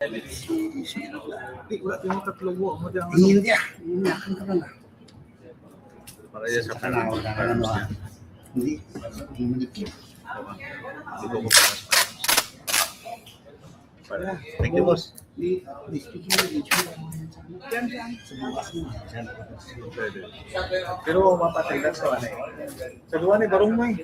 Hindi, wala yung katlobo mo dyan. Hindi ah. Kan ka na. Para yan sa Wala ka na. Hindi. Hindi manikip. Hindi ko papas. Thank you, boss. Di speaking English. Diyan. Sa bukas mo. Pwede. Pero mapatagdag sa wanay. Sa wanay, barong mo eh.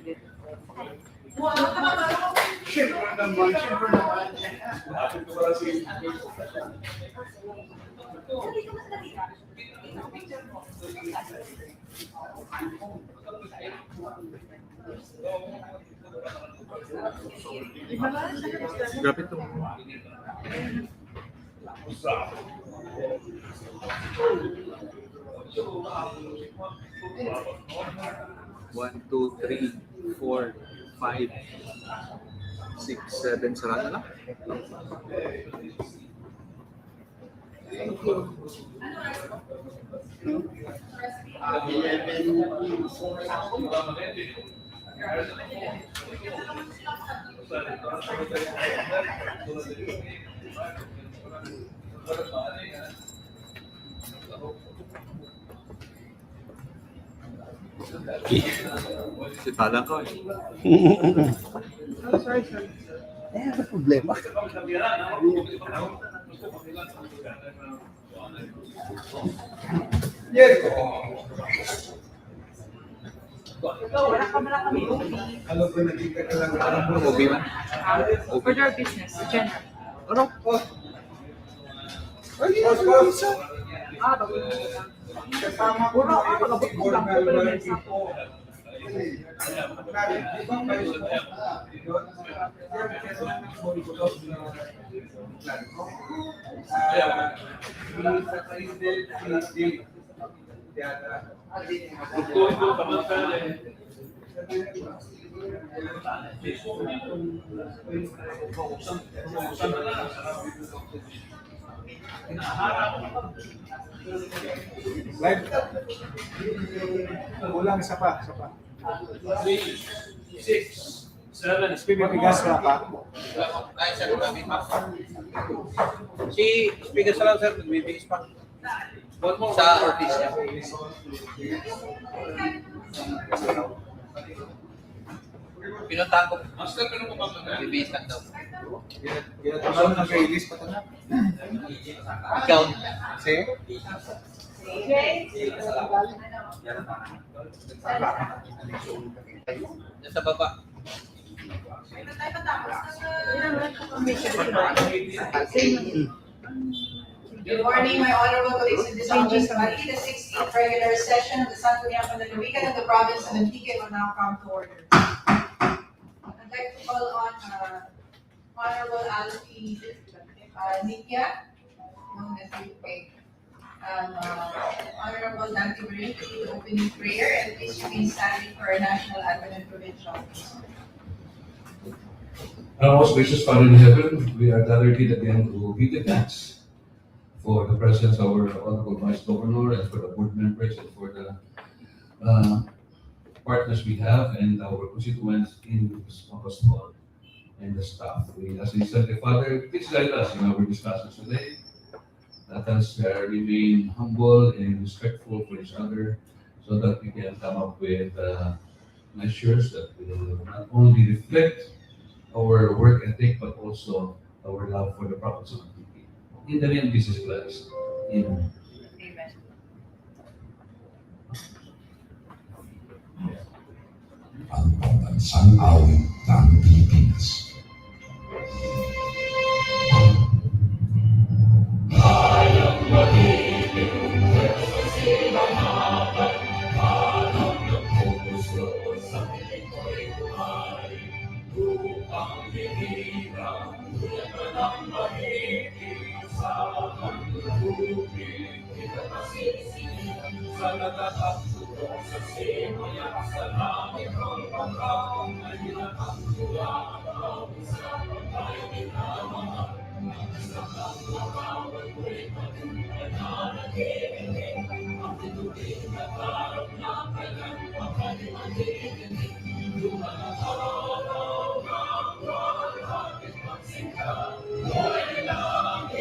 Grabe ito. One, two, three, 4, 5, 6, 7, sarado na. Si Tala ko eh. Ano problema? Ano po nakita ka lang? Ano po, Obi man? For their business, general. Ano? Ay, isa. Kasama ko na, magabot mo lang ko pero may isa po. Live. Kulang isa pa. 3, 6, 7. Mabigas ka pa. Ay, sir, si speaker sa lang, sir, nagbibigis pa. Sa office niya. Pinuntahan ko. Master, pero mo pa bibigis lang daw. Ginagawa ng kailis pa ito na. Ikaw. Sige. Sa baba. Good morning, my honorable colleagues in this Congress Committee. The 16th regular session of the Sangguniang Panlalawigan of the province of Antique will now come to order. I'd like to call on Honorable Alfie Nikia, known as UK. Honorable Dante Marie to lead the opening prayer, and please remain standing for our national admin and provincial. Our most gracious Father in heaven, we are gathered here again to give you thanks for the presence of our Honorable Vice Governor and for the board members and for the partners we have and our constituents in this Congress Hall and the staff. We, as we said, Father, please guide us in our discussions today. Let us remain humble and respectful for each other so that we can come up with measures that will not only reflect our work ethic but also our love for the province of Antique. In the name of Jesus Christ. Amen. Amen. Ang pambansang awit ng Pilipinas. Hayang magiging sa sinamahan, parang nagpupuso sa lingkoy buhay. Upang hinirang tulad ng mahigit sa pagtutubig, kita masisihan sa nagtatagtulong sa sinuyang sa langit ang pagkaong ay nakatuwa sa pagkay minamahal. Sa pagkawal ko'y patuloy na nagiginig, ang tinuloy na tarap na kailan makalimagiginig. Lumalang araw ng walhati pagsikat, buhay lang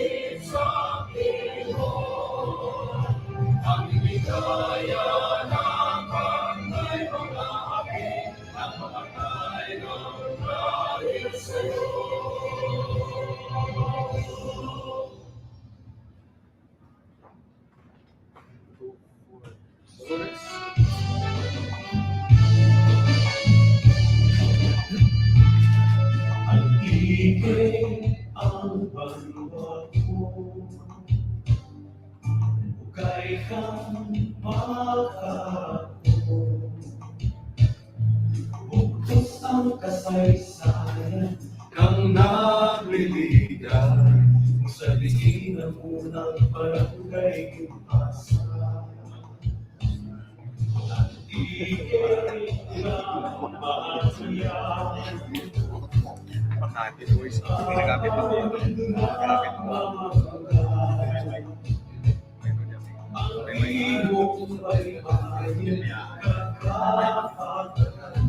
ako, hukay kang makako. Buktos ang kasaysayan kang nagliligan sa diin ang unang barangay Impasa. At iigay lang maatiyan Makati boys. Ginagamit mo. Ginagamit mo. ang iyong baybayin kakapatan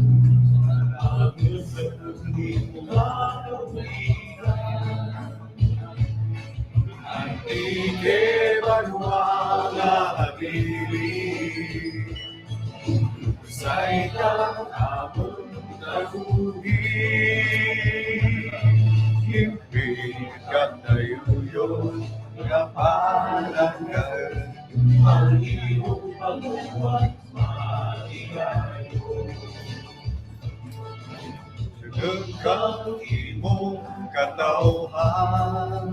ang sabi mo kakawitan. Ang ikebanuang habili sa itang among taguhi. Himpi tayo yun nga palanggan ang iyong pagbuhat maligayo. Sunod kang imong katauhan,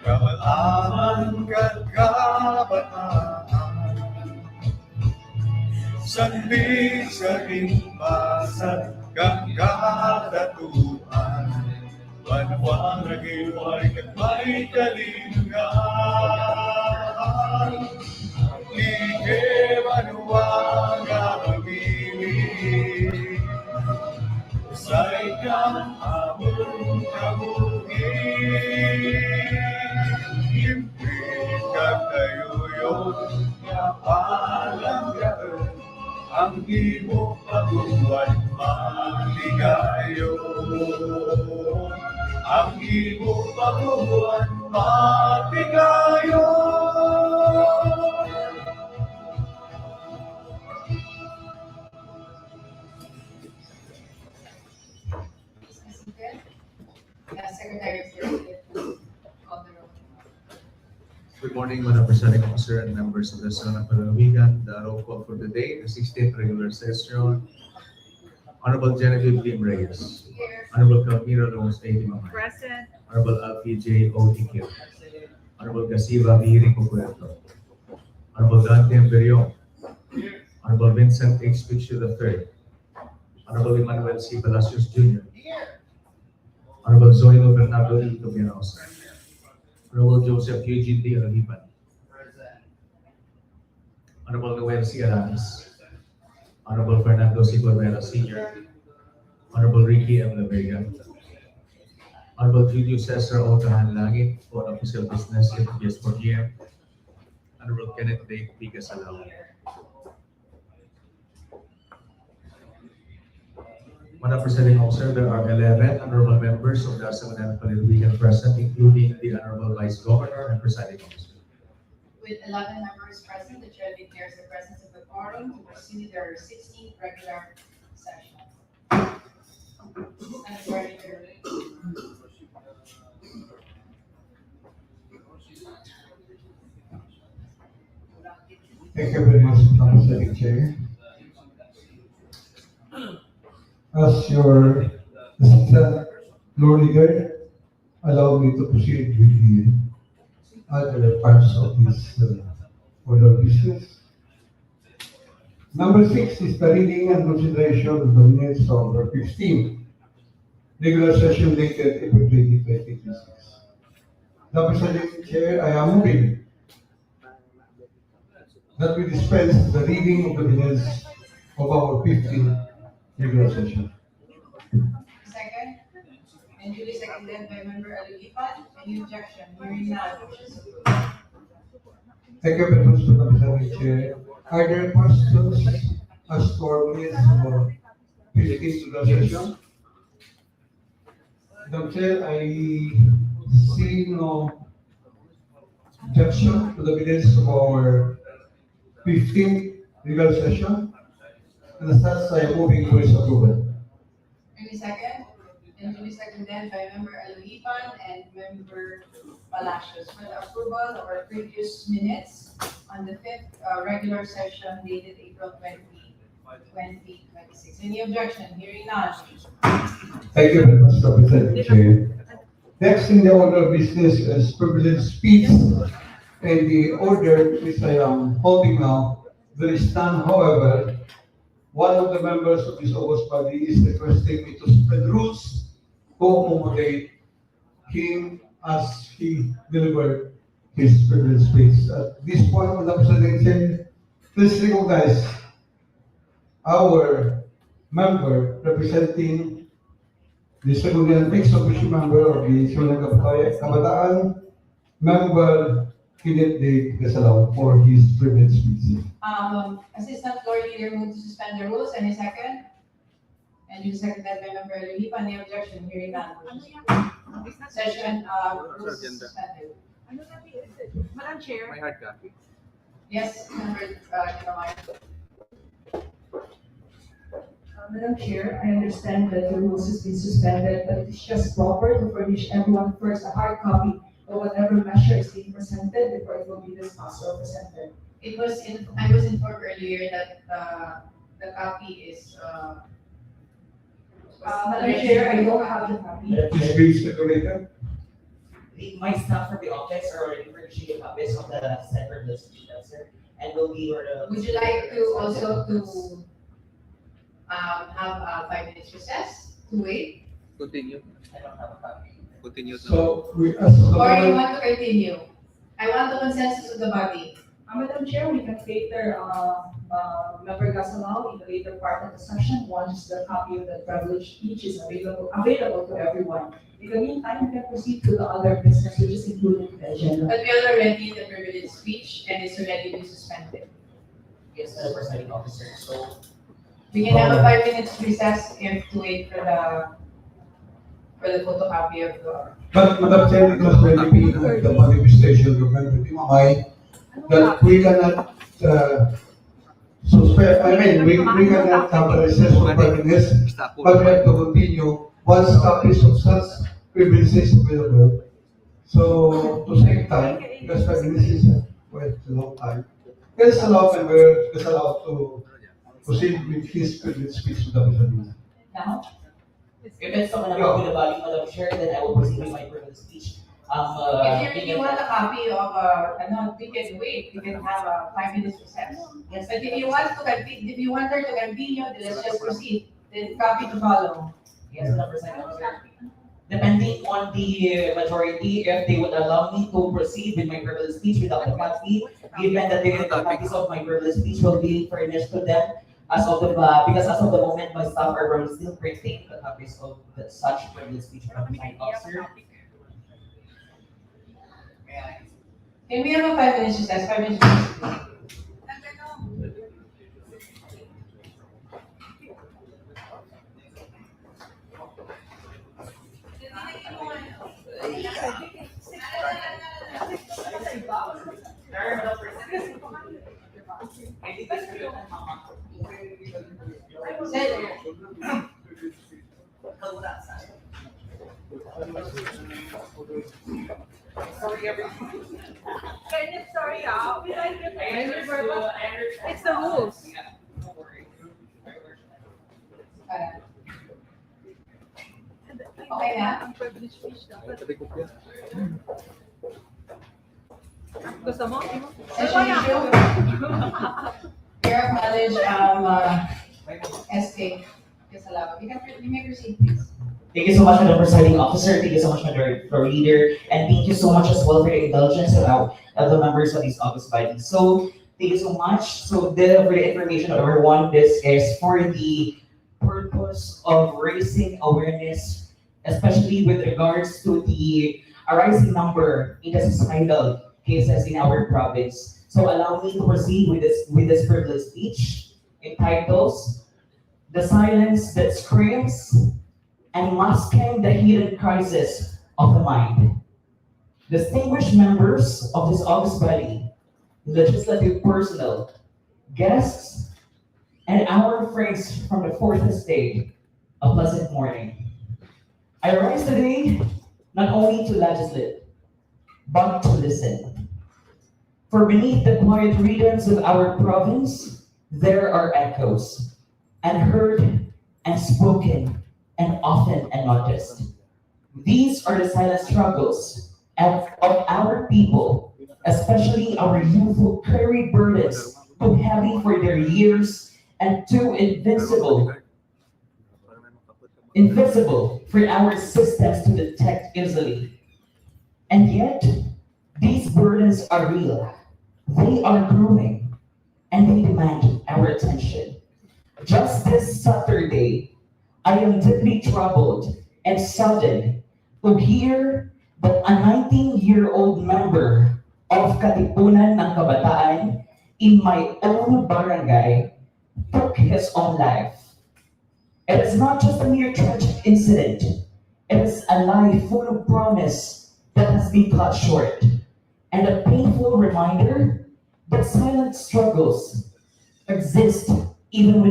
kamalaman kagabataan, sanbig sa imbasat kang katatuan, banwang nagiway kag may kalingan. Ike banwang kabili sa ikang among kabuhi. Impit kag tayuyon nga palanggaan ang imo pagbuhat maligayo. Ang imo pagbuhat maligayo. Secretary of State, call the roll. Good morning, Madam Presiding Officer and members of the Sangguniang Panlalawigan. The roll call for today, the 16th regular session. Honorable Genevieve Lim Reyes. Here. Honorable Calmira Rose A. Mamay. Present. Honorable Alfie J. O. Tikil. Honorable Gasiva V. Rico Puerto. Honorable Dante Amberion. Honorable Vincent H. Picchu III. Honorable Emmanuel C. Palacios Jr. Honorable Zoilo Bernardo E. Tobianosa. Honorable Joseph Eugene D. Alipan. Honorable Noel C. Aramis. Honorable Fernando C. Corvera Sr. Honorable Ricky M. La Vega. Honorable Julius Cesar O. Langit for official business in PS for GM. Honorable Kenneth Dave P. Casalao. Madam Presiding Officer, there are 11 honorable members of the Sangguniang Panlalawigan present, including the Honorable Vice Governor and Presiding Officer. With 11 members present, the chair declares the presence of the quorum to proceed their 16th regular session. And Secretary. Thank you very much, Madam Presiding Chair. As your assistant floor leader, allow me to proceed with the other parts of this order of business. Number 6 is the reading and consideration of the minutes of the 15th regular session dated April 20, 2026. The Presiding Chair, I am moving that we dispense the reading of the minutes of our 15th regular session. Second, and duly seconded by Member Alipan. Any objection? Hearing none, motion is approved. Thank you very much to the Presiding Chair. Are there questions as for minutes of 15th regular session? Madam Chair, I see no objection to the minutes of our 15th regular session. And as such, I am moving for its approval. Any second, and duly seconded by Member Alipan and Member Palacios for the approval of our previous minutes on the 5th regular session dated April 20, 2026. Any objection? Hearing none. Thank you very much, Mr. President Chair. Next in the order of business is privileged speech. And the order which I am holding now, there is none. However, one of the members of this august body is requesting me to suspend rules to accommodate him as he delivered his privileged speech. At this point, Madam President, please recognize our member representing the Sangguniang ex-officio member of the Sangguniang Kabataan, member Kenneth D. Gasalaw for his privilege speech. Assistant Floor Leader moved to suspend the rules, any second? And you seconded by Member Lipa, any objection, hearing none. Session, rules suspended. Madam Chair. May hard copy. Yes, Member Kamay. Madam Chair, I understand that the rules has been suspended, but it's just proper to furnish everyone first a hard copy of whatever measure is being presented before it will be discussed or presented. I was informed earlier that, the copy is, Madam Chair, I don't have the copy. Please be secretary. My staff from the office are already furnishing copies of the said privilege speech, sir, and will be would you like to also to, have a 5 minutes recess to wait? Continue. I don't have a copy. Continue now. So we ask the Or you member- want to continue? I want the consensus of the body. Madam Chair, we can later, Member Gasalaw, in the later part of the session, once the copy of the privilege speech is available to everyone. In the meantime, we can proceed to the other business, which is included in the agenda. But we are already in the privilege speech and it's already been suspended. Yes, the presiding officer, so. We can have a 5 minutes recess if to wait for the photocopy of the. But Madam Chair, it was already been the manifestation of Member Timamay that we cannot suspend, we cannot have a recess for 5 minutes, but we have to continue once copies of such privileges available. So to save time, because 5 minutes is quite a long time, let's allow Member Gasalaw to proceed with his privilege speech to the President. Now? If it's someone about with the body, Madam Chair, then I will proceed with my privilege speech. If you really want a copy of, we can wait, we can have a 5 minutes recess. Yes, but if you want her to continue, then let's just proceed, then copy to follow. Yes, the presiding officer. Depending on the majority, if they would allow me to proceed with my privilege speech without the copy, given that the copies of my privilege speech will be furnished to them as of the, because as of the moment, my staff are still printing the copies of such privilege speech from the presiding officer. Can we have a 5 minutes recess, 5 minutes recess? Sorry, everyone. Sorry, it's the rules. Don't worry. Okay na? Gusto mo? Session issue? Here acknowledge, SK. Salamat. You may proceed, please. Thank you so much, Madam Presiding Officer. Thank you so much, Madam Floor Leader. And thank you so much as well for the indulgence of the members of this August body. So, thank you so much. So, for the information of everyone, this is for the purpose of raising awareness, especially with regards to the arising number in the suicidal cases in our province. So, allow me to proceed with this privileged speech. It titles, "The Silence That Screams and Masking the Hidden Crisis of the Mind." Distinguished members of this august body, legislative personnel, guests, and our friends from the fourth estate, a pleasant morning. I rise today not only to legislate, but to listen. For beneath the quiet rhythms of our province, there are echoes, unheard and spoken and often unnoticed. These are the silent struggles of our people, especially our youth who carry burdens too heavy for their years and too invisible for our systems to detect easily. And yet, these burdens are real. They are growing and they demand our attention. Just this Saturday, I am deeply troubled and saddened to hear that a 19-year-old member of Katipunan ng Kabataan in my own barangay took his own life. It is not just a mere tragic incident. It is a life full of promise that has been cut short, and a painful reminder that silent struggles exist even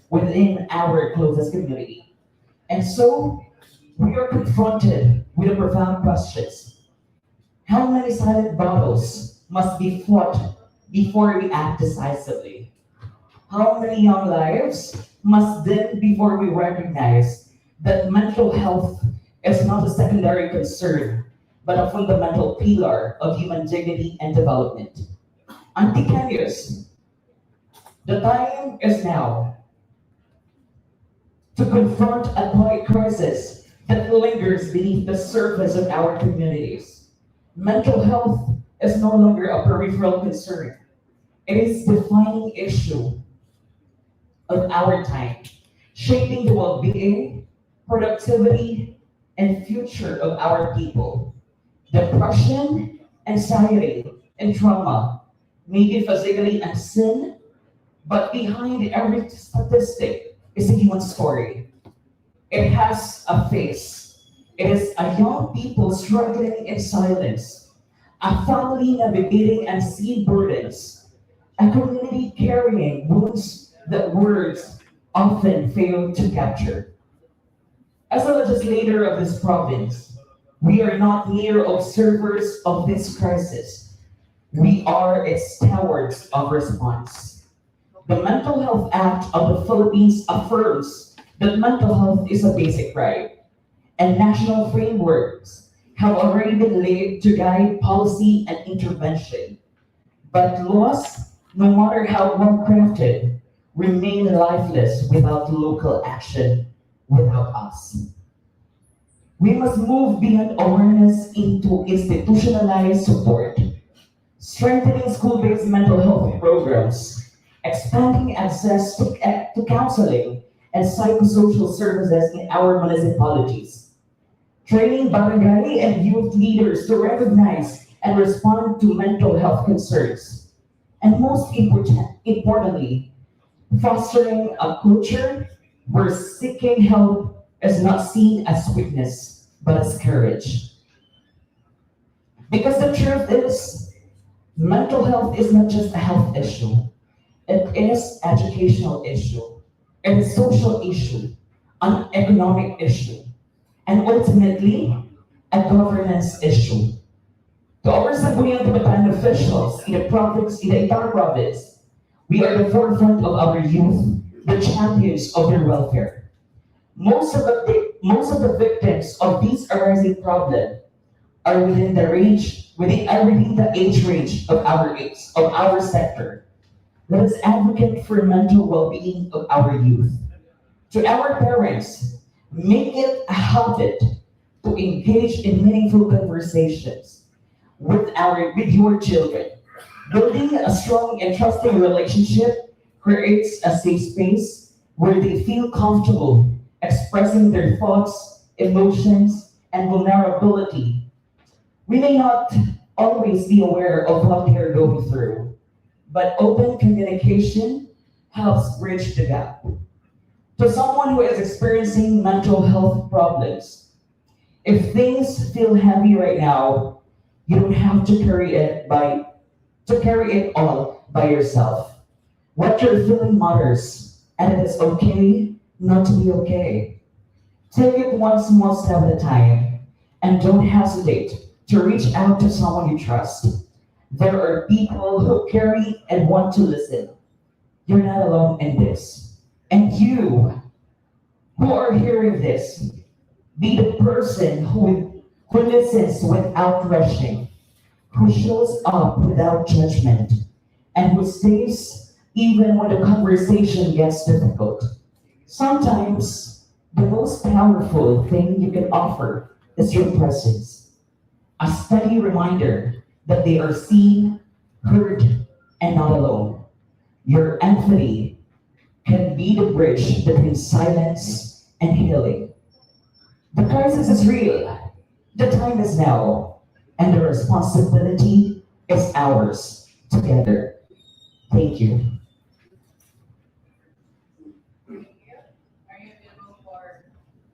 within our closest community. And so, we are confronted with the profound questions. How many silent battles must be fought before we act decisively? How many young lives must dim before we recognize that mental health is not a secondary concern, but a fundamental pillar of human dignity and development? Anti-Kenyans, the time is now to confront a quiet crisis that lingers beneath the surface of our communities. Mental health is no longer a peripheral concern. It is the defining issue of our time, shaping the well-being, productivity, and future of our people. Depression, anxiety, and trauma may be physically unseen, but behind every statistic is a human story. It has a face. It is a young people struggling in silence, a family navigating unseen burdens, a community carrying wounds that words often fail to capture. As a legislator of this province, we are not mere observers of this crisis. We are its stewards of response. The Mental Health Act of the Philippines affirms that mental health is a basic right, and national frameworks have already been laid to guide policy and intervention. But laws, no matter how well crafted, remain lifeless without local action, without us. We must move beyond awareness into institutionalized support, strengthening school-based mental health programs, expanding access to counseling and psychosocial services in our municipalities, training barangay and youth leaders to recognize and respond to mental health concerns, and most importantly, fostering a culture where seeking help is not seen as weakness, but as courage. Because the truth is, mental health is not just a health issue, it is an educational issue, it is a social issue, an economic issue, and ultimately, a governance issue. To our Sangguniang officials in the entire province, we are the forefront of our youth, the champions of their welfare. Most of the victims of this arising problem are within the age range of our sector. Let us advocate for mental well-being of our youth. To our parents, make it a habit to engage in meaningful conversations with your children. Building a strong and trusting relationship creates a safe space where they feel comfortable expressing their thoughts, emotions, and vulnerability. We may not always be aware of what they are going through, but open communication helps bridge the gap. To someone who is experiencing mental health problems, if things feel heavy right now, you don't have to carry it all by yourself. What you're feeling matters, and it is okay not to be okay. Take it one small step at a time, and don't hesitate to reach out to someone you trust. There are people who carry and want to listen. You're not alone in this. And you who are hearing this, Be the person who listens without rushing, who shows up without judgment, and who stays even when the conversation gets difficult. Sometimes the most powerful thing you can offer is your presence, a steady reminder that they are seen, heard, and not alone. Your empathy can be the bridge between silence and healing. The crisis is real. The time is now, and the responsibility is ours together. Thank you. Thank you. Are you available for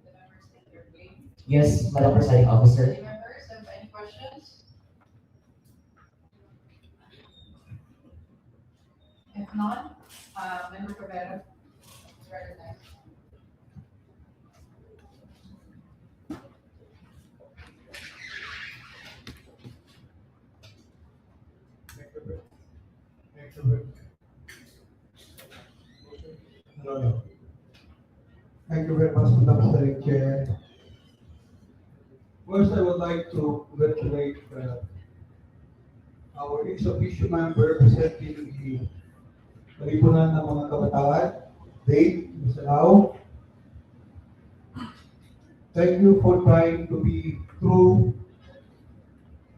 the members to take their place? Yes, Madam Presiding Officer. Any members have any questions? If not, Member Rivera is recognized. Thank you very No. Thank you very much, Madam President Chair. First, I would like to congratulate our ex-officio member representing the Kalipunan ng mga Kabataan, Dave, Ms. Lau. Thank you for trying to be true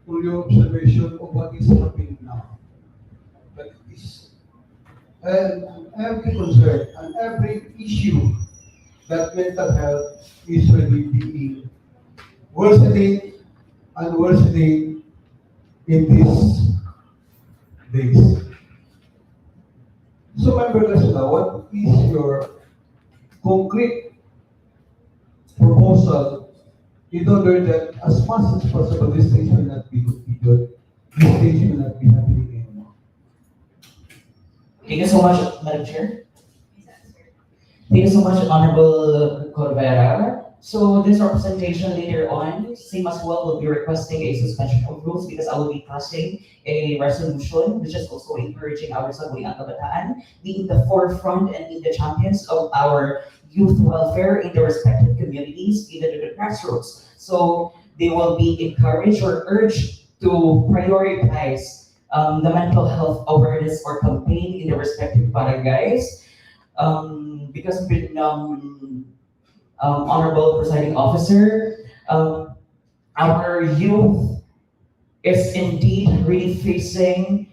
to your observation of what is happening now. But it is, and every concern and every issue that mental health is really being worsening and worsening in these days. So, Member Lasla, what is your concrete proposal in order that as much as possible these things will not be continued, these things will not be happening anymore? Thank you so much, Madam Chair. Please answer. Thank you so much, Honorable Corvera. So this representation later on, same as well, will be requesting a suspension of rules because I will be passing a resolution which is also encouraging our Sangguniang Kabataan being the forefront and being the champions of our youth welfare in the respective communities, even to the grassroots. So they will be encouraged or urged to prioritize the mental health awareness or campaign in the respective barangays. Because Honorable Presiding Officer, our youth is indeed really facing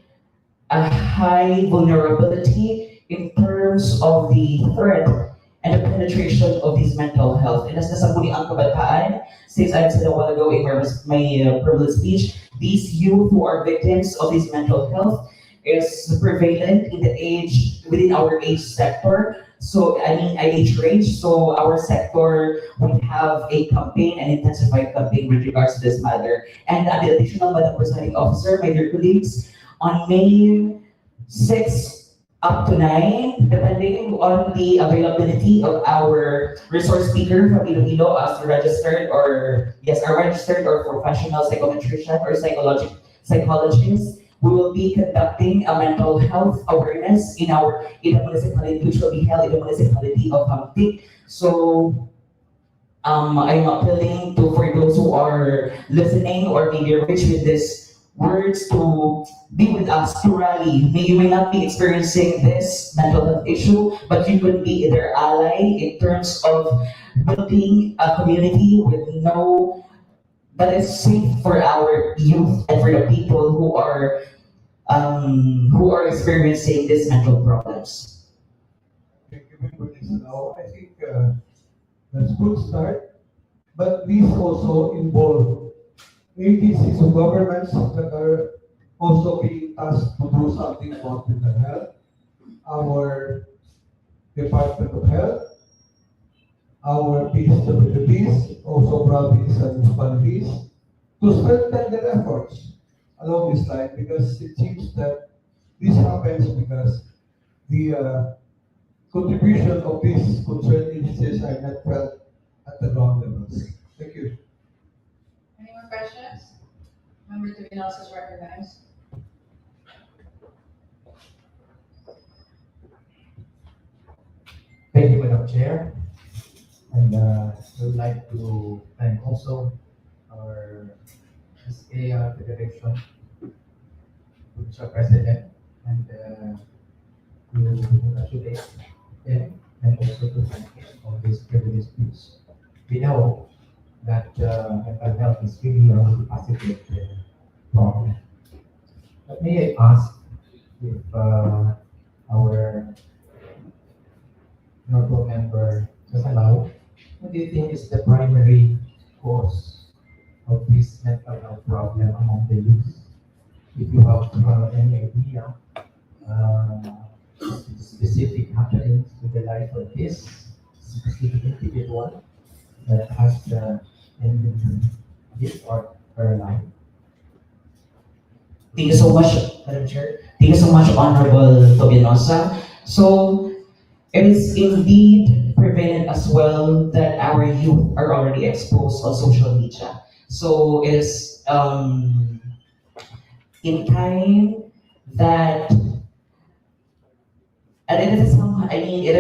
a high vulnerability in terms of the threat and the penetration of these mental health. And as the Sangguniang Kabataan, since I said a while ago in my privilege speech, these youth who are victims of this mental health is prevalent in the within our age sector. So, age range. So our sector would have a campaign, an intensified campaign with regards to this matter. And the additional, Madam Presiding Officer, my dear colleagues, on May 6 up to 9, depending on the availability of our resource speaker from Iloilo as a registered or professional psychometrician or psychologist, we will be conducting a mental health awareness in the municipality, which will be held in the municipality of Hamtik. So I'm appealing for those who are listening or maybe rich with these words to be with us, to rally. You may not be experiencing this mental health issue, but you could be their ally in terms of building a community that is safe for our youth and for the people who are experiencing these mental problems. Thank you very much. Now, I think that's a good start, but these also involve agencies of governments that are also being tasked to do something about mental health. Our Department of Health, our PSWDs, also provinces and municipalities, to strengthen their efforts along this line, because it seems that this happens because the contribution of these concerned agencies are not felt at the ground levels. Thank you. Any more questions? Member Tuvinos is recognized. Thank you, Madam Chair. And we would like to thank also our SKA Federation, Mr. President, and to congratulate him and also to thank him for this privileged speech. We know that mental health is really a multifaceted problem. But may I ask if our honorable member Kasalaw, what do you think is the primary cause of this mental health problem among the youth? If you have any idea, specific happenings to the life of this specific individual that has ended his or her life. Thank you so much, Madam Chair. Thank you so much, Honorable Tobianosa. So, it is indeed prevalent as well that our youth are already exposed on social media. So, it is in time that, and it is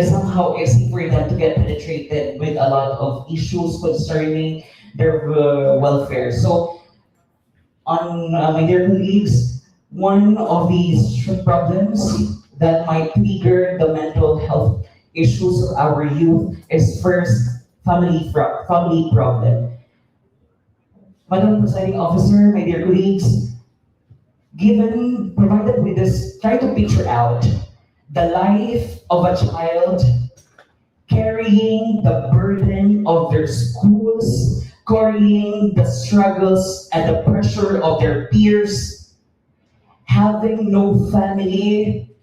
somehow easy for them to get penetrated with a lot of issues concerning their welfare. So, on my dear colleagues, one of these problems that might trigger the mental health issues of our youth is first family problem. Madam Presiding Officer, my dear colleagues, provided with this, try to picture out the life of a child carrying the burden of their schools, carrying the struggles and the pressure of their peers, having no family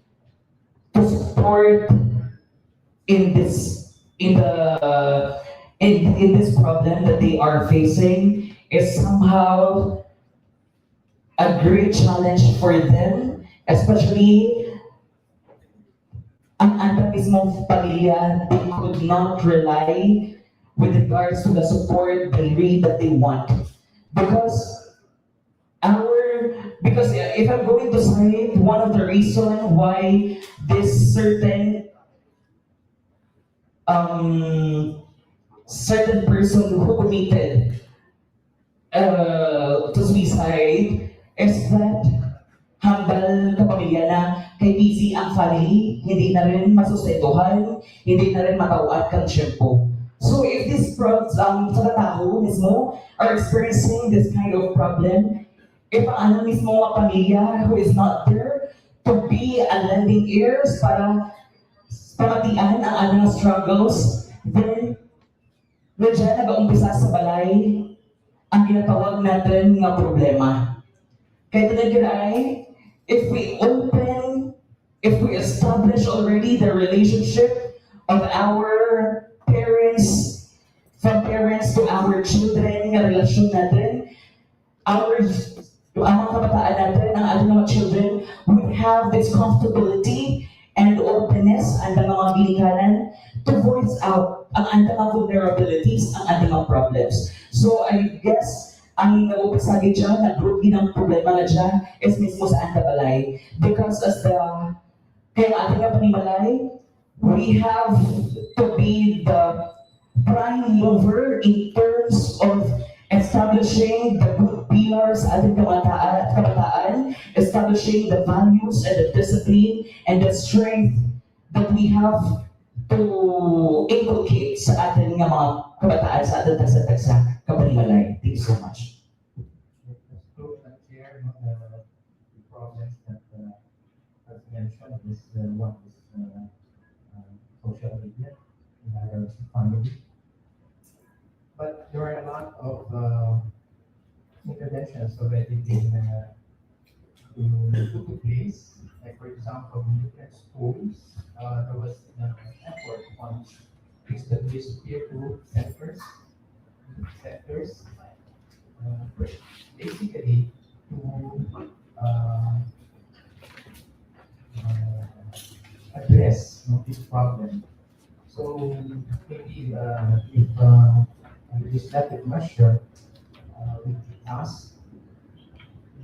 to support in this problem that they are facing is somehow a great challenge for them, especially ang mismong pamilya, they could not rely with regards to the support that they want. Because if I'm going to cite one of the reasons why this certain person who committed to suicide is that hambal kapamilya na kay busy ang family, hindi na rin masustentuhan, hindi na rin matawad kang tiyempo. So if these sa tao mismo are experiencing this kind of problem, if ang mismo mga pamilya who is not there to be a lending ears para pamatian ang struggles, then medyan nag-uumpisa sa balay ang ginatawag natin nga problema. Kaya talaga ay, if we establish already the relationship of our parents, from parents to our children, nga relasyon natin, ang mga kabataan natin, ang ating mga children, would have this comfortability and openness ang mga ginikanan to voice out ang ating mga vulnerabilities, ang ating mga problems. So I guess, ang nag-upasagi dyan, nag-group din ang problema na dyan, is mismo sa antabalay. Because kaya ating nga panimalay, we have to be the prime mover in terms of establishing the good pillars sa ating kabataan, establishing the values and the discipline and the strength that we have to inculcate sa ating mga kabataan, sa ating tagsa-tagsa kapanimalay. Thank you so much. The problems that as mentioned is one is social media in our family. But there are a lot of interventions already being put in place. Like for example, in different schools, there was an effort on establish peer group centers, basically to address this problem. So maybe if a legislative measure would be passed,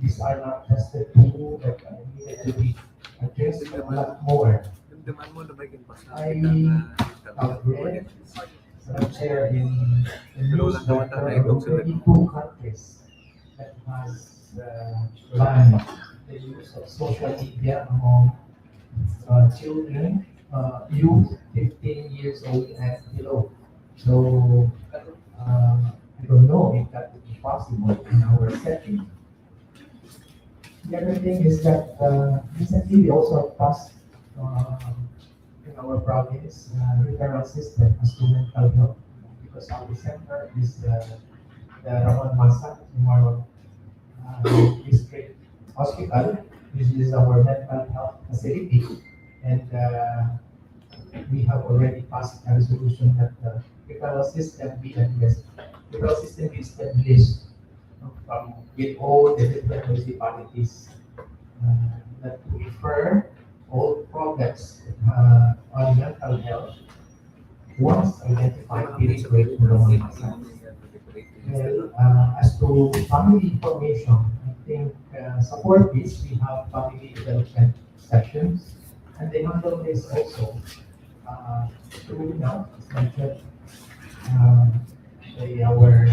these are not just the two that needed to be addressed a lot more. I have read Madam Chair, in news that there are already 2 countries that has banned the use of social media among children, youth 15 years old and below. So, I don't know if that would be possible in our setting. The other thing is that recently we also passed in our province referral system as to mental health because our center is the Ramon Masa Memorial District Hospital. This is our mental health facility, and we have already passed a resolution that the referral system be addressed. Referral system be established from with all the different municipalities that to refer all problems on mental health once identified be referred to the one. Well, as to family information, I think support this, we have family development sessions, and they handle this also. Through now, as mentioned, our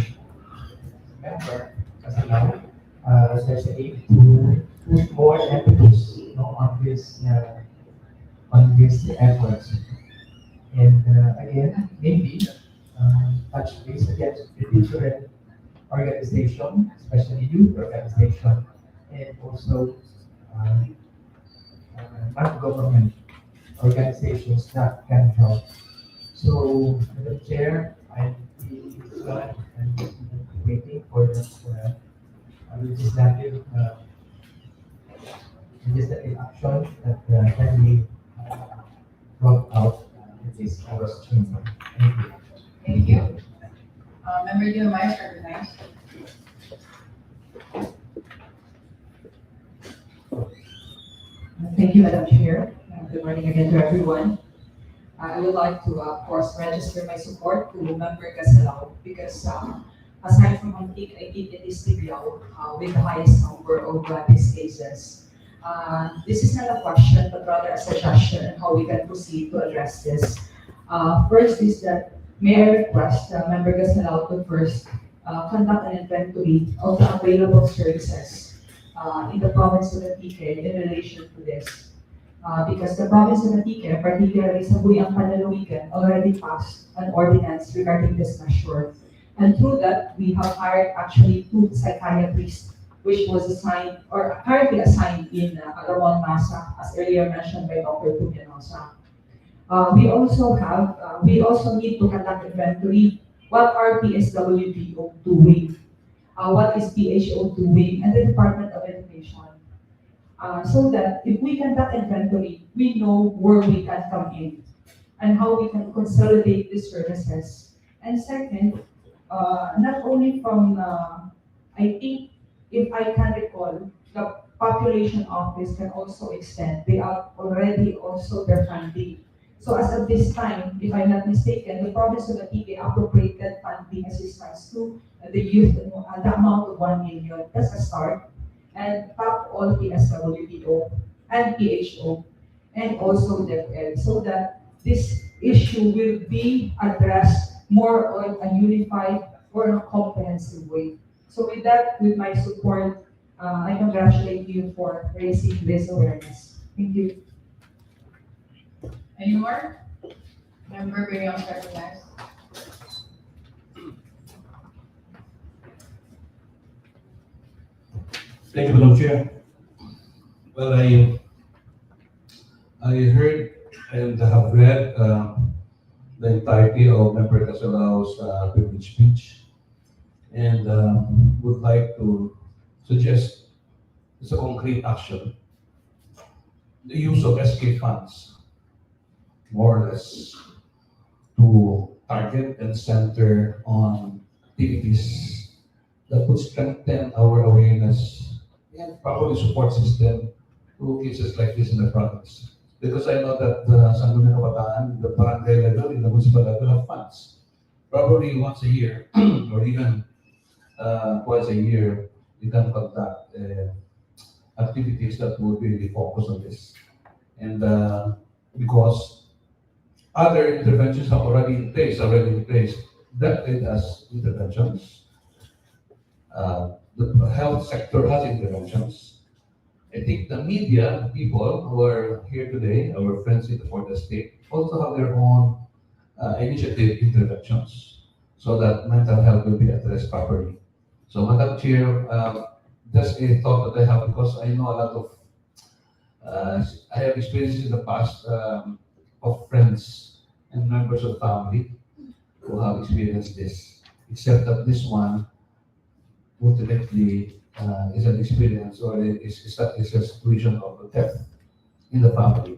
member, as now, there's a need to put more emphasis, on these efforts. And again, maybe touch base again with different organization, especially youth organization, and also non-government organizations that can help. So, Madam Chair, I'm glad and waiting for the legislative action that can be brought out in this August chamber. Thank you. Thank you. Member Dino Myers, recognized. Thank you, Madam Chair. Good morning again to everyone. I would like to, of course, register my support to Member Casalao because aside from Antique, I think it is Tibiao with the highest number of these cases. This is not a question, but rather a suggestion on how we can proceed to address this. First is that may I request Member Casalao to first conduct an inventory of the available services in the province of Antique in relation to this. Because the province of Antique, particularly Sangguniang Panlalawigan, already passed an ordinance regarding this measure. And through that, we have hired actually 2 psychiatrists, which was assigned or currently assigned in Ramon Masa, as earlier mentioned by Dr. Punyanosa. We also need to conduct inventory. What are PSWDO doing? What is PHO doing? And the Department of Education. So that if we conduct inventory, we know where we can come in and how we can consolidate these services. And second, not only from, I think, if I can recall, the population office can also extend. They are already also their funding. So as of this time, if I'm not mistaken, the province of Antique appropriated funding assistance to the youth, the amount of 1 million. That's a start. And top all PSWDO and PHO and also DepEd, so that this issue will be addressed more on a unified or a comprehensive way. So with that, with my support, I congratulate you for raising this awareness. Thank you. Any more? Member Brilliant, recognized. Thank you, Madam Chair. Well, I heard and have read the entirety of Member Casalao's privilege speech, and would like to suggest it's a concrete action. The use of SK funds, more or less, to target and center on activities that would strengthen our awareness and probably support system to cases like this in the province. Because I know that the Sangguniang, the barangay level, in the municipal level have funds. Probably once a year or even twice a year, you can conduct activities that would really focus on this. And because other interventions are already in place, That it has interventions. The health sector has interventions. I think the media people who are here today, our friends in the Fourth Estate, also have their own initiative interventions so that mental health will be addressed properly. So, Madam Chair, just a thought that I have because I know a lot of, I have experiences in the past of friends and members of family who have experienced this, except that this one ultimately is an experience or is a situation of death in the family.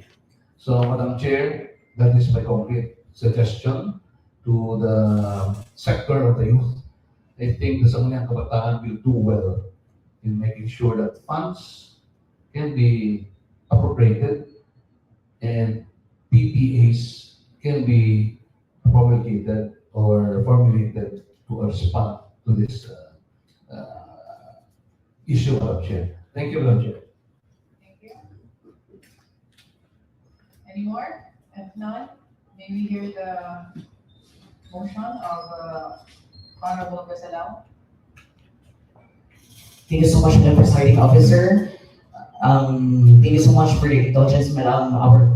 So, Madam Chair, that is my concrete suggestion to the sector of the youth. I think the Sangguniang Kabataan will do well in making sure that funds can be appropriated and PPAs can be promulgated or formulated to respond to this issue, Madam Chair. Thank you, Madam Chair. Thank you. Any more? If none, may we hear the motion of Honorable Gasalao? Thank you so much, Madam Presiding Officer. Thank you so much for the indulgence, Madam, our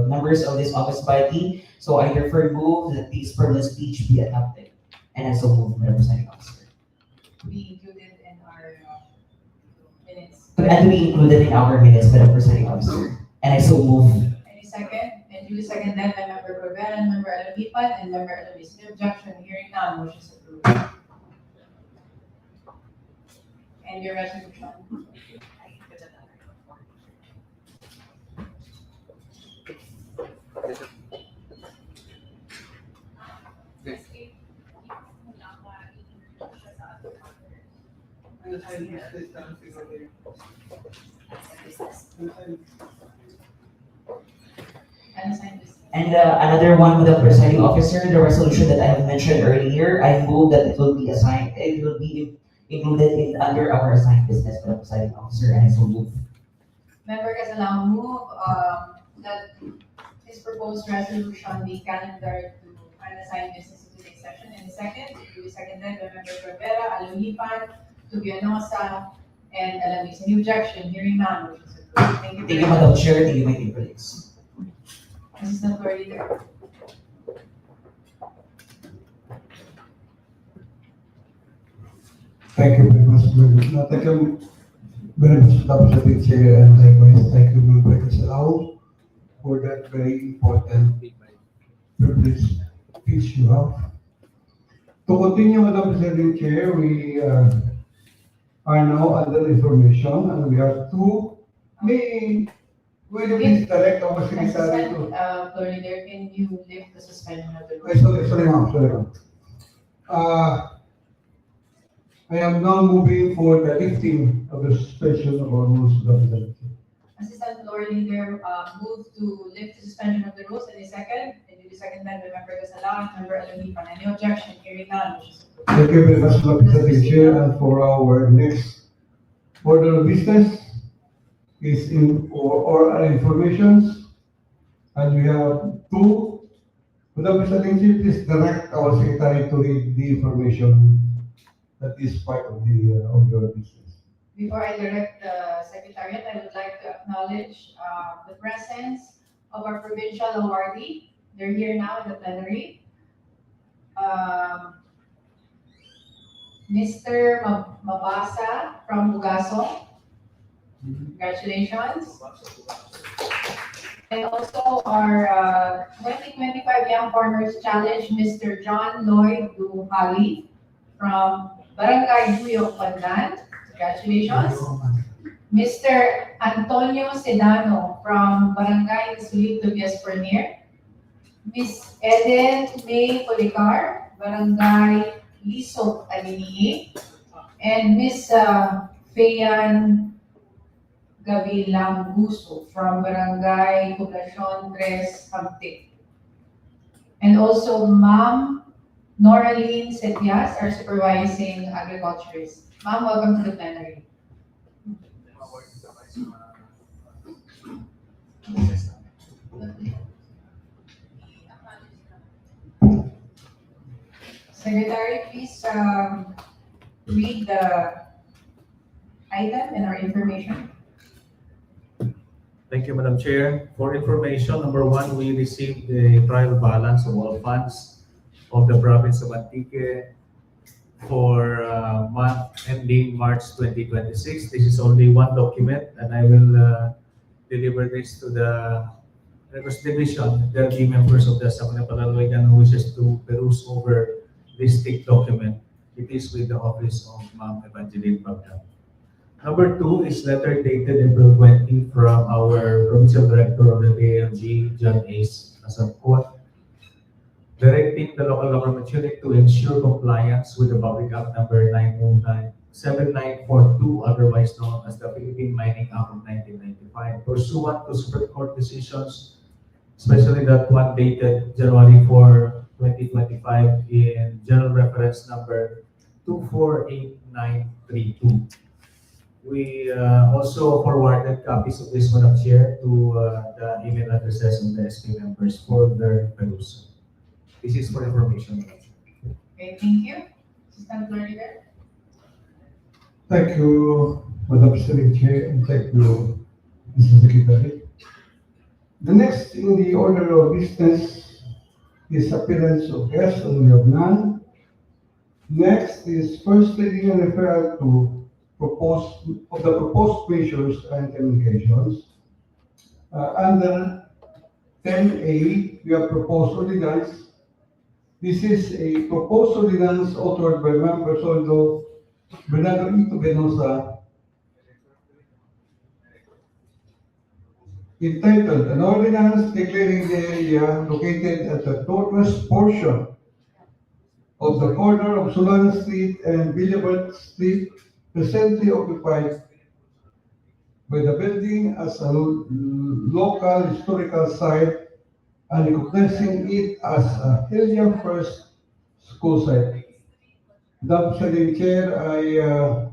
members of this office body. So I therefore move that this privileged speech be adopted. And I so move, Madam Presiding Officer. To be included in our minutes. And to be included in our minutes, Madam Presiding Officer. And I so move. Any second? And duly seconded by Member Corbera and Member Alavipan and Member Alavis. No objection, hearing none, motion is approved. And your resolution. Unassigned business. And another one, Madam Presiding Officer, the resolution that I have mentioned earlier, I move that it will be assigned, it will be included in under our assigned business, Madam Presiding Officer, and I so move. Member Casalang move that his proposed resolution be calendared to unassigned business in today's session. And second, it will be seconded by Member Corbera, Alavipan, Tubianosa, and Alavis. Any objection? Hearing none, motion is approved. Thank you. Thank you, Madam Chair, thank you, my dear colleagues. Assistant Floor Leader. Thank you very much, Madam. Thank you very much, Madam Secretary Chair, and likewise, thank you, Member Casalao, for that very important privilege speech you have. To continue, Madam Secretary Chair, we are now under information, and we have two. Will you please direct our secretary Assistant to? Floor Leader, can you lift the suspension of the Ay, rules? sorry, ma'am. I am now moving for the lifting of the suspension of our rules, Madam Secretary. Assistant Floor Leader, move to lift the suspension of the rules. Any second? And you second by Member Casalang and Member Alavipan. Any objection? Hearing none, motion is approved. Thank you very much, Madam Secretary Chair, and for our next order of business is in oral informations, and we have two. Madam Secretary, please direct our secretary to read the information that is part of the order of business. Before I direct the Secretariat, I would like to acknowledge the presence of our provincial awardee. They're here now in the plenary. Mr. Mabasa from Bugaso. Congratulations. And also our 2025 Young Farmers Challenge, Mr. John Lloyd Duhali from Barangay Duyok, Pandan. Congratulations. Mr. Antonio Sedano from Barangay Sulito, Vias Premier. Miss Eden May Policar, Barangay Lisok, Alini. And Miss Fayan Gavilang Buso from Barangay Poblacion 3, Hamtik. And also Ma'am Noraline Setias, our supervising agriculturist. Ma'am, welcome to the plenary. read the item and our information. Thank you, Madam Chair. For information, number one, we received the trial balance of all funds of the province of Antique for month ending March 2026. This is only one document, and I will deliver this to the Records Division. There will be members of the Sangguniang Panlalawigan who wishes to peruse over this thick document. It is with the office of Ma'am Evangeline Pagdam. Number two is letter dated April 20 from our Provincial Director of the PAMG, John Ace, as a quote, directing the local government unit to ensure compliance with the Public Act number 7942, otherwise known as the Philippine Mining Act of 1995, pursuant to Supreme Court decisions, especially that one dated January 4, 2025 in General Reference number 248932. We also forwarded copies of this, Madam Chair, to the email addresses of the SP members for their perusal. This is for information, Madam Chair. Okay, thank you. Assistant Clerk Leader. Thank you, Madam Secretary, and thank you, Mr. Secretary. The next in the order of business is appearance of guests, and we have none. Next is first reading and referral to proposed measures and communications. Under 10A, we have proposed ordinance. This is a proposed ordinance authored by members of Bernardo Ito Benosa, entitled an ordinance declaring the area located at the northwest portion of the corner of Solana Street and Villabert Street presently occupied by the building as a local historical site and recognizing it as a area first school site. Madam Chair, I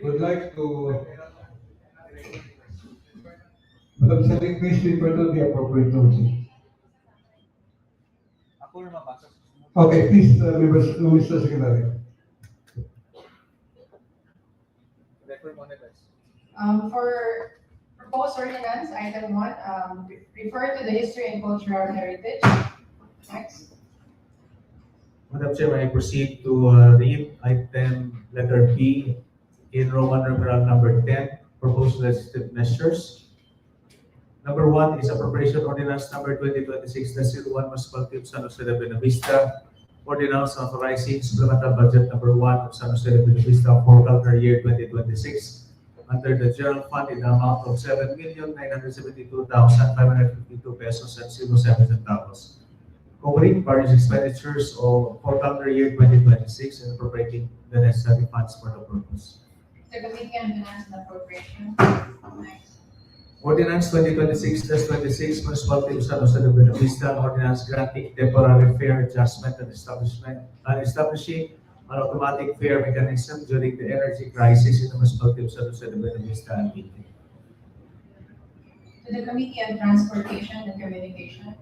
would like to, Madam Secretary, please refer to the appropriate notice. Okay, please, Mr. Secretary. For proposed ordinance, item 1, refer to the history and cultural heritage. Next. Madam Chair, I proceed to read item letter B in Roman numeral number 10, proposed legislative measures. Number 1 is appropriation ordinance number 2026-01, Municipality of San Jose de Buenavista. Ordinance authorizing supplemental budget number 1 of San Jose de Buenavista for calendar year 2026 under the general fund in the amount of 7,972,552 pesos and 07 centavos, covering various expenditures for calendar year 2026 and appropriating the necessary funds for the purpose. The Committee on Finance and Appropriation. Next. Ordinance 2026-26, Municipality of San Jose de Buenavista, ordinance granting temporary fare adjustment and establishing an automatic fare mechanism during the energy crisis in the Municipality of San Jose de Buenavista and Antique. To the Committee on Transportation and Communication.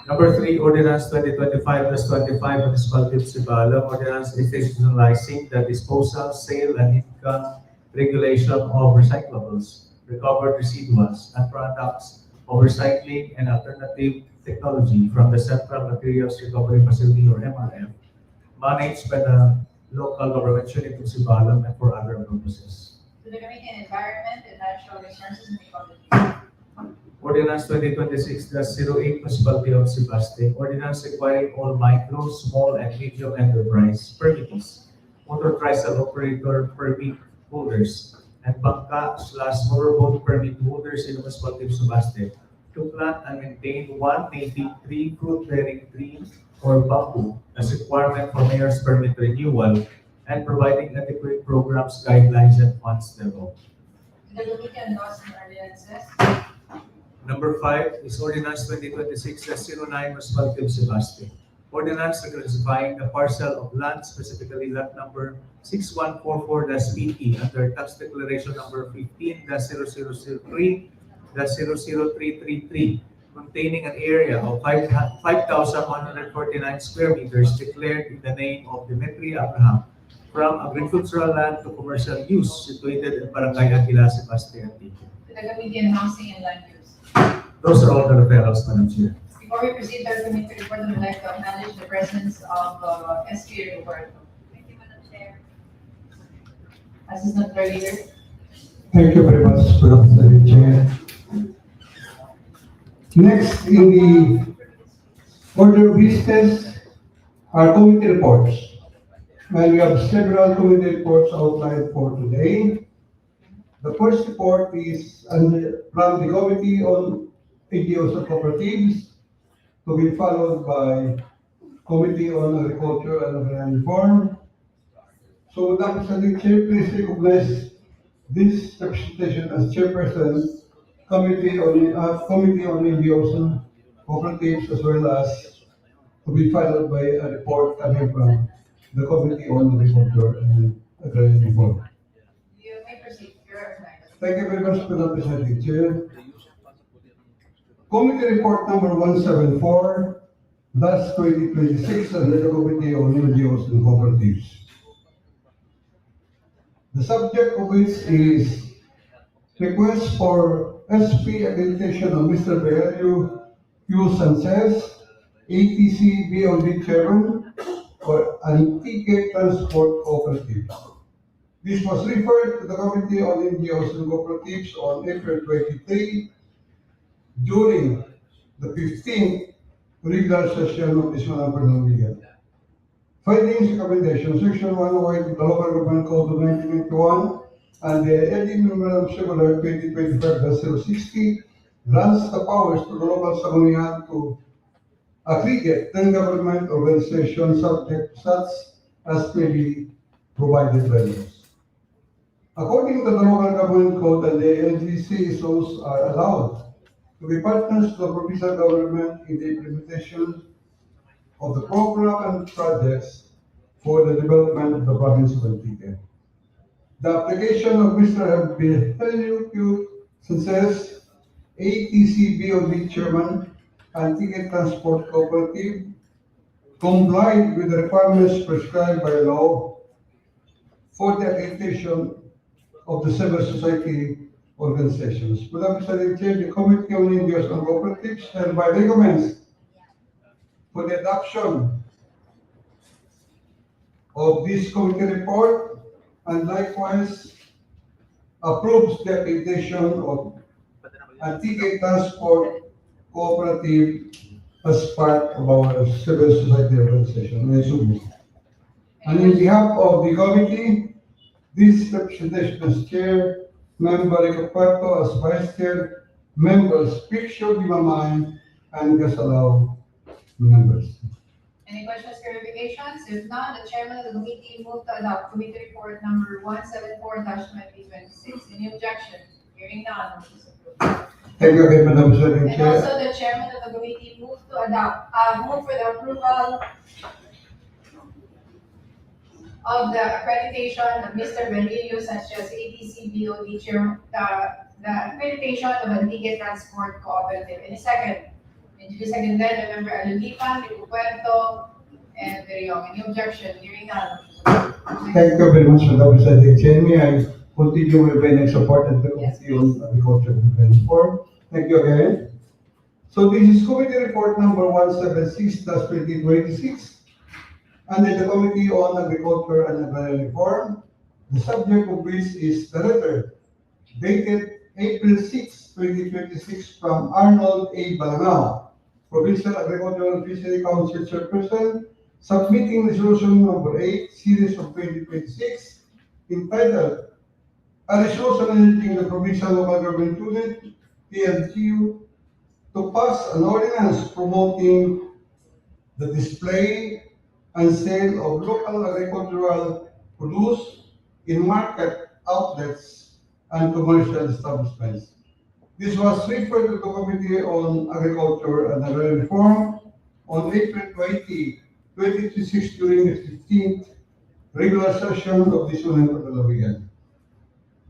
Number 3, Ordinance 2025-25, Municipality of Sibalam, ordinance institutionalizing the disposal, sale, and income regulation of recyclables, recovered residuals, and products of recycling and alternative technology from the Central Materials Recovery Facility, or MRF, managed by the local government unit of Sibalam and for other purposes. To the Committee on Environment and Natural Resources and Ecology. Ordinance 2026-08, Municipality of Sibaste, ordinance requiring all micro, small, and medium enterprise permittees, motor tricycle operator permit holders, and bangka/motorboat permit holders in the Municipality of Sibaste to plant and maintain one native tree, fruit-bearing tree, or bamboo as requirement for mayor's permit renewal and providing adequate programs, guidelines, and funds thereof. To the Committee on Laws and Ordinances. Number 5 is Ordinance 2026-09, Municipality of Sibaste. Ordinance reclassifying the parcel of land, specifically lot number 6144-PT under tax declaration number 15-0003-00333 containing an area of 5,149 square meters declared in the name of Dimitri Abraham from agricultural land to commercial use situated in Barangay Aguila, Sebastian, Antique. To the Committee on Housing and Land Use. Those are all the referrals, Madam Chair. Before we proceed to our committee report, I would like to acknowledge the presence of SQ Roberto. Thank you, Madam Chair. Assistant Floor Leader. Thank you very much, Madam Chair. Next in the order of business are committee reports. And we have several committee reports outlined for today. The first report is from the Committee on NGOs and Cooperatives, to be followed by Committee on Agriculture and Agrarian Reform. So, Madam President Chair, please recognize this representation as Chairperson, Committee on NGOs and Cooperatives, as well as to be followed by a report coming from the Committee on Agriculture and Agrarian Reform. You may proceed. You're recognized. Thank you very much, Madam President Chair. Committee Report number 174, that's 2026, under the Committee on NGOs and Cooperatives. The subject of which is request for SP accreditation of Mr. Belio Q. Sanchez, ATC BOD Chairman for Antique Transport Cooperative. This was referred to the Committee on NGOs and Cooperatives on April 23 during the 15th regular session of this Panlalawigan. Findings recommendation, Section 108 of the Local Government Code of 1991 and the LD Memorandum Circular 2025-060 grants the powers to the local Sangguniang to accredit non-government organizations subject to such as may be provided by laws. According to the Local Government Code and the LGC, those are allowed to be partners to the provincial government in the implementation of the program and projects for the development of the province of Antique. The application of Mr. Belio Q. Sanchez, ATC BOD Chairman, Antique Transport Cooperative, complied with the requirements prescribed by law for the accreditation of the civil society organizations. Madam President Chair, the Committee on NGOs and Cooperatives hereby recommends for the adoption of this committee report and likewise approves the accreditation of Antique Transport Cooperative as part of our civil society organization. And in behalf of the committee, this representation as chair, Member Ricapato as vice chair, members Picture Dimamay, and Gasalaw members. Any questions, clarifications? If not, the chairman of the committee moved to adopt committee report number 174-2026. Any objection? Hearing none, motion is approved. Thank you again, Madam President And Chair. also the chairman of the committee moved to adopt, move for the approval of the accreditation of Mr. Belio Sanchez, ATC BOD Chairman, the accreditation of Antique Transport Cooperative. Any second? And duly seconded by Member Alunipan, Rico and Veriong. Any objection? Hearing none. Thank you very much, Madam President Chair. May I continue with my next report at the Committee on Agriculture and Transport? Thank you again. So this is committee report number 176-2026 under the Committee on Agriculture and Agrarian Reform. The subject of which is the letter dated April 6, 2026 from Arnold A. Balangao, Provincial Agricultural and Fishery Council Chairperson, submitting resolution number 8, series of 2026, entitled A Resolution Enacting the Provincial Local Government Unit, PLGU, to pass an ordinance promoting the display and sale of local agricultural produce in market outlets and commercial establishments. This was referred to the Committee on Agriculture and Agrarian Reform on April 20, 2026 during the 15th regular session of this Panlalawigan.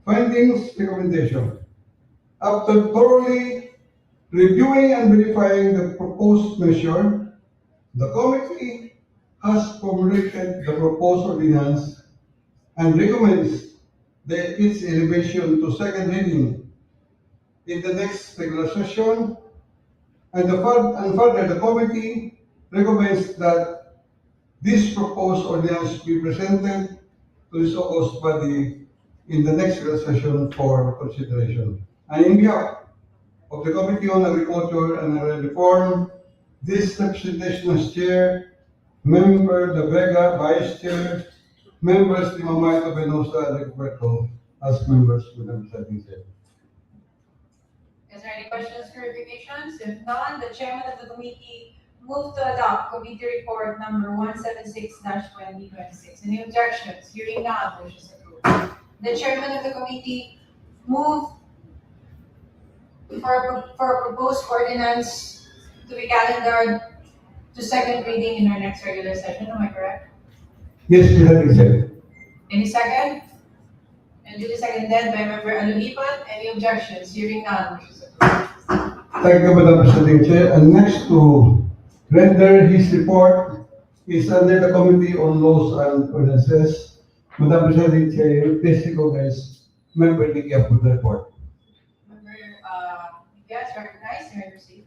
Findings, recommendation. After thoroughly Reviewing and verifying the proposed measure, the committee has formulated the proposed ordinance and recommends its elevation to second reading in the next regular session. And further, the committee recommends that this proposed ordinance be presented to this august body in the next regular session for consideration. And in behalf of the Committee on Agriculture and Rural Reform, this representation as chair, member De Vega, vice chair, members Di Mamaito, Venosa, and Rigoberto as members with the presiding chair. Is there any questions, clarifications? If none, the chairman of the committee move to adopt committee report number 176-2026. Any objections? Hearing none, motion is approved. The chairman of the committee move for a proposed ordinance to be calendared to second reading in our next regular session. Am I correct? Yes, presiding chair. Any second? And duly seconded by member Alulipan. Any objections? Hearing none, motion is approved. Thank you, Madam Presiding Chair. And next to render his report is under the Committee on Laws and Ordinances. Madam Presiding Chair, please recognize Member Likia for the report. Member, yes, recognized, you may proceed.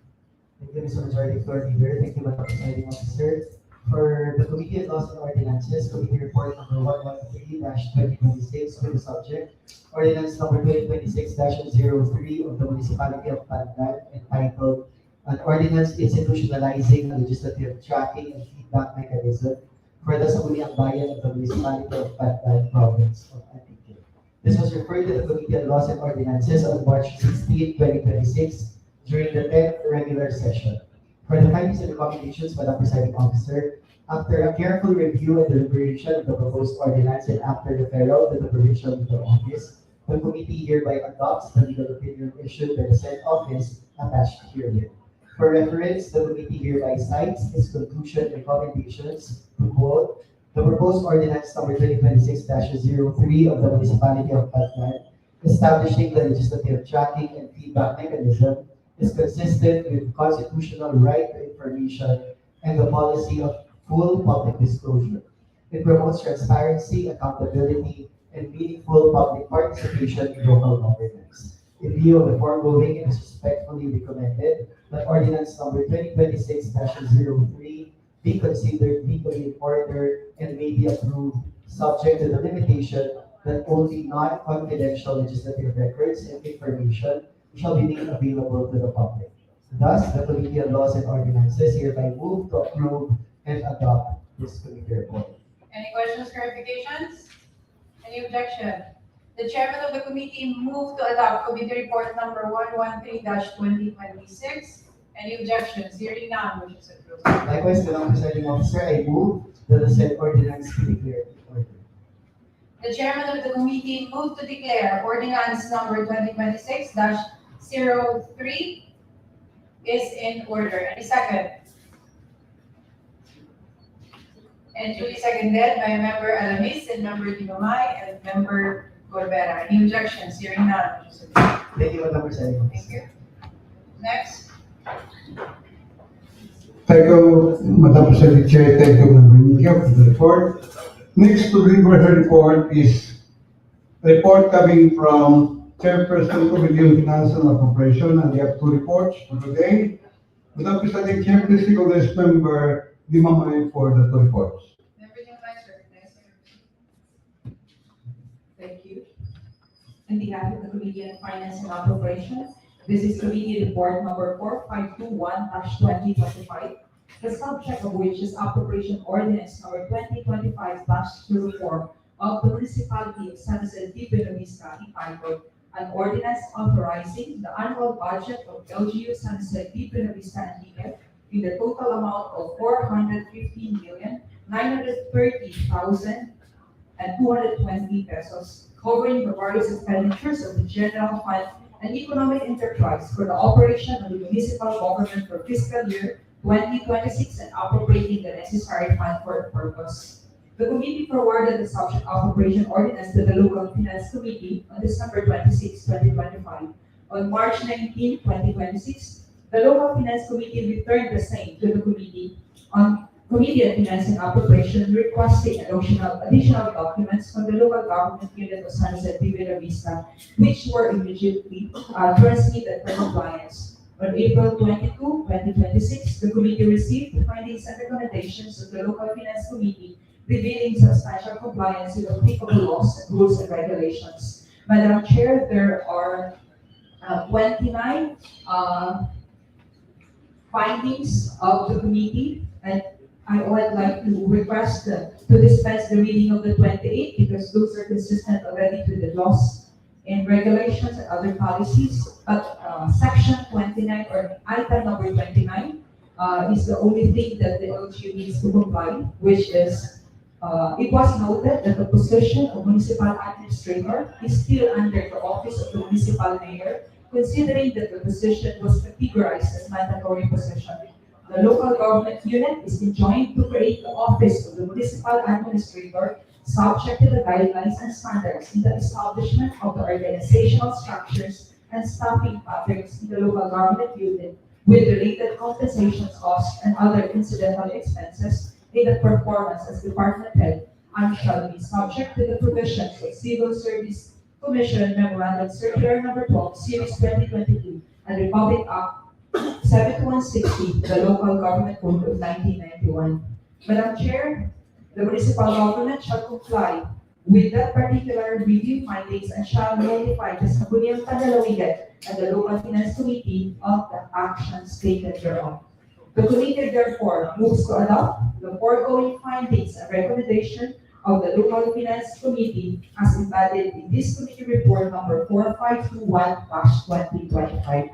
Thank you, Mr. Majority Floor Leader. Thank you, Madam Presiding Officer. For the Committee on Laws and Ordinances, Committee Report number 113-2026 for the subject, Ordinance number 2026-03 of the Municipality of Panlalawigan entitled An Ordinance Institutionalizing a Legislative Tracking and Feedback Mechanism for the Sangguniang Bayan of the Municipality of Panlalawigan Province of Antique. This was referred to the Committee on Laws and Ordinances on March 16, 2026 during the 10th regular session. For the findings and recommendations, Madam Presiding Officer, after a careful review and deliberation of the proposed ordinance and after referral to the Provincial Legal Office, the committee hereby adopts the legal opinion issued by the said office attached herein. For reference, the committee hereby cites its conclusion and recommendations to quote, the proposed ordinance number 2026-03 of the Municipality of Panlalawigan establishing the legislative tracking and feedback mechanism is consistent with constitutional right to information and the policy of full public disclosure. It promotes transparency, accountability, and meaningful public participation in local governance. In view of the foregoing, it is respectfully recommended that ordinance number 2026-03 be considered legally in order and may be approved, subject to the limitation that only non-confidential legislative records and information shall be made available to the public. Thus, the Committee on Laws and Ordinances hereby move to approve and adopt this committee report. Any questions, clarifications? Any objection? The chairman of the committee move to adopt committee report number 113-2026. Any objections? Hearing none, motion is approved. Likewise, Madam Presiding Officer, I move that the said ordinance be declared in order. The chairman of the committee move to declare ordinance number 2026-03 is in order. Any second? And duly seconded by member Alamis and member Dinamay and member Corbera. Any objections? Hearing none. motion is approved. Thank you, Madam Presiding Officer. Thank you. Next. Thank you, Madam Presiding Chair. Thank you, Member Likia for the report. Next to deliver her report is a report coming from Chairperson Committee on Finance and Appropriation, and we have two reports for today. Madam Presiding Chair, please recognize Member Di Mamay for the two reports. Member Dinamay, recognize you. Thank you. On behalf of the Committee on Finance and Appropriation, this is Committee Report number 4521-2025, the subject of which is Appropriation Ordinance number 2025-04 of the Municipality of San Jose de Buenavista entitled An Ordinance Authorizing the Annual Budget of LGU San Jose de Buenavista Antique in the total amount of 415,930,220 pesos, covering the various expenditures of the general fund and economic enterprise for the operation of the municipal government for fiscal year 2026 and appropriating the necessary fund for the purpose. The committee forwarded the subject appropriation ordinance to the Local Finance Committee on December 26, 2025. On March 19, 2026, The local finance committee returned the same to the committee on Committee on Finance and Appropriation requesting additional documents from the local government unit of San Jose de Villa Vista, which were immediately transmitted for compliance. On April 22, 2026, the committee received the findings and recommendations of the local finance committee revealing substantial compliance with applicable laws and rules and regulations. Madam Chair, there are 29 findings of the committee, and I would like to request to dispense the reading of the 28 because those are consistent already with the laws and regulations and other policies. But section 29 or item number 29 is the only thing that the LGU needs to comply, which is it was noted that the position of municipal administrator is still under the office of the municipal mayor, considering that the position was categorized as mandatory position. The local government unit is enjoined to create the office of the municipal administrator subject to the guidelines and standards in the establishment of the organizational structures and staffing patterns in the local government unit with related compensation costs and other incidental expenses in the performance as department head and shall be subject to the provisions of Civil Service Commission Memorandum Circular Number 12, Series 2022, and Republic Act 7160, the Local Government Code of 1991. Madam Chair, the municipal government shall comply with that particular review findings and shall notify the Sangguniang Panlalawigan and the Local Finance Committee of the actions taken thereon. The committee therefore moves to adopt the foregoing findings and recommendation of the Local Finance Committee as embodied in this committee report number 4521/2025.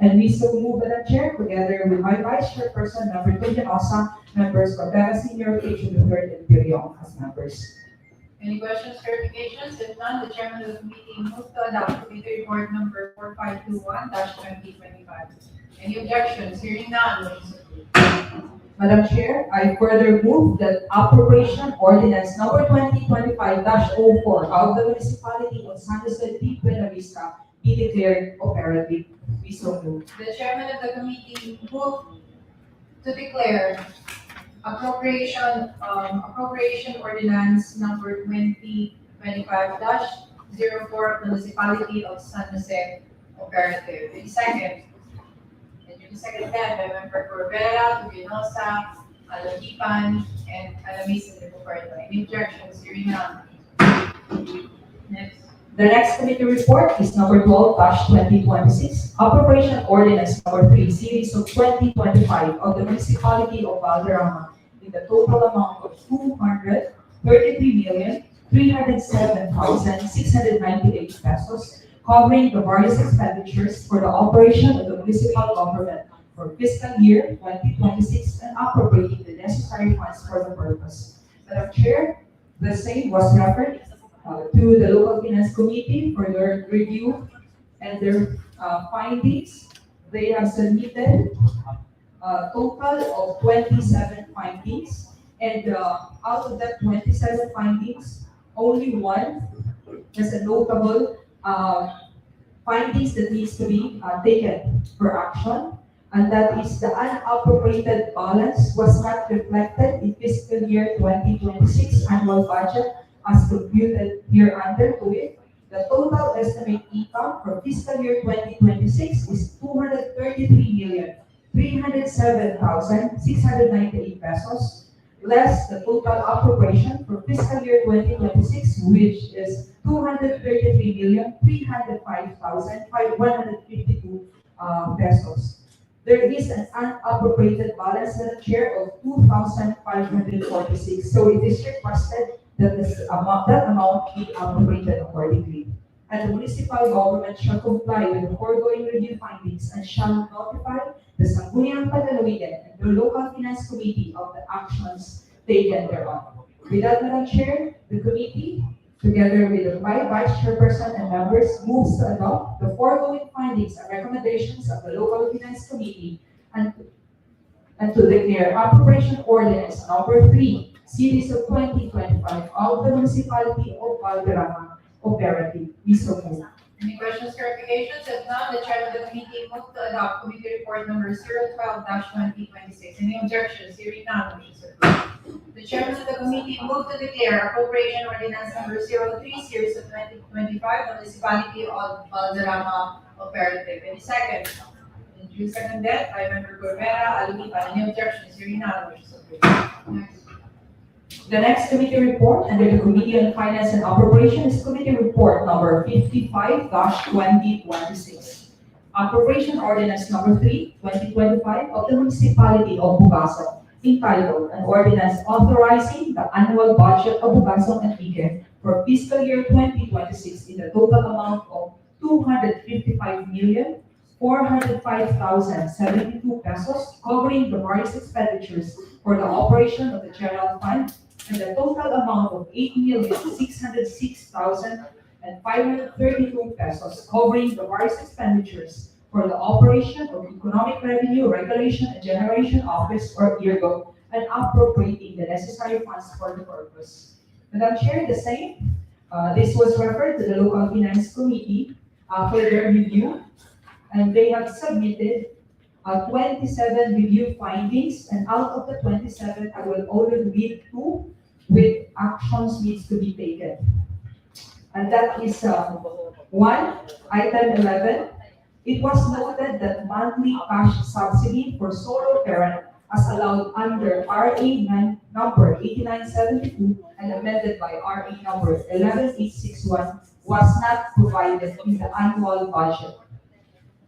And we so move, Madam Chair, together with my Vice Chairperson, Member Toyanosa, members Corbera Senior, H. the Third, and Pirion as members. Any questions, clarifications? If none, the chairman of the committee moves to adopt committee report number 4521/2025. Any objections? Hearing none, vote is approved. Madam Chair, I further move that appropriation ordinance number 2025-04 of the municipality of San Jose de Buena Vista be declared operative. We so move. The chairman of the committee moved to declare appropriation ordinance number 2025-04 of the municipality of San Jose operative. Any second? And you second that by member Corbera, Toyanosa, Alagipan, and Alamis and Puerto. Any objections? Hearing none. Next. The next committee report is number 12-2026, appropriation ordinance number 3, series of 2025 of the municipality of Valderrama in the total amount of 233,307,698 pesos, covering the various expenditures for the operation of the municipal government for fiscal year 2026 and appropriating the necessary funds for the purpose. Madam Chair, the same was referred to the Local Finance Committee for their review and their findings. They have submitted a total of 27 findings, and out of that 27 findings, only one has a notable findings that needs to be taken for action, and that is the unappropriated balance was not reflected in fiscal year 2026 annual budget as computed hereunder to it. The total estimate income for fiscal year 2026 is 233,307,698 pesos, less the total appropriation for fiscal year 2026, which is 233,305,152 pesos. There is an unappropriated balance, Madam Chair, of 2,546. So it is requested that that amount be appropriated accordingly. And the municipal government shall comply with the foregoing review findings and shall notify the Sangguniang Panlalawigan and the Local Finance Committee of the actions taken thereon. With that, Madam Chair, the committee, together with the Vice Chairperson and members, moves to adopt the foregoing findings and recommendations of the Local Finance Committee and to declare appropriation ordinance number 3, series of 2025 of the municipality of Valderrama operative. We so move. Any questions, clarifications? If none, the chair of the committee move to adopt committee report number 012-2026. Any objections? Hearing none, motion is approved. The chairman of the committee move to declare appropriation ordinance number 03, series of 2025, municipality of Valderrama operative. Any second? And you second that by member Corvera, Alumipa. Any objections? Hearing none, motion is approved. Next. The next committee report under the Committee on Finance and Appropriation is Committee Report number 55-2026. Appropriation Ordinance number 3, 2025 of the Municipality of Bugasong, entitled an ordinance authorizing the annual budget of Bugasong and Ique for fiscal year 2026 in the total amount of 255,405,072 pesos, covering the various expenditures for the operation of the general fund, and the total amount of 8,606,532 pesos, covering the various expenditures for the operation of Economic Revenue Regulation and Generation Office or ERGO, and appropriating the necessary funds for the purpose. Madam Chair, the same. This was referred to the Local Finance Committee for their review, and they have submitted 27 review findings, and out of the 27, I will only read 2 with actions needs to be taken. And that is 1, item 11. It was noted that monthly cash subsidy for solo parent as allowed under RA number 8972 and amended by RA number 11861 was not provided in the annual budget.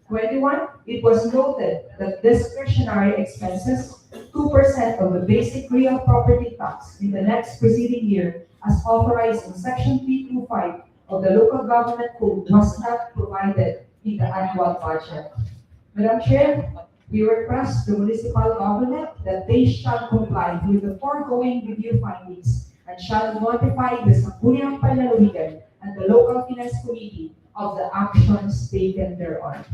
21, it was noted that discretionary expenses, 2% of the basic real property tax in the next preceding year, as authorized in Section 325 of the Local Government Code, was not provided in the annual budget. Madam Chair, we request the municipal government that they shall comply with the foregoing review findings and shall notify the Sangguniang Panlalawigan and the Local Finance Committee of the actions taken thereon.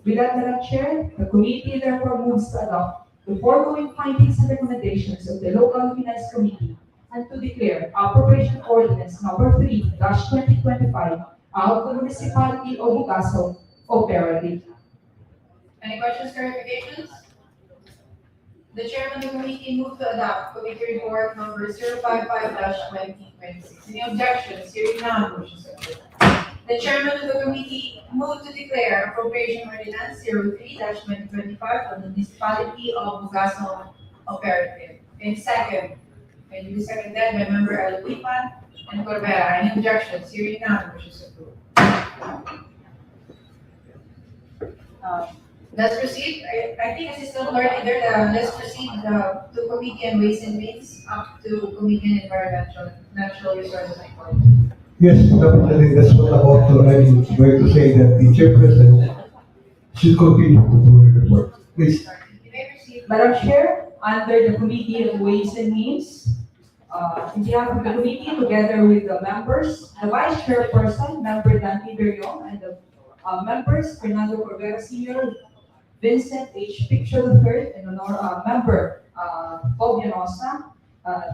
With that, Madam Chair, the committee therefore moves to adopt the foregoing findings and recommendations of the Local Finance Committee and to declare Appropriation Ordinance number 3-2025 of the Municipality of Bugasong operative. Any questions, clarifications? The chairman of the committee move to adopt committee report number 055-2026. Any objections? Hearing none, motion is approved. The chairman of the committee move to declare appropriation ordinance 03-2025 of the municipality of Bugasong operative. In second, can you second that by member Alumipa and Corvera? Any objections? Hearing none, motion is approved. Let's proceed. I think Assistant Lord Leader, let's proceed to Committee on Ways and Means up to Committee on Environmental Natural Resources and Ecology. Yes, I think that's what I'm going to say, that the chairperson should continue to do her report. Please. You may proceed. Madam Chair, under the Committee on Ways and Means, in behalf of the committee, together with the members, the Vice Chairperson, Member Dante Berriong, and the members, Fernando Corvera Sr., Vincent H. Picture III, and Member Bob Llanosa.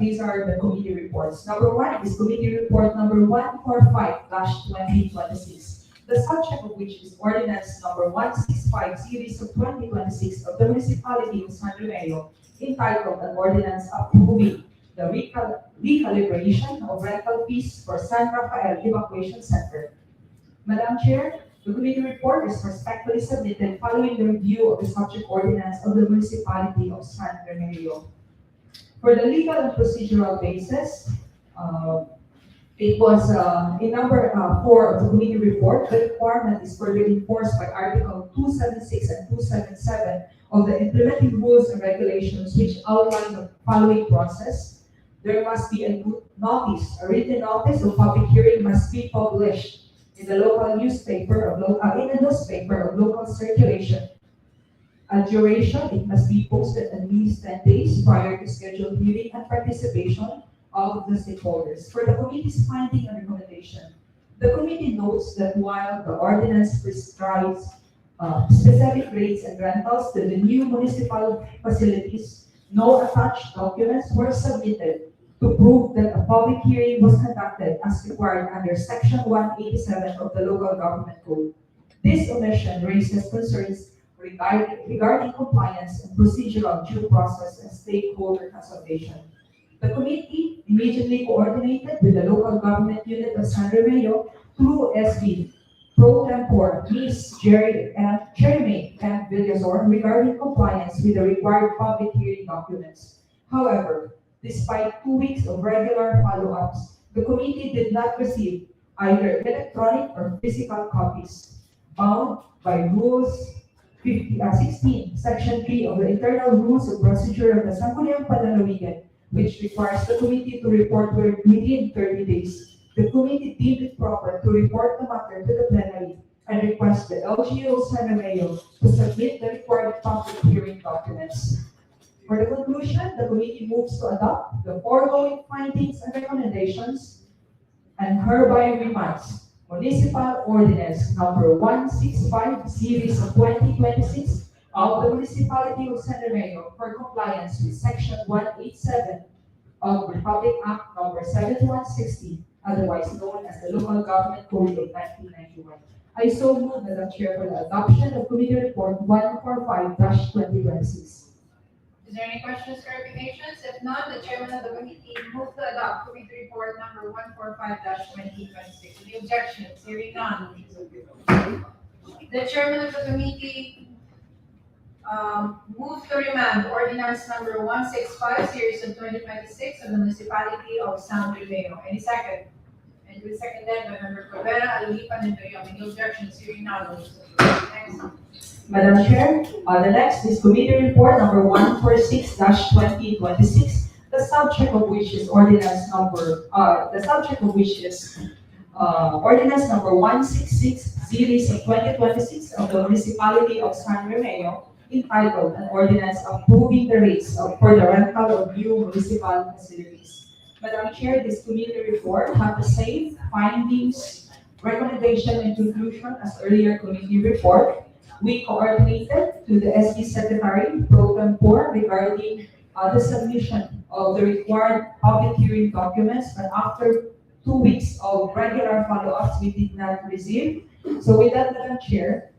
These are the committee reports. Number 1 is committee report number 145-2026, the subject of which is ordinance number 165 series of 2026 of the municipality of San Remedios, entitled an ordinance approving the recalibration of rental fees for San Rafael Evacuation Center. Madam Chair, the committee report is respectfully submitted following the review of the subject ordinance of the municipality of San Remedios. For the legal and procedural basis, it was in number 4 of the committee report. The requirement is further enforced by Article 276 and 277 of the implementing rules and regulations, which outline the following process. There must be a notice, a written notice of public hearing must be published in the local newspaper of local circulation. A duration, it must be posted at least 10 days prior to scheduled hearing and participation of the stakeholders. For the committee's finding and recommendation, the committee notes that while the ordinance prescribes specific rates and rentals to the new municipal facilities, no attached documents were submitted to prove that a public hearing was conducted as required under Section 187 of the Local Government Code. This omission raises concerns regarding compliance and procedural due process and stakeholder consultation. The committee immediately coordinated with the local government unit of San Remeo through SB Pro Tempore Ms. Jeremy M. Villazor regarding compliance with the required public hearing documents. However, despite 2 weeks of regular follow-ups, the committee did not receive either electronic or physical copies. Bound by Rules 16, Section 3 of the Internal Rules of Procedure of the Sangguniang Panlalawigan, which requires the committee to report within 30 days. The committee deemed it proper to report the matter to the plenary and request the LGU San Romeo to submit the required public hearing documents. For the conclusion, the committee moves to adopt the foregoing findings and recommendations and hereby reminds Municipal Ordinance Number 165 Series of 2026 of the Municipality of San Romeo for compliance with Section 187 of Republic Act Number 7160, otherwise known as the Local Government Code of 1991. I so move, Madam Chair, for the adoption of Committee Report 145-2026. Is there any questions, clarifications? If not, the chairman of the committee move to adopt committee report number 145-2026. Any objections? Hearing none. The chairman of the committee move to remand ordinance number 165 series of 2026 of the municipality of San Romeo. Any second? And with seconded by Member Cordera, Alipan, and Toyong. Any objections? Hearing none. Next. Madam Chair, the next is Committee Report number 146-2026, the subject of which is ordinance number 166 series of 2026 of the Municipality of San Romeo, entitled an ordinance approving the rates for the rental of new municipal facilities. Madam Chair, this committee report have the same findings, recommendation, and conclusion as earlier committee report. We coordinated to the SB Secretary, Pro Tempore, regarding the submission of the required public hearing documents, but after 2 weeks of regular follow-ups, we did not receive. So with that, Madam Chair,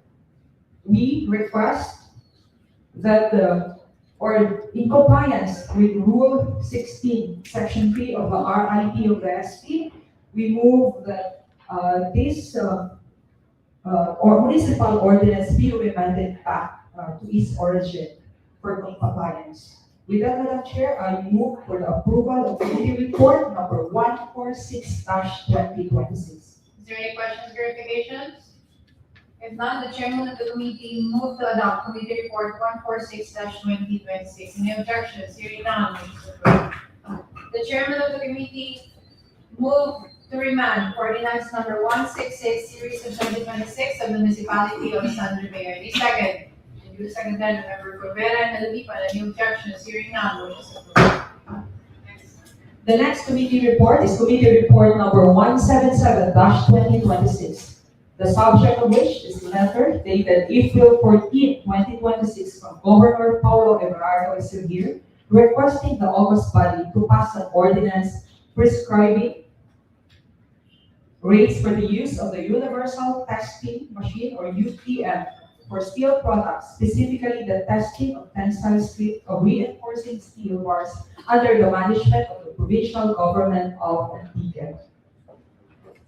we request that or in compliance with Rule 16, Section 3 of the RIT of the SP, we move that this or municipal ordinance be remanded back to its origin for compliance. With that, Madam Chair, I move for the approval of committee report number 146-2026. Is there any questions, clarifications? If not, the chairman of the committee move to adopt committee report 146-2026. Any objections? Hearing none. The chairman of the committee move to remand ordinance number 166 series of 2026 of the municipality of San Romeo. Any second? And you second that, Member Cordera and Alipan. Any objections? Hearing none. Motion is approved. Next. The next committee report is committee report number 177-2026. The subject of which is letter dated April 14, 2026 from Governor Paulo Everardo Esevir, requesting the August body to pass an ordinance prescribing rates for the use of the Universal Testing Machine or UTM for steel products, specifically the testing of tensile strip of reinforcing steel bars under the management of the provincial government of Antique.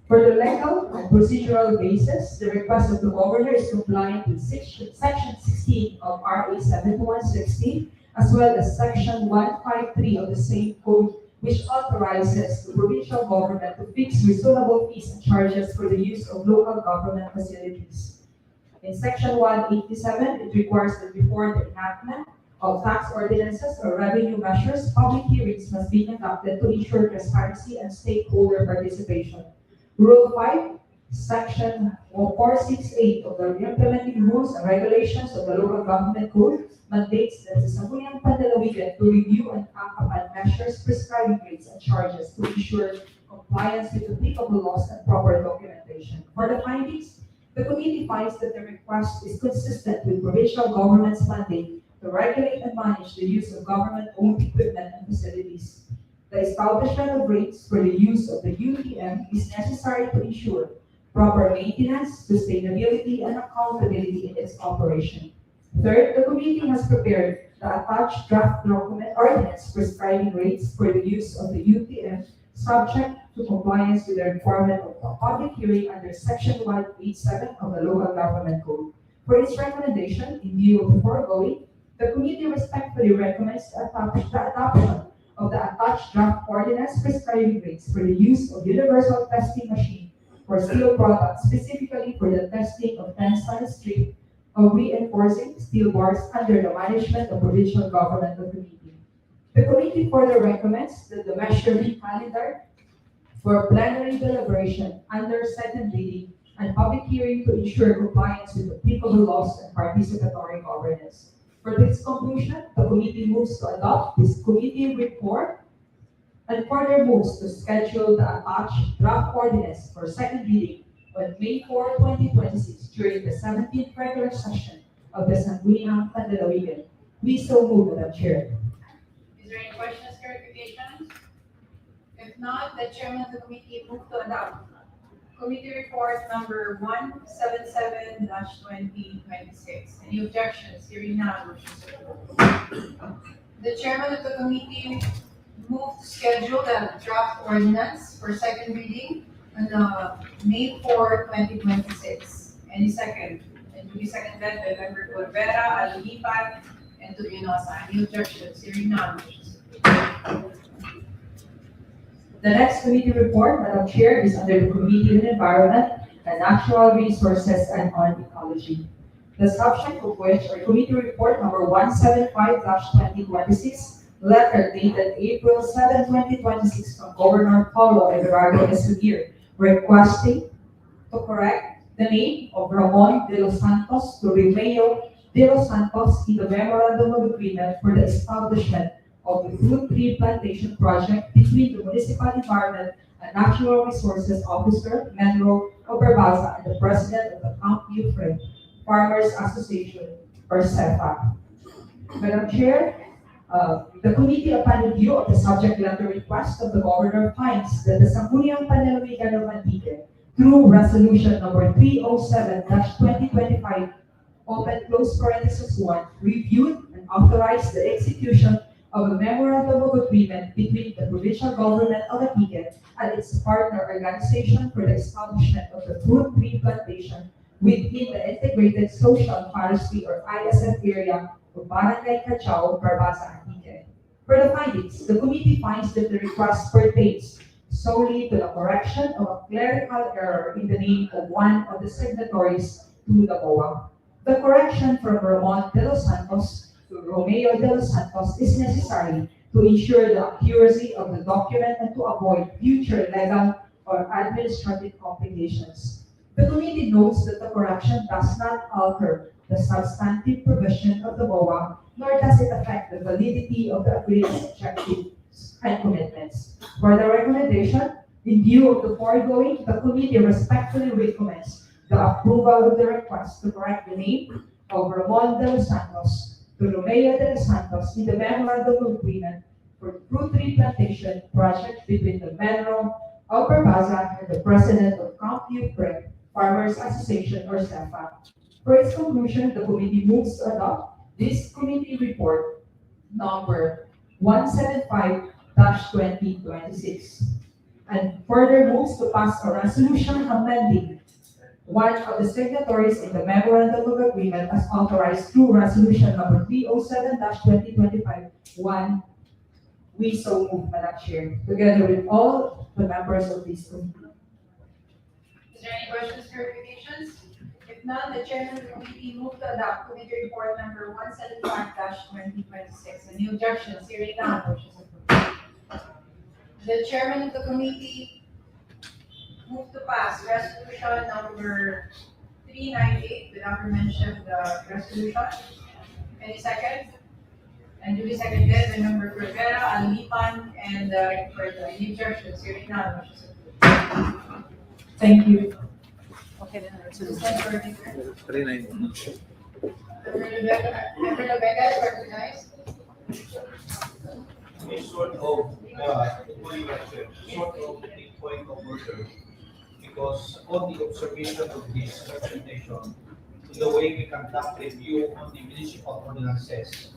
For the legal and procedural basis, the request of the governor is compliant with Section 16 of RA 7160, as well as Section 153 of the same code, which authorizes the provincial government to fix reasonable fees and charges for the use of local government facilities. In Section 187, it requires that before the enactment of tax ordinances or revenue measures, public hearings must be conducted to ensure transparency and stakeholder participation. Rule 5, Section 468 of the Implementing Rules and Regulations of the Local Government Code mandates that the Sangguniang Panlalawigan to review and act upon measures prescribing rates and charges to ensure compliance with applicable laws and proper documentation. For the findings, the committee finds that the request is consistent with provincial government's mandate to regulate and manage the use of government-owned equipment and facilities. The establishment of rates for the use of the UTM is necessary to ensure proper maintenance, sustainability, and accountability in its operation. Third, the committee has prepared the attached draft document ordinance prescribing rates for the use of the UTM subject to compliance with the requirement of a public hearing under Section 187 of the Local Government Code. For its recommendation, in view of the foregoing, the committee respectfully recommends the adoption of the attached draft ordinance prescribing rates for the use of universal testing machine for steel products, specifically for the testing of tensile strip of reinforcing steel bars under the management of provincial government of the committee. The committee further recommends that the measure be calendared for plenary deliberation under second reading and public hearing to ensure compliance with applicable laws and participatory governance. For this conclusion, the committee moves to adopt this committee report and further moves to schedule the attached draft ordinance for second reading on May 4, 2026 during the 17th regular session of the Sangguniang Panlalawigan. Please so move, Madam Chair. Is there any questions, clarifications? If not, the chairman of the committee move to adopt committee report number 177-2026. Any objections? Hearing none, motion is approved. The chairman of the committee move to schedule the draft ordinance for second reading on May 4, 2026. Any second? And to be seconded by Member Corvera, Alunipan, and to Reynosa. Any objections? Hearing none, motion is approved. The next committee report, Madam Chair, is under the Committee on Environment and Natural Resources and on Ecology. The subject of which are Committee Report number 175-2026, letter dated April 7, 2026 from Governor Paulo Everardo Escudero, requesting to correct the name of Ramon de los Santos to Romeo de los Santos in the Memorandum of Agreement for the establishment of the fruit tree plantation project between the Municipal Environment and Natural Resources Officer, Menro Oberbaza, and the President of the Camp Ufre Farmers Association, or CEFA. Madam Chair, the committee, upon review of the subject letter request of the Governor, finds that the Sangguniang Panlalawigan of Antique, through resolution number 307-2025, open close parenthesis 1, reviewed and authorized the execution of a memorandum of agreement between the provincial government of Antique and its partner organization for the establishment of the fruit tree plantation within the Integrated Social Forestry or ISF area of Barangay Cachao, Barbasa, Antique. For the findings, the committee finds that the request pertains solely to the correction of a clerical error in the name of one of the signatories to the MOA. The correction from Ramon de los Santos to Romeo de los Santos is necessary to ensure the accuracy of the document and to avoid future legal or administrative complications. The committee notes that the correction does not alter the substantive provision of the MOA, nor does it affect the validity of the agreement's objectives and commitments. For the recommendation, in view of the foregoing, the committee respectfully recommends the approval of the request to correct the name of Ramon de los Santos to Romeo de los Santos in the Memorandum of Agreement for fruit tree plantation project between the Menro of Barbaza and the President of Camp Ufre Farmers Association, or CEFA. For its conclusion, the committee moves to adopt this committee report number 175-2026 and further moves to pass a resolution amending one of the signatories in the Memorandum of Agreement as authorized through resolution number 307-2025. We so move, Madam Chair, together with all the members of this committee. Is there any questions, clarifications? If none, the chairman of the committee move to adopt committee report number 175-2026. Any objections? Hearing none, motion is approved. The chairman of the committee move to pass resolution number 398 without mention of the resolution. Any second? And to be seconded by Member Corvera, Alunipan, and Recorder. Any objections? Hearing none, motion is approved. Thank you. Okay, then. Assistant Coordinator. 390. Member Rebecca is recognized. May short of Good morning, Madam Chair. Sort of a point of order, because on the observation of this presentation, to the way we conduct review on the municipal ordinances,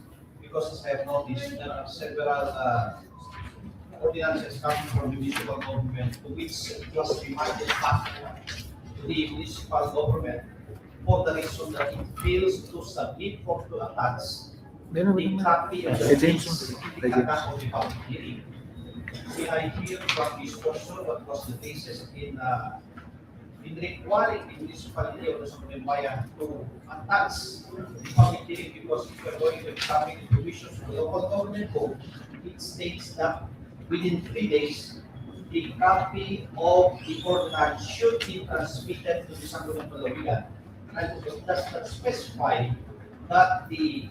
because as I have noticed, there are several ordinances coming from municipal government to which it was reminded back to the municipal government for the reason that it fails to submit or to attach the copy of the minutes to the conduct of the public hearing. See, I hear from this person what was the basis in requiring the municipality of the Sangguniang to attach the public hearing, because if we're going to establish the provisions of the local government code, it states that within 3 days, the copy of the ordinance should be transmitted to the Sangguniang Panlalawigan. And it does not specify that the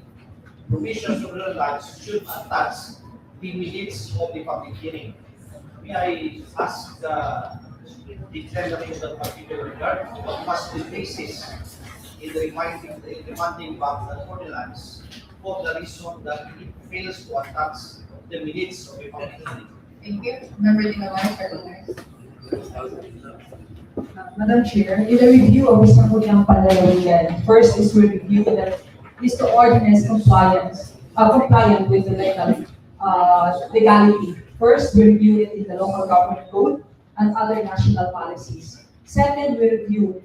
provisions of the ordinance should attach the minutes of the public hearing. May I ask the treasurer in that particular regard, what was the basis in remanding back the ordinance for the reason that it fails to attach the minutes of the public hearing? Thank you. Member Dinaway, recognized. Madam Chair, in the review of the Sangguniang Panlalawigan, first is we review that is the ordinance compliant with the legality. First, we review it in the local government code and other national policies. Second, we review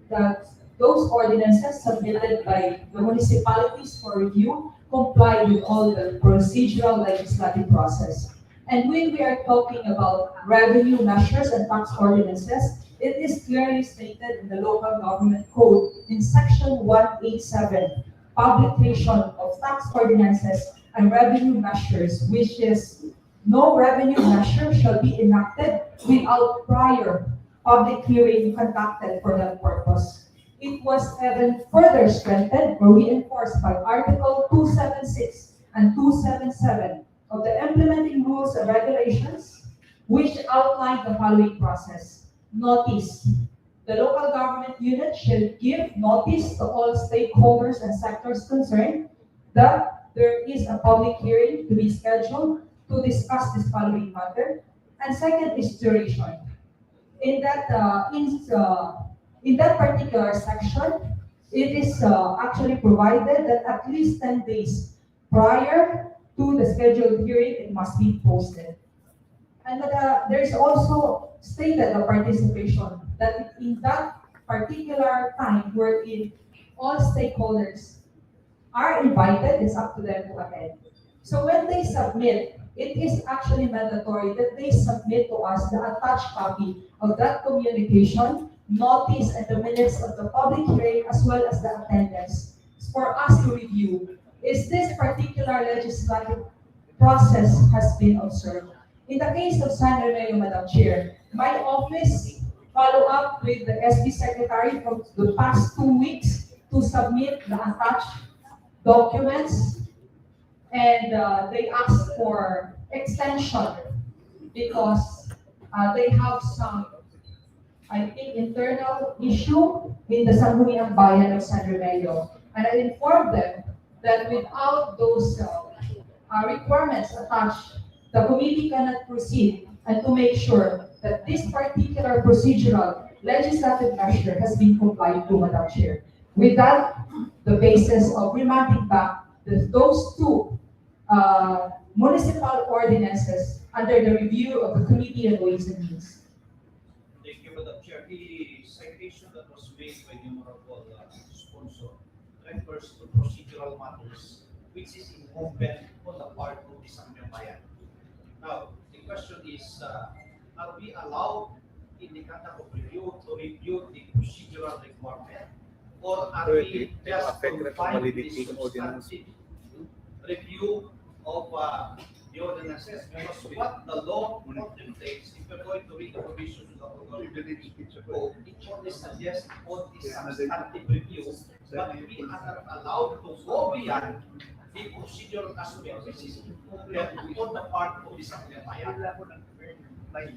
that those ordinances submitted by the municipalities for review comply with all the procedural legislative process. And when we are talking about revenue measures and tax ordinances, it is clearly stated in the local government code in section 187, publication of tax ordinances and revenue measures, which is no revenue measure shall be enacted without prior public hearing conducted for that purpose. It was even further strengthened or reinforced by Article 276 and 277 of the implementing rules and regulations, which outline the following process. Notice. The local government unit shall give notice to all stakeholders and sectors concerned that there is a public hearing to be scheduled to discuss this following matter. And second is duration. In that particular section, it is actually provided that at least 10 days prior to the scheduled hearing, it must be posted. And there is also stated the participation that in that particular time wherein all stakeholders are invited, it's up to them to attend. So when they submit, it is actually mandatory that they submit to us the attached copy of that communication, notice, and the minutes of the public hearing, as well as the attendance for us to review. Is this particular legislative process has been observed? In the case of San Remeo, Madam Chair, my office follow up with the SB Secretary from the past 2 weeks to submit the attached documents, and they asked for extension because they have some, I think, internal issue in the Sangguniang Bayan of San Remeo. And I informed them that without those requirements attached, the committee cannot proceed, and to make sure that this particular procedural legislative measure has been complied to, Madam Chair. With that, the basis of remanding back those two municipal ordinances under the review of the Committee on Ways and Means. Thank you, Madam Chair. The citation that was made by the honorable sponsor refers to procedural matters, which is incumbent on the part of the Sangguniang Bayan. Now, the question is, are we allowed in the conduct of review to review the procedural requirement, or are we just confined to the substantive review of the ordinances? Because what the law contemplates, if we're going to read the provisions of the code, it only suggests on the substantive review, but we are not allowed to go beyond the procedural aspect, which is on the part of the Sangguniang Bayan.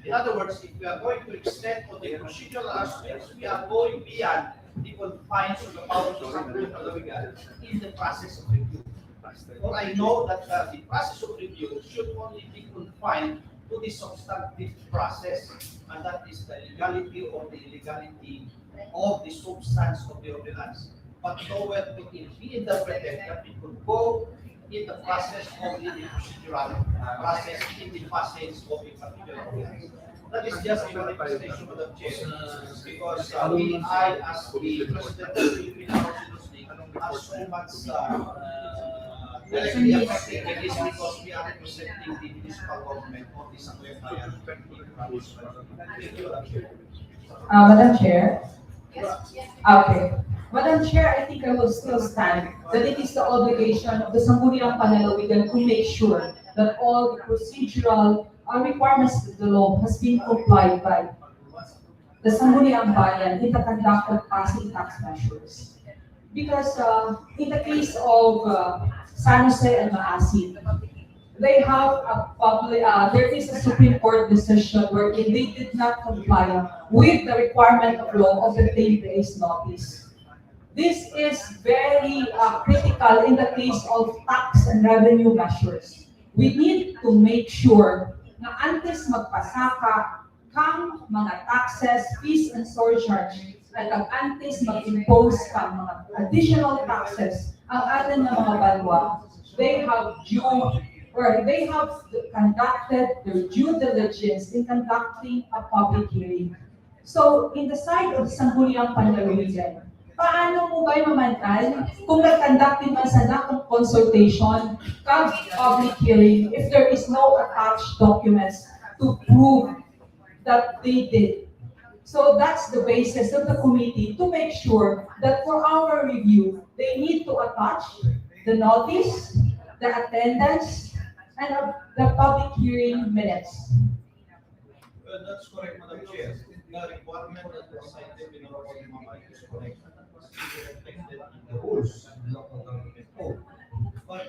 In other words, if we are going to extend on the procedural aspects, we are going beyond the confines of the powers of Sangguniang Panlalawigan in the process of review. For I know that the process of review should only be confined to the substantive process, and that is the legality or the illegality of the substance of the ordinance. But nowhere it will be interpreted that it could go in the process of the procedural process in the passage of a particular ordinance. That is just a manifestation of the chair, because I, as the president of the Philippine Council League, are so much directly affected by this because we are representing the municipal government of the Sangguniang. Thank you, Madam Chair. Madam Chair? Yes, yes. Okay. Madam Chair, I think I will still stand that it is the obligation of the Sangguniang Panlalawigan to make sure that all the procedural requirements of the law has been complied by the Sangguniang Bayan in the conduct of passing tax measures. Because in the case of San Jose and Maasin, they have a public, there is a Supreme Court decision wherein they did not comply with the requirement of law of the 10 days notice. This is very critical in the case of tax and revenue measures. We need to make sure na antes magpasaka kang mga taxes, fees, and surcharge, at ang antes mag-impose kang mga additional taxes, ang atin na mga banwa, they have conducted their due diligence in conducting a public hearing. So, in the side of Sangguniang Panlalawigan, paano mo ba'y mamantal kung nag-conductin man sa nakong consultation, public hearing, if there is no attached documents to prove that they did? So that's the basis of the committee to make sure that for our review, they need to attach the notice, the attendance, and the public hearing minutes. That's correct, Madam Chair. The requirement that was cited in our Mama is correct. Reflected in the rules and local government code. But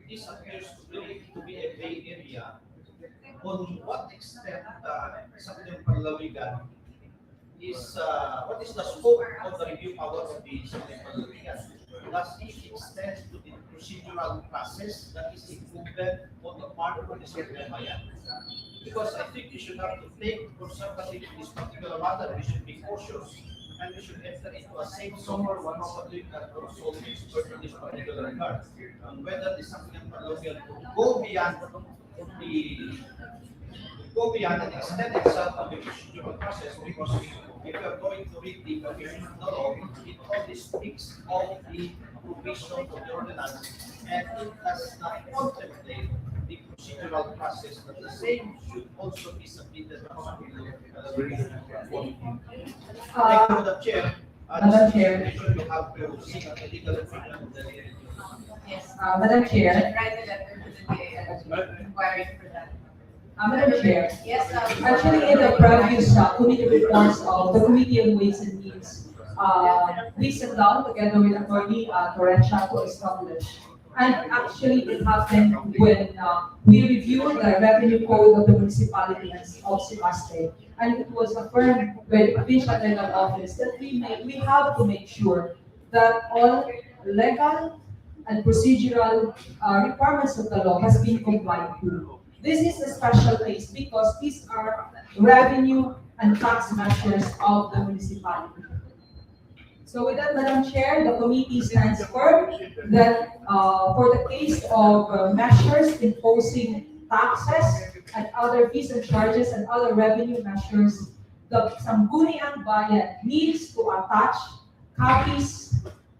this appears to be a gray area. On what extent Sangguniang Panlalawigan is, what is the scope of the review power of the Sangguniang Panlalawigan? Does it extend to the procedural process that is incumbent on the part of the Sangguniang Bayan? Because I think we should have to take conservative in this particular matter. We should be cautious, and we should enter into a safe zone where one probably that also expert in this particular regard. And whether the Sangguniang Panlalawigan could go beyond and extend itself on the procedural process, because if you are going to read the provision of the law, it only speaks of the provision of the ordinance, and it does not contemplate the procedural process, but the same should also be submitted to the Madam Chair. Madam Chair. You have to seek a legal opinion of the Yes. Madam Chair. Write a letter to the DA inquiring for that. Madam Chair. Yes, Actually, in the previous committee reports of the Committee on Ways and Means, we sat down together with Attorney Torrencia to establish. And actually, it happened when we reviewed the revenue code of the municipalities of Sipaste. And it was affirmed by the provincial legal office that we have to make sure that all legal and procedural requirements of the law has been complied with. This is a special case because these are revenue and tax measures of the municipality. So with that, Madam Chair, the committee stands firm that for the case of measures imposing taxes and other fees and charges and other revenue measures, the Sangguniang Bayan needs to attach copies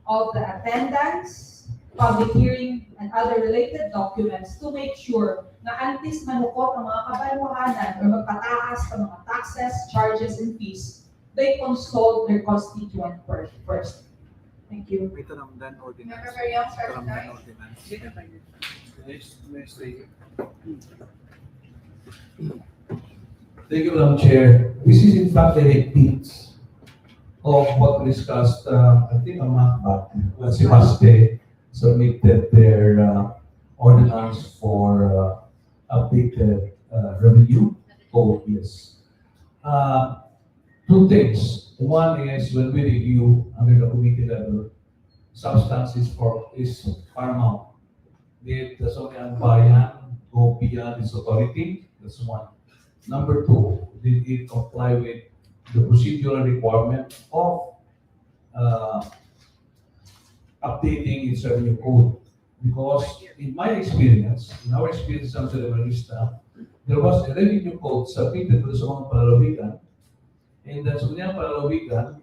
of the attendance, public hearing, and other related documents to make sure na antes manukot ang mga kabanwahanan or magpataas ng mga taxes, charges, and fees, they consult their constituent first. Thank you. Member Feriang, start the time. Thank you, Madam Chair. This is in fact a repeat of what we discussed, I think a month back, when Sipaste submitted their ordinance for updated revenue code. Yes. Two things. One is when we review under the committee level, substance is paramount. Did the Sangguniang Bayan go beyond its authority? That's one. Number two, did it comply with the procedural requirement of updating its revenue code? Because in my experience, in our experience as a Revista, there was a revenue code submitted to the Sangguniang Panlalawigan, and the Sangguniang Panlalawigan,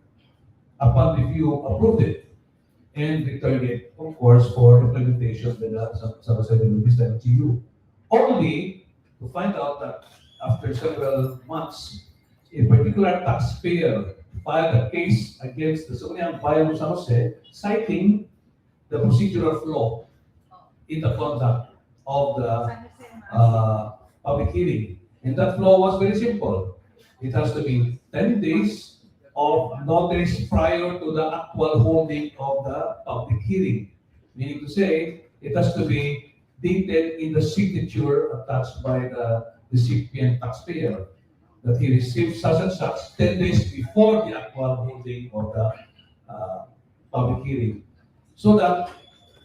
upon review, approved it and returned it, of course, for implementation by the San Jose Revista LGU. Only to find out that after several months, a particular taxpayer filed a case against the Sangguniang Bayan of San Jose, citing the procedural flaw in the conduct of the public hearing. And that flaw was very simple. It has to be 10 days of notice prior to the actual holding of the public hearing. Meaning to say, it has to be dated in the signature attached by the recipient taxpayer, that he received such and such 10 days before the actual holding of the public hearing. So that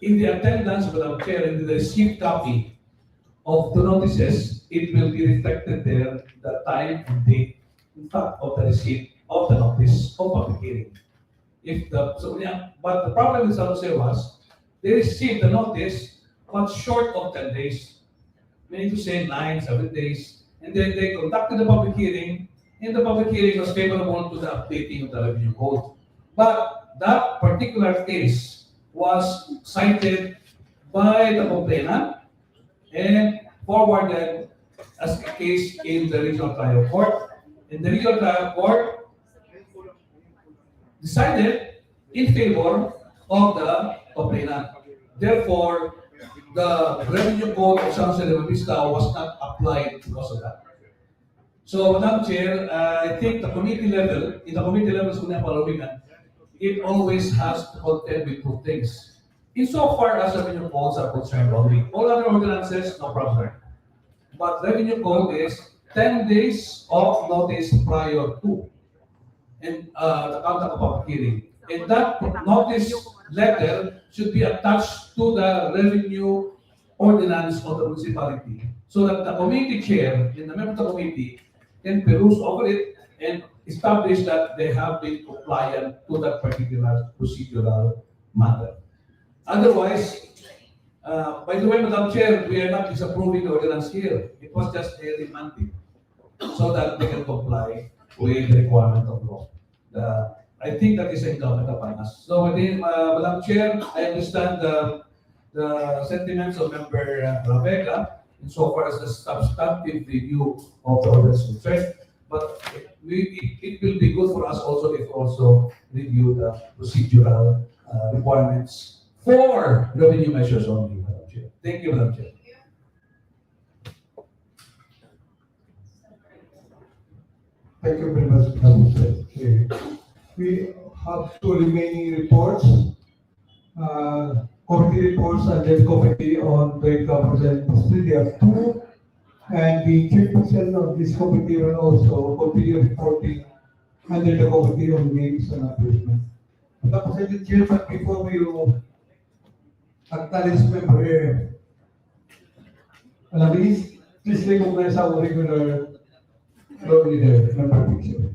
in the attendance, Madam Chair, in the received copy of the notices, it will be reflected there the time and date, in fact, of the receipt of the notice of public hearing. But the problem with San Jose was, they received the notice, but short of 10 days. Meaning to say 9, 7 days. And then they conducted the public hearing, and the public hearing was favorable to the updating of the revenue code. But that particular case was cited by the complainant and forwarded as a case in the regional trial court. And the regional trial court decided in favor of the complainant. Therefore, the revenue code of San Jose Revista was not applied because of that. So, Madam Chair, I think the committee level, in the committee level of Sangguniang Panlalawigan, it always has to contend with two things. Insofar as revenue codes are concerned only, all other ordinances, no problem. But revenue code is 10 days of notice prior to and the conduct of public hearing. And that notice letter should be attached to the revenue ordinance of the municipality, so that the committee chair and the member of the committee can peruse over it and establish that they have been compliant to that particular procedural matter. Otherwise, by the way, Madam Chair, we are not disapproving the ordinance here. It was just a remanding so that they can comply with the requirement of law. I think that is incumbent upon us. So, Madam Chair, I understand the sentiments of Member Rebecca insofar as the substantive review of the ordinance concerned. But it will be good for us also if also review the procedural requirements for revenue measures only, Madam Chair. Thank you, Madam Chair. Thank you very much, Madam Chair. We have two remaining reports. Committee reports and then committee on trade governance and industry. There are two. And the chairperson of this committee will also continue reporting under the committee on games and amusement. Tapos the chairman, before we acknowledge member Alamis, please recognize our regular floor leader, member Picture.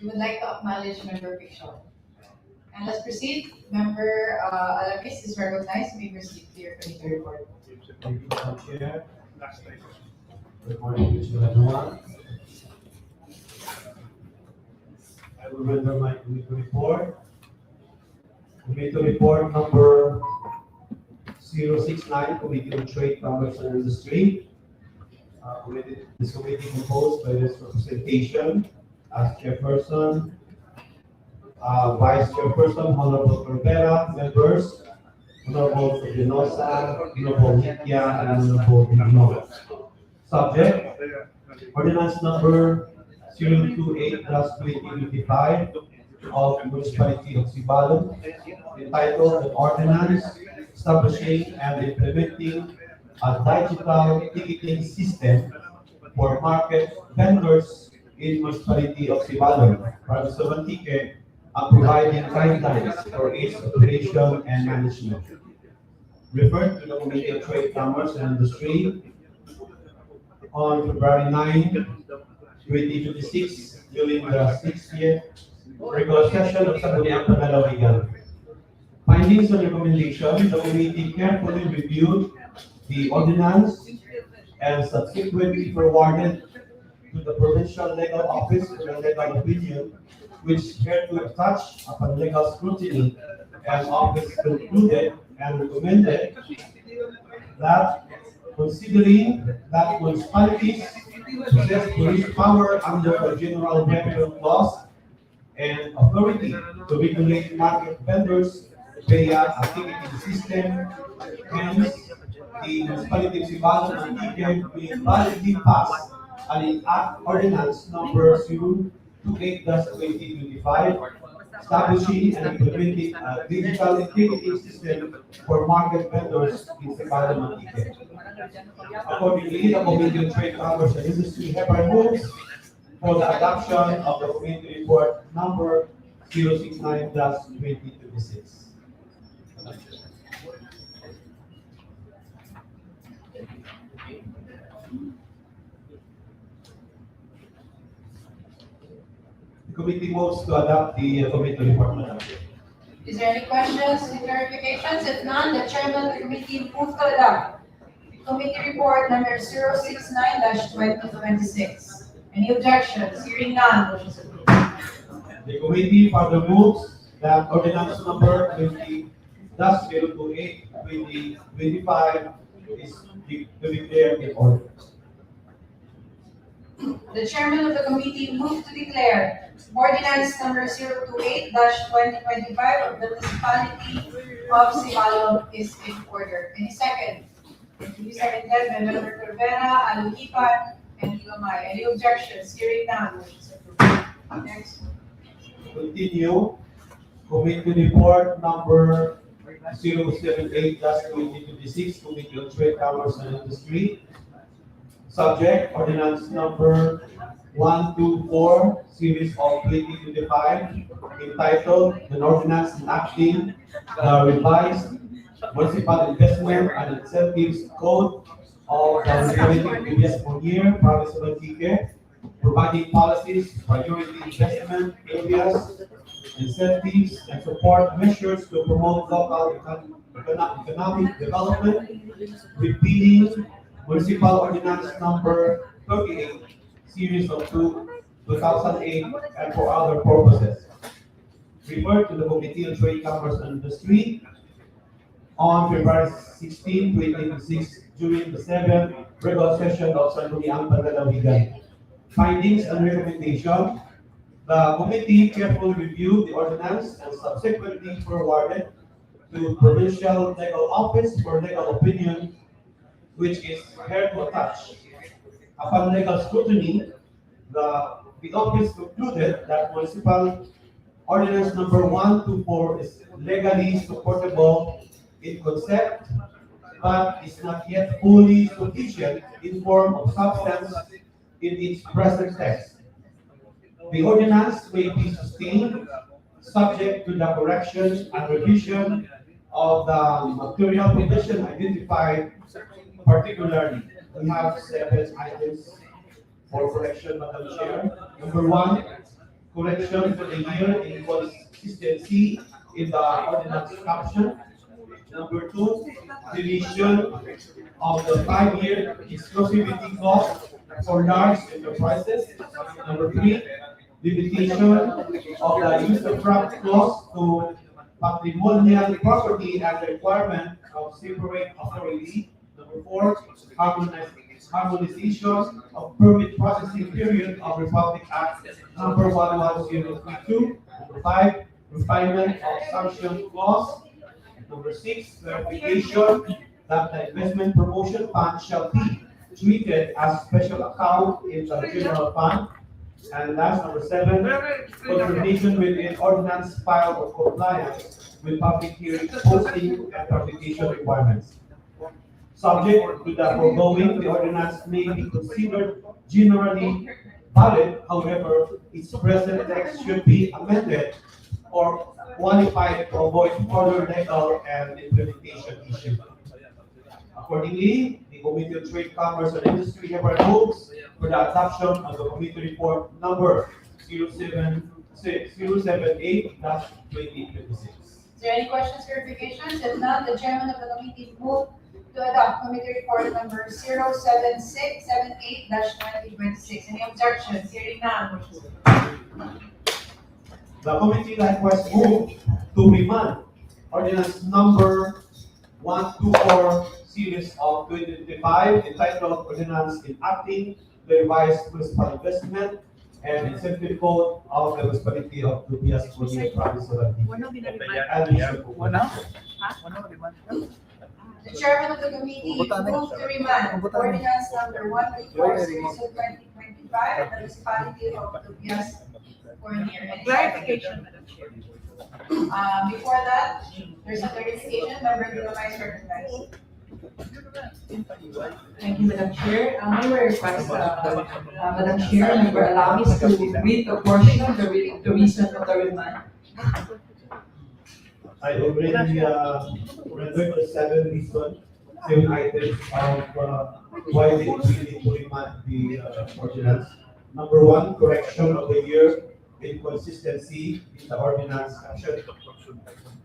We would like to acknowledge Member Picture. And let's proceed. Member Alamis is recognized. We proceed to your committee report. Thank you, Madam Chair. Good morning to everyone. I will render my committee report. Committee report number 069, Committee on Trade, Commerce and Industry. This committee composed by this representation as chairperson, vice chairperson, Honorable Rivera, members, Honorable Vinosa, Honorable Nikia, and Honorable Villanova. Subject, ordinance number 028/2025 of Municipality of Sibalom, entitled an ordinance establishing and implementing a digital ticketing system for market vendors in municipality of Sibalon, province of Antique, and providing guidelines for its operation and management. Referred to the Committee of Trade, Commerce and Industry on February 9, 2026, during the 60th regular session of Sangguniang Panlalawigan. Findings and recommendations: the committee carefully reviewed the ordinance and subsequently forwarded to the provincial legal office for a legal opinion, which carefully touched upon legal scrutiny, and office concluded and recommended that, considering that municipalities possess police power under the general revenue laws and authority to regulate market vendors via a ticketing system, hence the municipality of Sibalon Antique will validly pass an enact ordinance number 028-2025 establishing and implementing a digital ticketing system for market vendors in Sangguniang Antique. Accordingly, the Committee of Trade, Commerce and Industry hereby moves for the adoption of the Committee Report number 069-2026. The committee moves to adopt the committee report, Madam Chair. Is there any questions and clarifications? If none, the chairman of the committee moves to adopt the committee report number 069-2026. Any objections? Hearing none, motion is approved. The committee further moves that ordinance number 20-028-2025 is declared in order. The chairman of the committee moves to declare ordinance number 028-2025 of the municipality of Sibalon is in order. Any second? To be seconded by Member Rivera, Aluhipan, and Ilamay. Any objections? Hearing none, motion is approved. Next. Continue. Committee report number 078-2026, Committee on Trade, Commerce and Industry. Subject, ordinance number 124, series of 2025, entitled an ordinance enacting the revised municipal investment and incentives code of the municipality of previous year, province of Antique, providing policies, priority investment areas, incentives, and support measures to promote local economic development, repealing Municipal Ordinance number 38, series of 2008, and for other purposes. Referred to the Committee on Trade, Commerce and Industry on February 16, 2026, during the 7th regular session of Sangguniang Panlalawigan. Findings and recommendation: the committee carefully reviewed the ordinance and subsequently forwarded to provincial legal office for legal opinion, which is here to attach. Upon legal scrutiny, the office concluded that municipal ordinance number 124 is legally supportable in concept, but is not yet fully sufficient in form of substance in its present text. The ordinance may be sustained subject to the correction and revision of the material provision identified. Particularly, we have 7 items for correction, Madam Chair. Number 1, correction for the year inconsistency in the ordinance caption. Number 2, deletion of the 5-year exclusivity clause for large enterprises. Number 3, limitation of the usufruct clause to patrimonial property as a requirement of separate authority. Number 4, harmonization of permit processing period of Republic Act number 11032. Number 5, refinement of sanction clause. Number 6, clarification that the investment promotion fund shall be treated as special account in the general fund. And last, number 7, confirmation with an ordinance file of compliance with public hearing, posting, and publication requirements. Subject to the foregoing, the ordinance may be considered generally valid, however, its present text should be amended or qualified to avoid further legal and implementation issues. Accordingly, the Committee on Trade, Commerce, and Industry hereby moves for the adoption of the committee report number 078-2026. Is there any questions, clarifications? If not, the chairman of the committee move to adopt committee report number 07678-2026. Any objections? Hearing none. The committee likewise moved to remand ordinance number 124 series of 2025 entitled Ordinance Enacting the Revised Municipal Investment and Incentive Code of the Municipality of Dubias, Colinas, Province of Antique. The chairman of the committee move to remand ordinance number 124 series of 2025 of the municipality of Dubias, Colinas. Any Clarification, Madam Chair. Before that, there's a clarification, member Vice recognized. Thank you, Madam Chair. May we request, Madam Chair, member allow me to read a portion of the reason of the remand. I already rendered the seven items of why they need to remand the ordinance. Number one, correction of the year inconsistency in the ordinance section.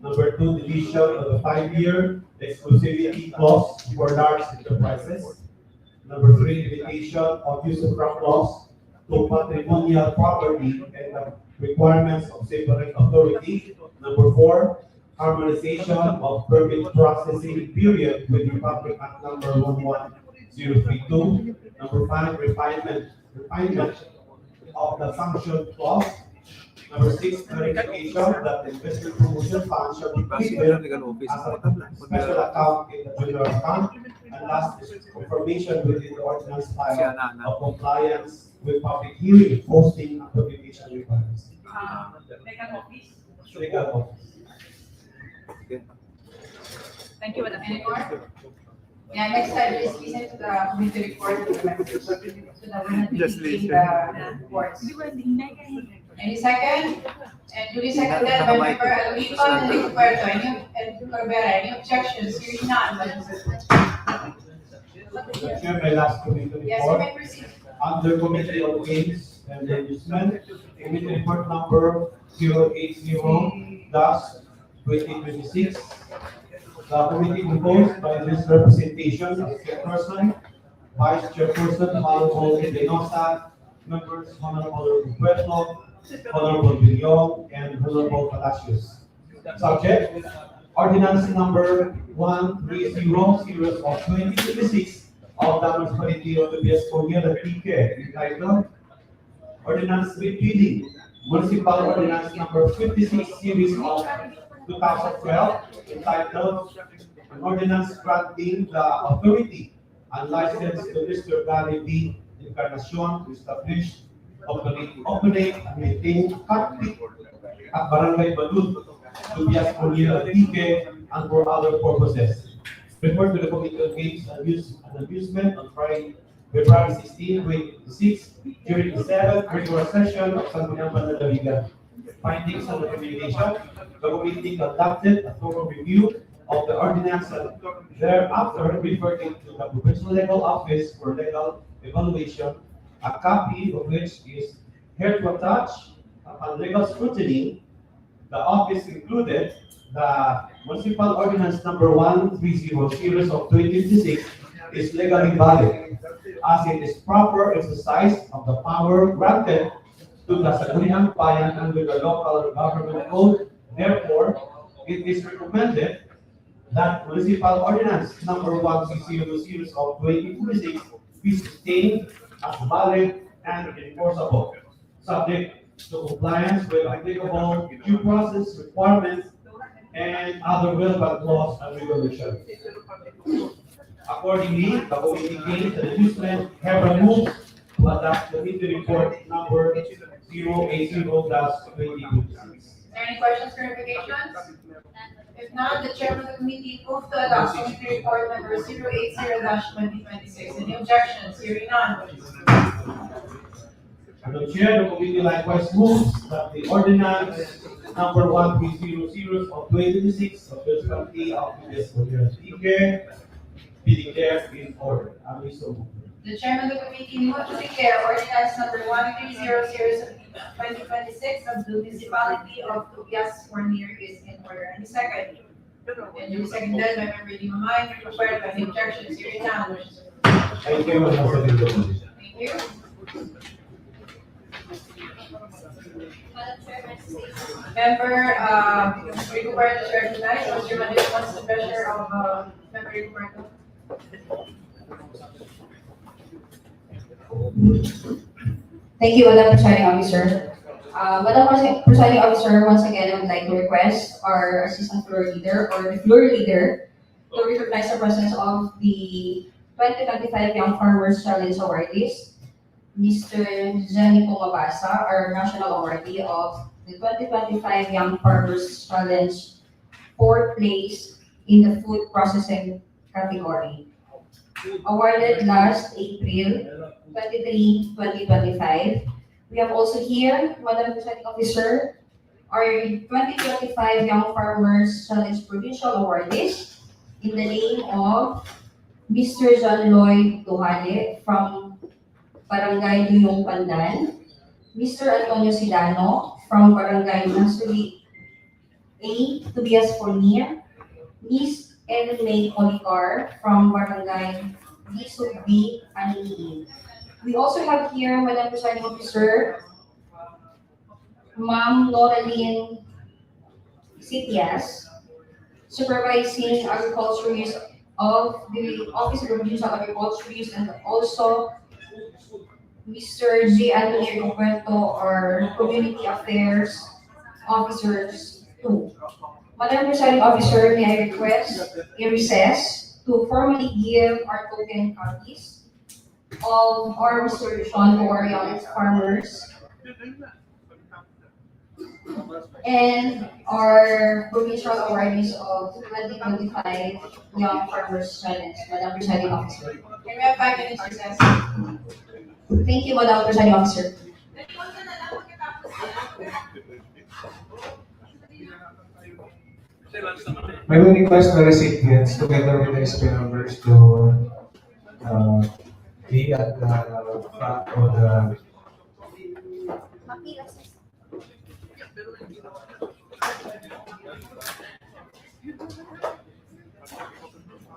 Number two, deletion of the 5-year exclusivity clause for large enterprises. Number three, limitation of use of crop laws to patrimonial property and the requirements of separate authority. Number four, harmonization of permit processing period with Republic Act number 11032. Number five, refinement of the sanction clause. Number six, clarification that the investment promotion fund shall be treated as a special account in the general account. And last is confirmation within the ordinance file of compliance with public hearing, posting, and publication requirements. Legal office. Legal office. Thank you, Madam Any Chair. more? Yeah, next time, please listen to the committee report to the members, so that we're not repeating the reports. Any second? And duly seconded by member Alvito and Ricoberto. And Corbera, any objections? Hearing none, Madam Secretary. Chair, my last committee Yes, you report. may proceed. Under Committee on Games and Amusement, committee report number 080-2026. The committee composed by this representation of chairperson, vice chairperson, Honorable Denosa, members Honorable Puerto, Honorable Villon, and Honorable Palacios. Subject, ordinance number 130 series of 2026 of the municipality of the Colinas, Antique, entitled Ordinance Repealing Municipal Ordinance number 56 series of 2012, entitled An Ordinance Granting the Authority and License to Mr. Gary B. Encarnacion to establish, operate, and maintain factory at Barangay Balud, Dubias, Colinas, Antique, and for other purposes. Report to the Committee on Games and Amusement on Friday, February 16, 2026, during the 7th regular session of Sangguniang Panlalawigan. Findings and recommendation, the committee conducted a thorough review of the ordinance and thereafter referred it to the Provincial Legal Office for legal evaluation, a copy of which is here to attach. Upon legal scrutiny, the office concluded the Municipal Ordinance number 130 series of 2026 is legally valid, as it is proper exercise of the power granted to the Sangguniang Bayan under the local government code. Therefore, it is recommended that Municipal Ordinance number 130 series of 2026 be sustained as valid and enforceable, subject to compliance with applicable due process requirements and other relevant laws and regulations. Accordingly, the committee gains the Newsland have moved to adopt the committee report number 080-2026. there any questions, clarifications? If not, the chairman of the committee moves to adopt committee report number 080-2026. Any objections? Hearing none. Madam Chair, the committee likewise moves that the ordinance number 1300 of 2026 of the Committee of the Speaker be declared in order. I will so move. The chairman of the committee moves to declare ordinance number 1300 of 2026 of the municipality of Tubias Fornier is in order. Any second? And you seconded by member Di Mamay, required by the objections. Hearing none. Motion is approved. Thank you, Madam Secretary. Thank you. Member, Rigoberto is recognized. What's your what's the pleasure of member Rigoberto? Thank you, Madam Presiding Officer. Madam Presiding Officer, once again, I would like to request our Assistant Floor Leader or the Floor Leader to recognize the presence of the 2025 Young Farmers Challenge awardees, Mr. Jenny Pumabasa, our National Awardee of the 2025 Young Farmers Challenge, 4th place in the food processing category. Awarded last April 23, 2025. We have also here, Madam Presiding Officer, our 2025 Young Farmers Challenge Provincial Awardees in the name of Mr. John Lloyd Duhale from Barangay Duyong Pandan, Mr. Antonio Silano from Barangay Nasuli A, Tobias Fornier, Miss Ellen May Policar from Barangay Lisog B, Aniliin. We also have here, Madam Presiding Officer, Ma'am Noraline Sitias, supervising agriculturist of the Office of Regional Agriculturist, and also Mr. J. Anthony Roberto, our Community Affairs Officers too. Madam Presiding Officer, may I request a recess to formally give our token copies of our resolution to our young farmers and our provincial awardees of 2025 Young Farmers Challenge. Madam Presiding Officer. Can we have 5 minutes recess? Thank you, Madam Presiding Officer. May we request the recipients together with the SP members to be at the front of the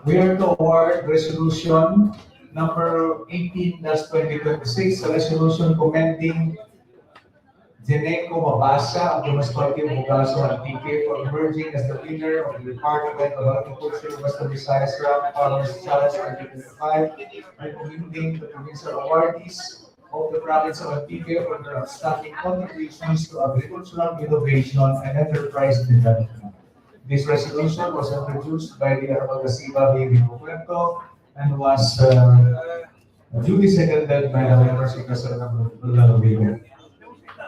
We are to award resolution number 18-2026, a resolution commending Jeneco Mabasa of the municipality of Bugaso, Antique for emerging as the winner of the Department of Agriculture Western Visayas Young Farmers Challenge 2025, recommending the provincial awardees of the province of Antique for their outstanding contributions to agricultural innovation and enterprise development. This resolution was introduced by the Honorable Gasiba B. Puerto and was duly seconded by the members of the Panlalawigan.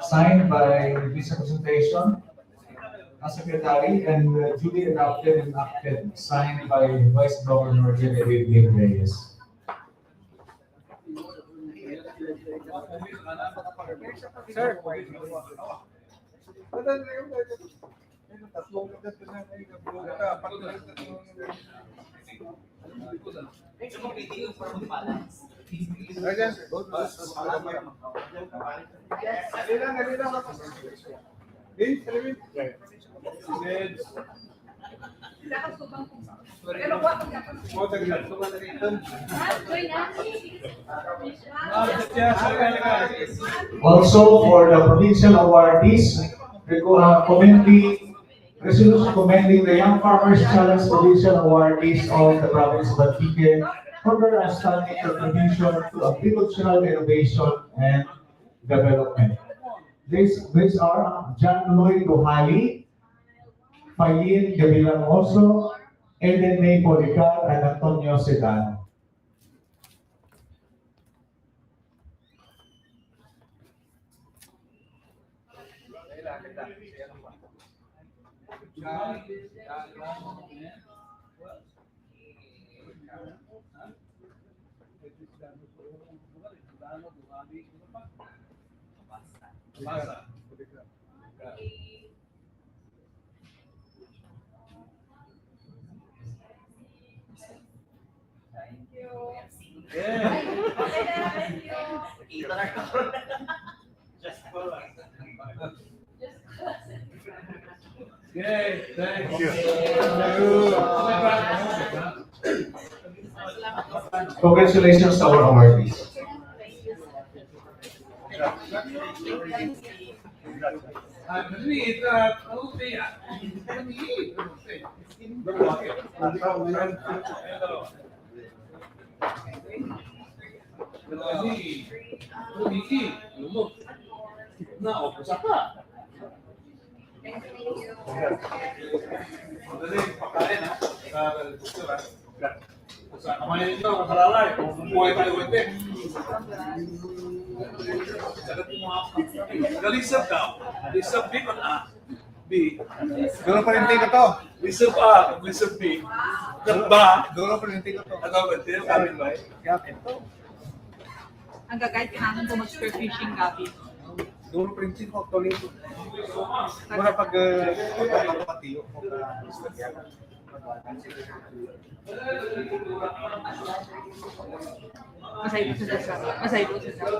Signed by this representation as secretary and duly adopted and acted, signed by Vice Governor Genevieve Reyes. Sir. Also for the provincial awardees, resolution commending the Young Farmers Challenge Provincial Awardees of the province of Antique for their outstanding contribution to agricultural innovation and development. These are John Lloyd Duhale, Fayin Gavilamoso, Eden May Policar, and Antonio Sedano. Okay, thank you. Congratulations to our awardees. Sa kamay ninyo, nakalalay, kung buhay tayo wete. Galisap daw. Lisap B kon A. B. Duro pa rin tingko to. Lisap A, lisap B. Ba? Duro pa rin tingko to. Ano ba? Tiyo kami ba? Ang gagawin kailangan ko mag-spear fishing gabi. Duro pa rin tingko to lito. Muna pag pagpapatiyo ko ka istorya. Masay po sa dasa. Masay po sa dasa.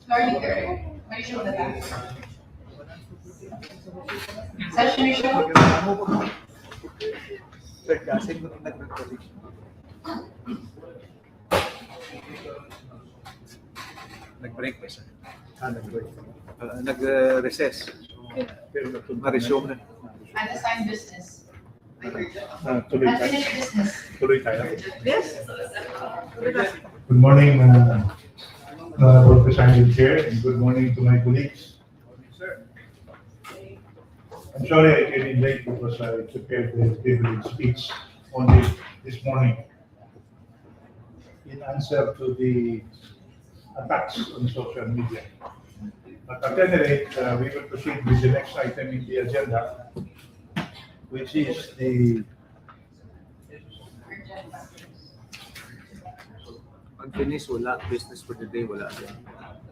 Floor leader, may show na lang. Session issue. Sir, kasing mo nag-recording. Nag-break pa siya. Nag-break. Nag-recess. Pero na-resume na. Unassigned business. Tuloy tayo. Unfinished business. Tuloy tayo. Yes. Good morning, Honorable Presiding Chair, and good morning to my colleagues. I'm sorry I came in late because I prepared the privilege speech only this morning in answer to the attacks on social media. But at any rate, we will proceed with the next item in the agenda, which is the Unfinished, wala. Business for the day, wala.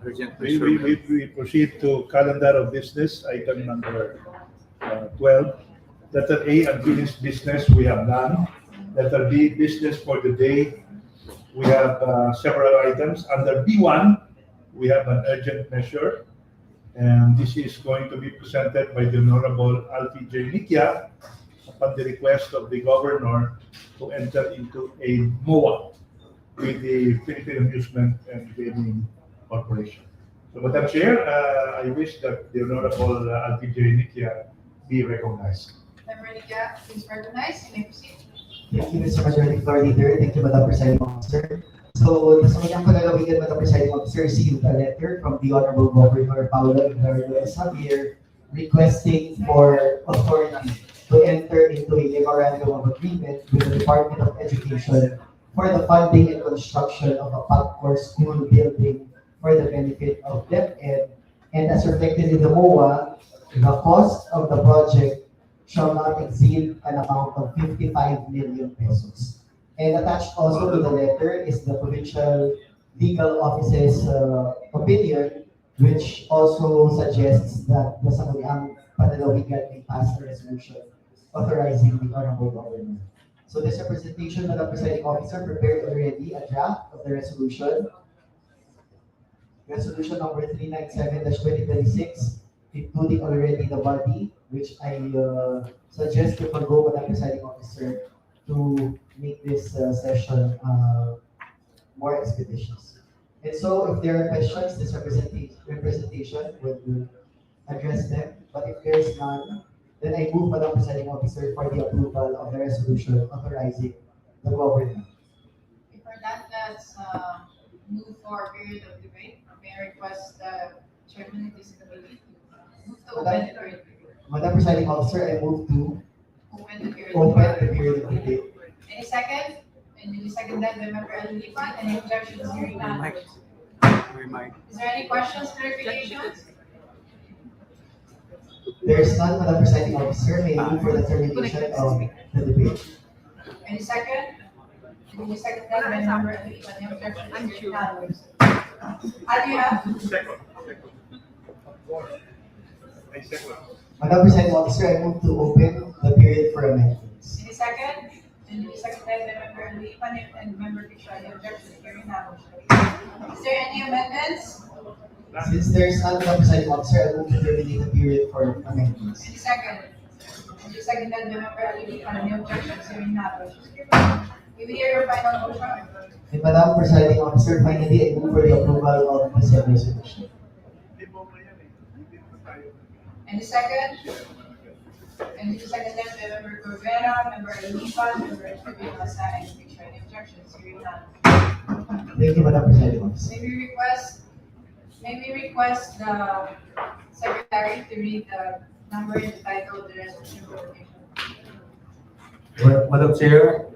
Urgent We proceed to calendar of business, item number 12. Letter A, unfinished business, we have none. Letter B, business for the day, we have several items. Under B1, we have an urgent measure, and this is going to be presented by the Honorable Alfie J. Nikia upon the request of the Governor to enter into a MOA with the Philippine Amusement and Gaming Corporation. So, Madam Chair, I wish that the Honorable Alfie J. Nikia be recognized. Member Liga, please recognize. You may proceed. Thank you, Mr. Majority Floor Leader. Thank you, Madam Presiding Officer. So, the Sangguniang Panlalawigan, Madam Presiding Officer, received a letter from the Honorable Governor Paulo Xavier requesting for authority to enter into a memorandum of agreement with the Department of Education for the funding and construction of a PAGCOR school building for the benefit of DepEd. And as reflected in the MOA, the cost of the project shall not exceed an amount of 55 million pesos. And attached also to the letter is the Provincial Legal Office's opinion, which also suggests that the Sangguniang Panlalawigan may pass a resolution authorizing the Honorable Governor. So this representation, Madam Presiding Officer, prepared already a draft of the resolution. Resolution number 397-2026, including already the body, which I suggest to forgo, Madam Presiding Officer, to make this session more expeditious. And so if there are questions, this representation will address them. But if there is none, then I move, Madam Presiding Officer, for the approval of the resolution authorizing the governor. For that, let's move for a period of debate. May I request Chairman of this committee to move to open the period of debate. Madam Presiding Officer, I move to Open the period. open the period of debate. Any second? And you second that by Member Alunipan. Any objections? Hearing none. Is there any questions, clarifications? There is none, Madam Presiding Officer, may I move for the termination of the debate. Any second? Any second that by member Alipa, any objection? Hearing none. Second. Ay, second. Madam Presiding Officer, I move to open the period for amendments. Any second? Any second that by member Alipa and member Fisher, any objection? Hearing none. Is there any amendments? Since there is none, Madam Presiding Officer, I move to terminate the period for amendments. Any second? Any second that by member Alipa, any objection? Hearing none. We will hear your final motion. And Madam Presiding Officer, finally, I move for the approval of the said resolution. Any second? Any second that by member Corvera, member Alipa, member Espinosa, and Fisher, any objections? Hearing none. Thank you, Madam Presiding Officer. May we request the secretary to read the number and the title of the resolution publication? Well, Madam Chair,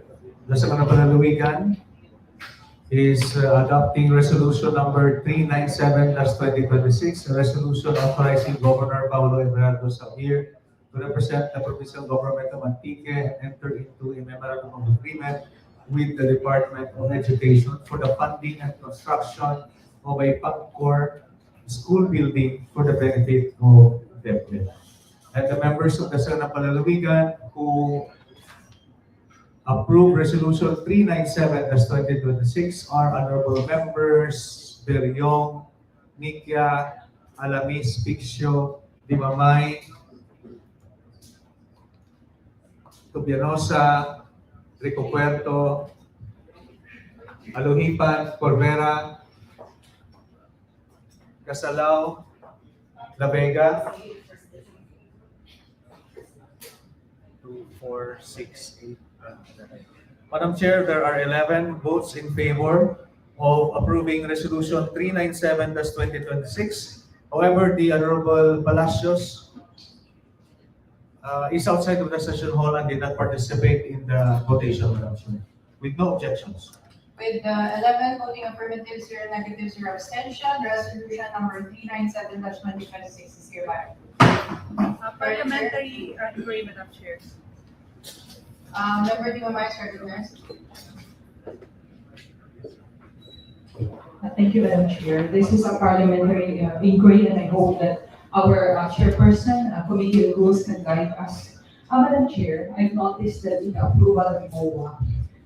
the Sangguniang Panlalawigan is adopting resolution number 397-2026, a resolution authorizing Governor Paulo Everardo Samir to represent the provincial government of Antique and enter into a memorandum of agreement with the Department of Education for the funding and construction of a Pagcor school building for the benefit of DepEd. And the members of the Sangguniang Panlalawigan who approve resolution 397-2026 are honorable members Beryong, Nikia, Alamis, Pixio, Dimamay, Tubianosa, Rico Puerto, Aluhipan, Corvera, Casalao, La Vega, 2, 4, 6, 8. Madam Chair, there are 11 votes in favor of approving resolution 397-2026. However, the Honorable Palacios is outside of the session hall and did not participate in the votation, Madam Chair, with no objections. With 11 voting affirmative, 0 negative, 0 abstention, resolution number 397-2026 is hereby. Parliamentary agreement of chairs. Member Dimamay is recognized. Thank you, Madam Chair. This is a parliamentary inquiry, and I hope that our chairperson, Committee of Rules, can guide us. Madam Chair, I've noticed that in the approval of MOA,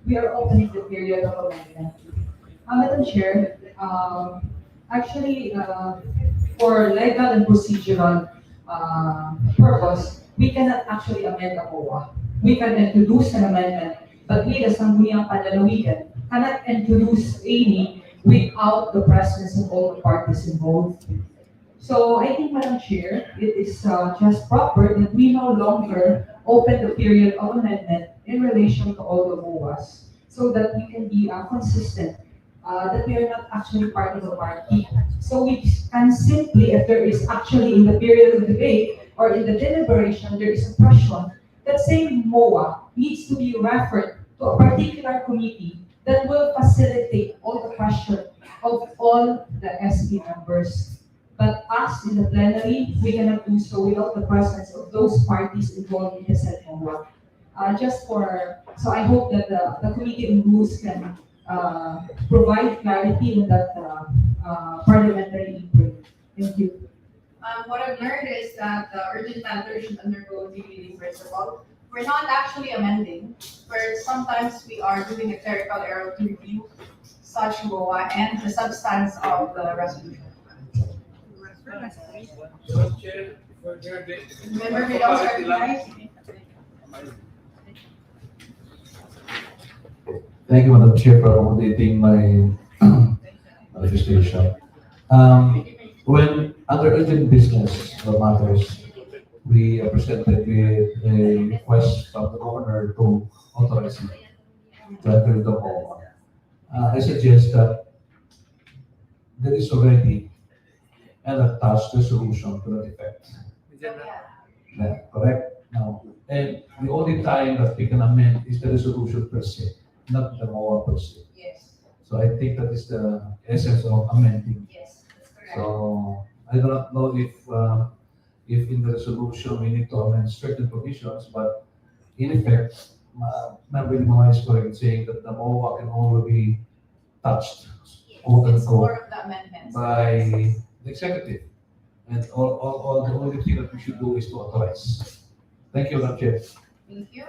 we are opening the period of amendment. Madam Chair, actually, for legal and procedural purpose, we cannot actually amend the MOA. We can introduce an amendment, but we, the Sangguniang Panlalawigan, cannot introduce any without the presence of all the parties involved. So I think, Madam Chair, it is just proper that we no longer open the period of amendment in relation to all the MOAs, so that we can be consistent, that we are not actually part of the party. So we can simply, if there is actually in the period of debate or in the deliberation, there is a question, that same MOA needs to be referred to a particular committee that will facilitate all the questions of all the SP members. But us in the plenary, we cannot do so without the presence of those parties involved in the said MOA. So I hope that the Committee on Rules can provide clarity in that parliamentary inquiry. Thank you. What I've learned is that the urgent matter should undergo reading first of all. We're not actually amending, where sometimes we are doing a clerical error to review such MOA and the substance of the resolution. Member Vidal, recognized. Thank you, Madam Chair, for accommodating my manifestation. When under urgent business matters, we are presented with a request from the governor to authorize it to enter the MOA. I suggest that there is already an attached resolution to that effect. Yeah, correct? Now, and the only time that we can amend is the resolution per se, not the MOA per se. Yes. So I think that is the essence of amending. Yes, that's correct. So I do not know if if in the resolution we need to amend certain provisions, but in effect, Member Limao is correct in saying that the MOA can only be touched, quote It's unquote, more of the amendments. by the executive. And all the only thing that we should do is to authorize. Thank you, Madam Chair. Thank you.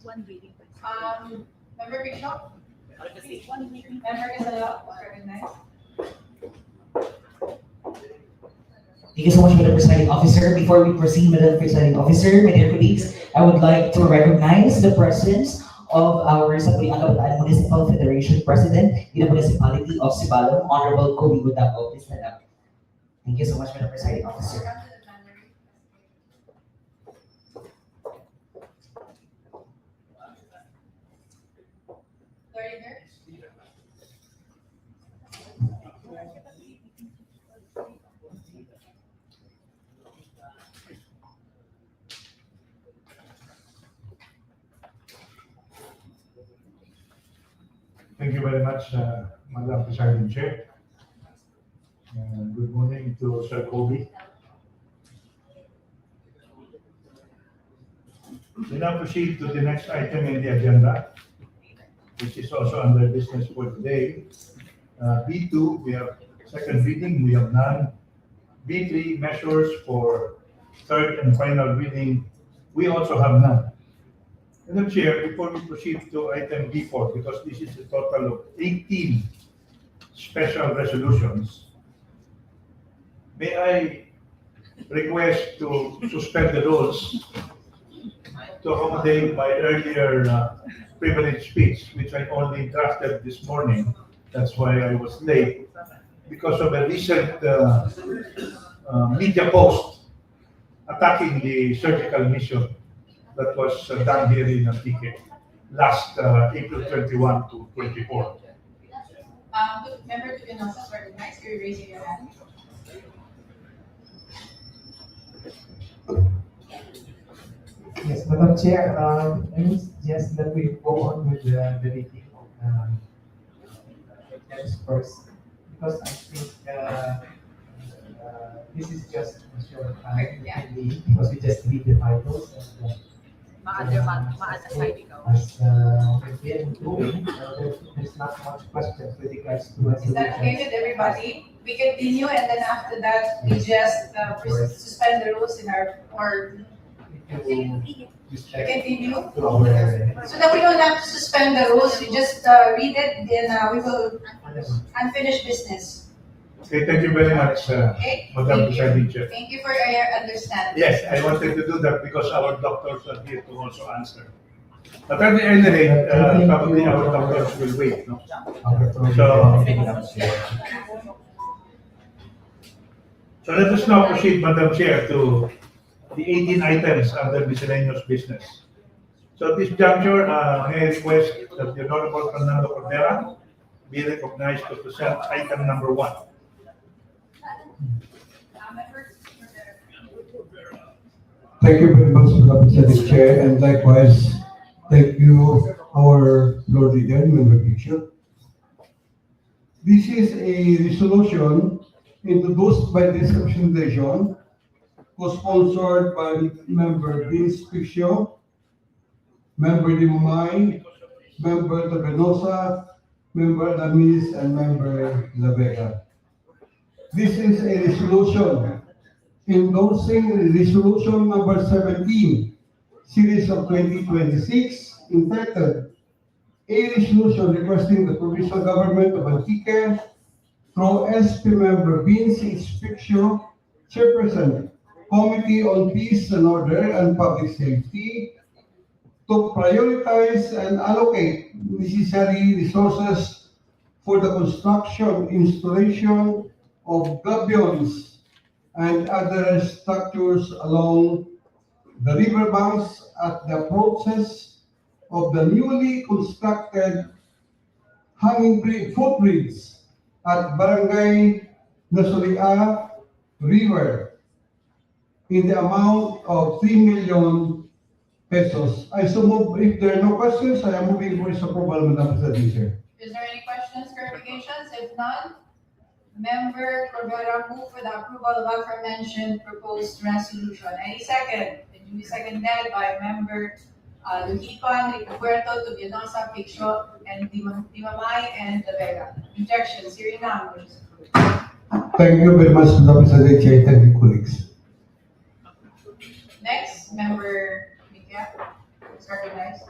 One reading. Member Bishop? Member Casala, recognized. Thank you so much, Madam Presiding Officer. Before we proceed, Madam Presiding Officer, my dear colleagues, I would like to recognize the presence of our Sangguniang Municipal Federation President in the Municipality of Sibalom, Honorable Kobe Gudao. Please stand up. Thank you so much, Madam Presiding Officer. Thank you very much, Madam Presiding Chair. Good morning to Sir Kobe. We now proceed to the next item in the agenda, which is also under business for today. B2, we have second reading, we have none. B3, measures for third and final reading, we also have none. Madam Chair, before we proceed to item B4, because this is a total of 18 special resolutions, may I request to suspend the rules to accommodate my earlier privilege speech, which I only drafted this morning. That's why I was late, because of a recent media post attacking the surgical mission that was done here in Antique last April 21 to 24. Member Pinoza is recognized. You're raising your hand. Yes, Madam Chair, I would suggest that we go on with the reading of items first, because I think this is just a short time, because we just read the titles and Ma-aside ikaw. as we've been doing, there's not much questions with regards to Is that okay with everybody? We continue and then after that, we just suspend the rules in our, or continue? to our So that we don't have to suspend the rules, we just read it, then we will unfinished business. Okay, thank you very much, Okay? Madam Thank you. Presiding Chair. Thank you for your understanding. Yes, I wanted to do that because our doctors are here to also answer. But at the end of the day, probably our doctors will wait, no? So let us now proceed, Madam Chair, to the 18 items under miscellaneous business. So at this juncture, may I request that the Honorable Fernando Cordera be recognized to present item number 1. Thank you very much, Madam President Chair, and likewise, thank you, our Lord Leader, Member Bishop. This is a resolution introduced by this representation, co-sponsored by Member Vince Piccio, Member Limumay, Member Tabenosa, Member Lamis, and Member La Vega. This is a resolution endorsing resolution number 17, series of 2026, entitled A Resolution Requesting the Provincial Government of Antique through SP Member Vince Piccio, Chairperson, Committee on Peace and Order and Public Safety, to prioritize and allocate necessary resources for the construction, installation of gabions and other structures along the riverbanks at the approaches of the newly constructed hanging footbridge at Barangay Nasulia River in the amount of 3 million pesos. I so move. If there are no questions, I am moving for its approval, Madam President. Is there any questions, clarifications? If none, Member Corbera move for the approval of aforementioned proposed resolution. Any second? And duly seconded by Member Luhipan, Rico Puerto, Tubionosa, Piccho, and Dimamay, and De Vega. Objections? Hearing none, motion is approved. Thank you very much, Madam President, Chair, thank you, colleagues. Next, Member Mikia, is recognized.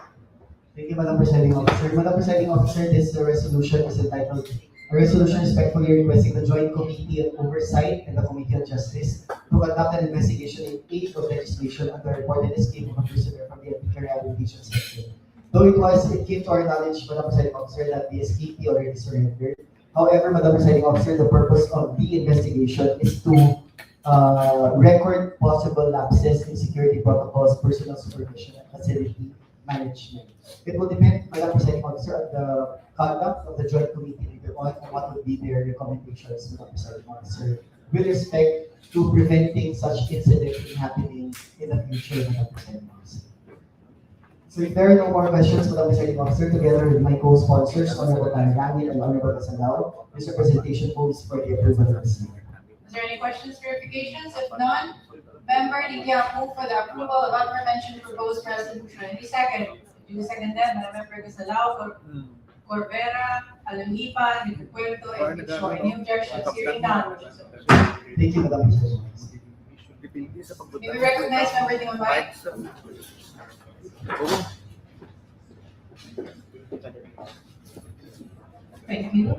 Thank you, Madam Presiding Officer. Madam Presiding Officer, this resolution is entitled, "A resolution respectfully requesting the Joint Committee on Oversight and the Committee on Justice to conduct an investigation in aid of legislation on the reported escape of a prisoner from the Antique Rehabilitation Center." Though it came to our knowledge, Madam Presiding Officer, that the escapee already surrendered. However, Madam Presiding Officer, the purpose of the investigation is to record possible lapses in security protocols, personal supervision, and facility management. It will depend, Madam Presiding Officer, on the conduct of the Joint Committee later on and what would be their recommendations, Madam Presiding Officer, with respect to preventing such incidents from happening in the future, Madam Presiding Officer. So if there are no more questions, Madam Presiding Officer, together with my co-sponsors, Honorable Panlalawigan and Honorable Sangguniang, this representation moves for the approval of this meeting. Is there any questions, clarifications? If none, Member Ligia move for the approval of aforementioned proposed resolution. Any second? Duly seconded by Member Gasalao, Corbera, Alulipan, Rico Puerto, and Piccho. Any objections? Hearing none, motion is approved. Thank you, Madam Presiding Officer. May we recognize Member Dimamay? Thank you.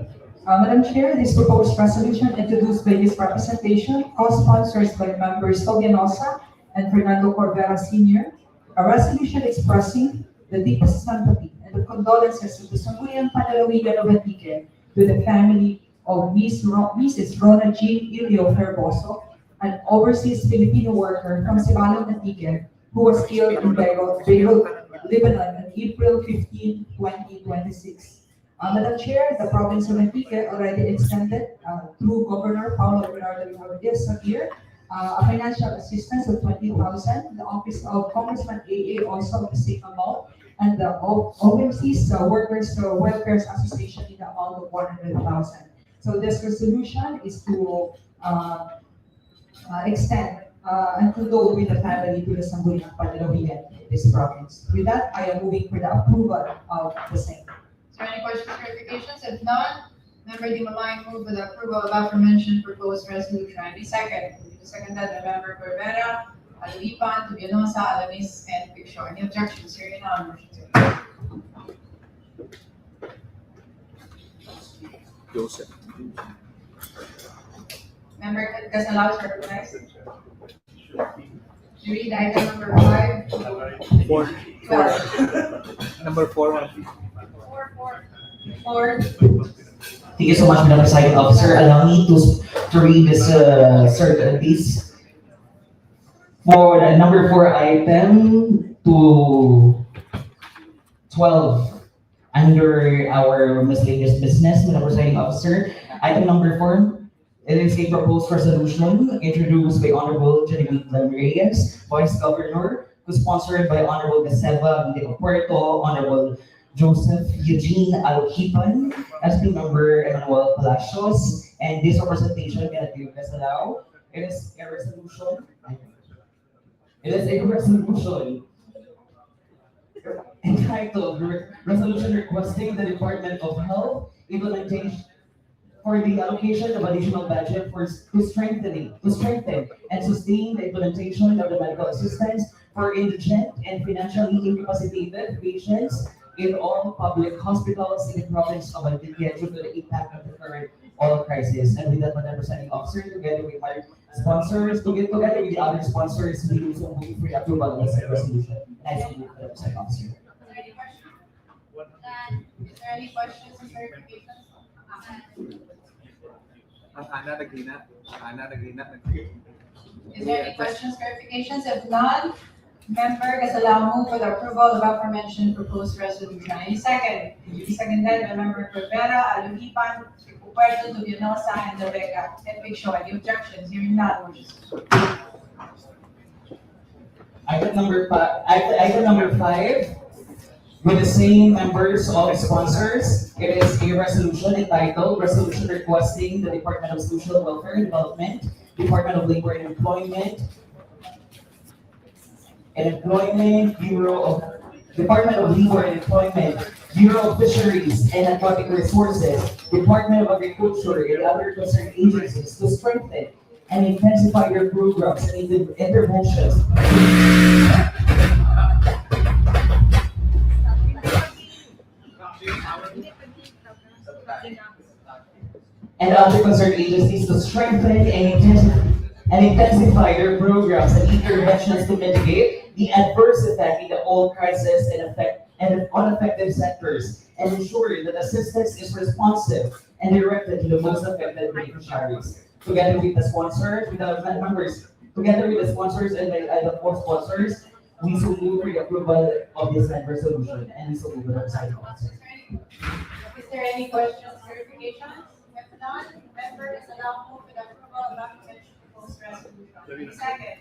Madam Chair, this proposed resolution introduced by this representation, co-sponsors by members Tobionosa and Fernando Corvera Sr., a resolution expressing the deepest sympathy and the condolences of the Sangguniang Panlalawigan of Antique to the family of Mrs. Rona Jean Ilio Herboso, an overseas Filipino worker from Sibalong, Antique, who was killed in Beirut, Lebanon on April 15, 2026. Madam Chair, the province of Antique already extended through Governor Paulo Bernardo this year a financial assistance of 20,000. The office of Congressman AA also the same amount, and the Overseas Workers Welfare Association in the amount of 100,000. So this resolution is to extend and condole with the family to the Sangguniang Panlalawigan in this province. With that, I am moving for the approval of the same. Is there any questions, clarifications? If none, Member Dimamay move for the approval of aforementioned proposed resolution. Any second? Duly seconded by Member Corbera, Alulipan, Tubionosa, Alamis, and Piccho. Any objections? Hearing none, motion is approved. Joseph. Member Gasalao is recognized. You read item number 5. 4. 12. Number 4. 4. Thank you so much, Madam Presiding Officer. Allow me to read this certain piece. For the number 4 item to 12 under our miscellaneous business, Madam Presiding Officer. Item number 4, it is a proposed resolution introduced by Honorable Genevieve Reyes, Vice Governor, co-sponsored by Honorable Gaseva Rico Puerto, Honorable Joseph Eugene Aluhipan, SP Member Emmanuel Palacios, and this representation cannot be allowed. It is a resolution. Entitled Resolution Requesting the Department of Health implementation for the allocation of additional budget to strengthen and sustain the implementation of the medical assistance for indigent and financially incapacitated patients in all public hospitals in the province of Antique due to the impact of the current oil crisis. And with that, Madam Presiding Officer, together with my sponsors, together with the other sponsors, we will also move for the approval of this resolution. And I so move, Madam Presiding Officer. Is there any questions or clarifications? Ang Ana naghina. Is there any questions, clarifications? If none, Member Gasalao move for the approval of aforementioned proposed resolution. Any second? Duly seconded by Member Corbera, Alulipan, Rico Puerto, Tubionosa, and De Vega. And Piccho. Any objections? Hearing none, motion is approved. Item number 5, with the same members of sponsors, It is a resolution entitled Resolution Requesting the Department of Social Welfare and Development, Department of Labor and Employment, Bureau of Department of Labor and Employment, Bureau of Fisheries and Aquatic Resources, Department of Agriculture, and other concerned agencies to strengthen and intensify their programs and interventions and other concerned agencies to strengthen and intensify their programs and interventions to mitigate the adverse effect in the oil crisis and unaffected sectors, and ensure that assistance is responsive and directed to the most affected beneficiaries. Together with the sponsors, with the members, together with the sponsors and the co-sponsors, we so move for the approval of this resolution, and we so move the side sponsor. Is there any questions, clarifications? If not, members allow move for the approval of aforementioned proposed resolution. Any second?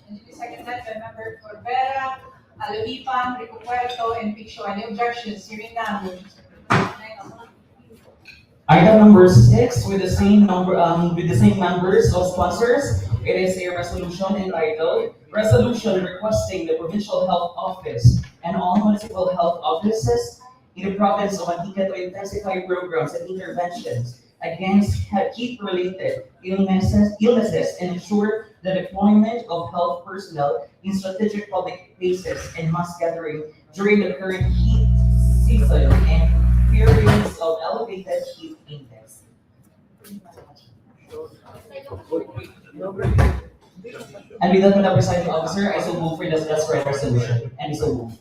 And to be seconded by member Corbera, Aluipan, Rico Puerto, and Picho. Any objections? Hearing none, motion is approved. Item number 6 with the same members of sponsors. It is a resolution entitled Resolution Requesting the Provincial Health Office and all municipal health offices in the province of Antique to intensify programs and interventions against heat-related illnesses and ensure the deployment of health personnel in strategic public places and mass gathering during the current heat season and periods of elevated heat index. And with that, Madam Presiding Officer, I so move for this resolution. And so move.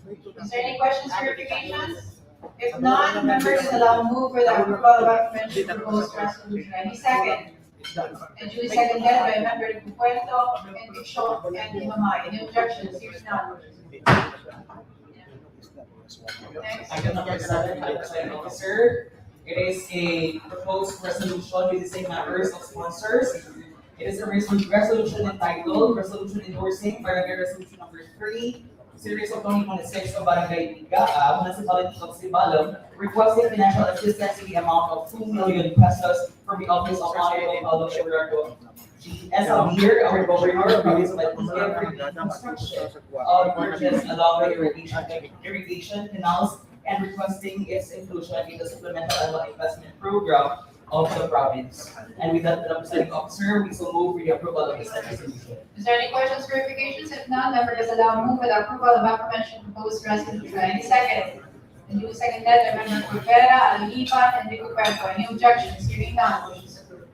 Is there any questions, clarifications? If not, members allow move for the approval of aforementioned proposed resolution. Any second? And duly seconded by member Rico Puerto, and Picho, and Imamay. Any objections? Hearing none. Next. Item number 7, Madam Presiding Officer. It is a proposed resolution with the same members of sponsors. It is a resolution entitled Resolution Endorsing Barangay Resolution number 3, Series of 2026 of Barangay Tigaa, Municipality of Sibalom, requesting financial assistance in the amount of 2 million pesos from the Office of Honorable Paulo Everardo G. Esabir, our Governor, Province of Antique, for the construction of bridges along the irrigation canals and requesting its inclusion in the supplemental annual investment program of the province. And with that, Madam Presiding Officer, we so move for the approval of this resolution. Is there any questions, clarifications? If none, members allow move for the approval of aforementioned proposed resolution. Any second? And duly seconded by member Corbera, Aluipan, and Rico Puerto. Any objections? Hearing none, motion is approved.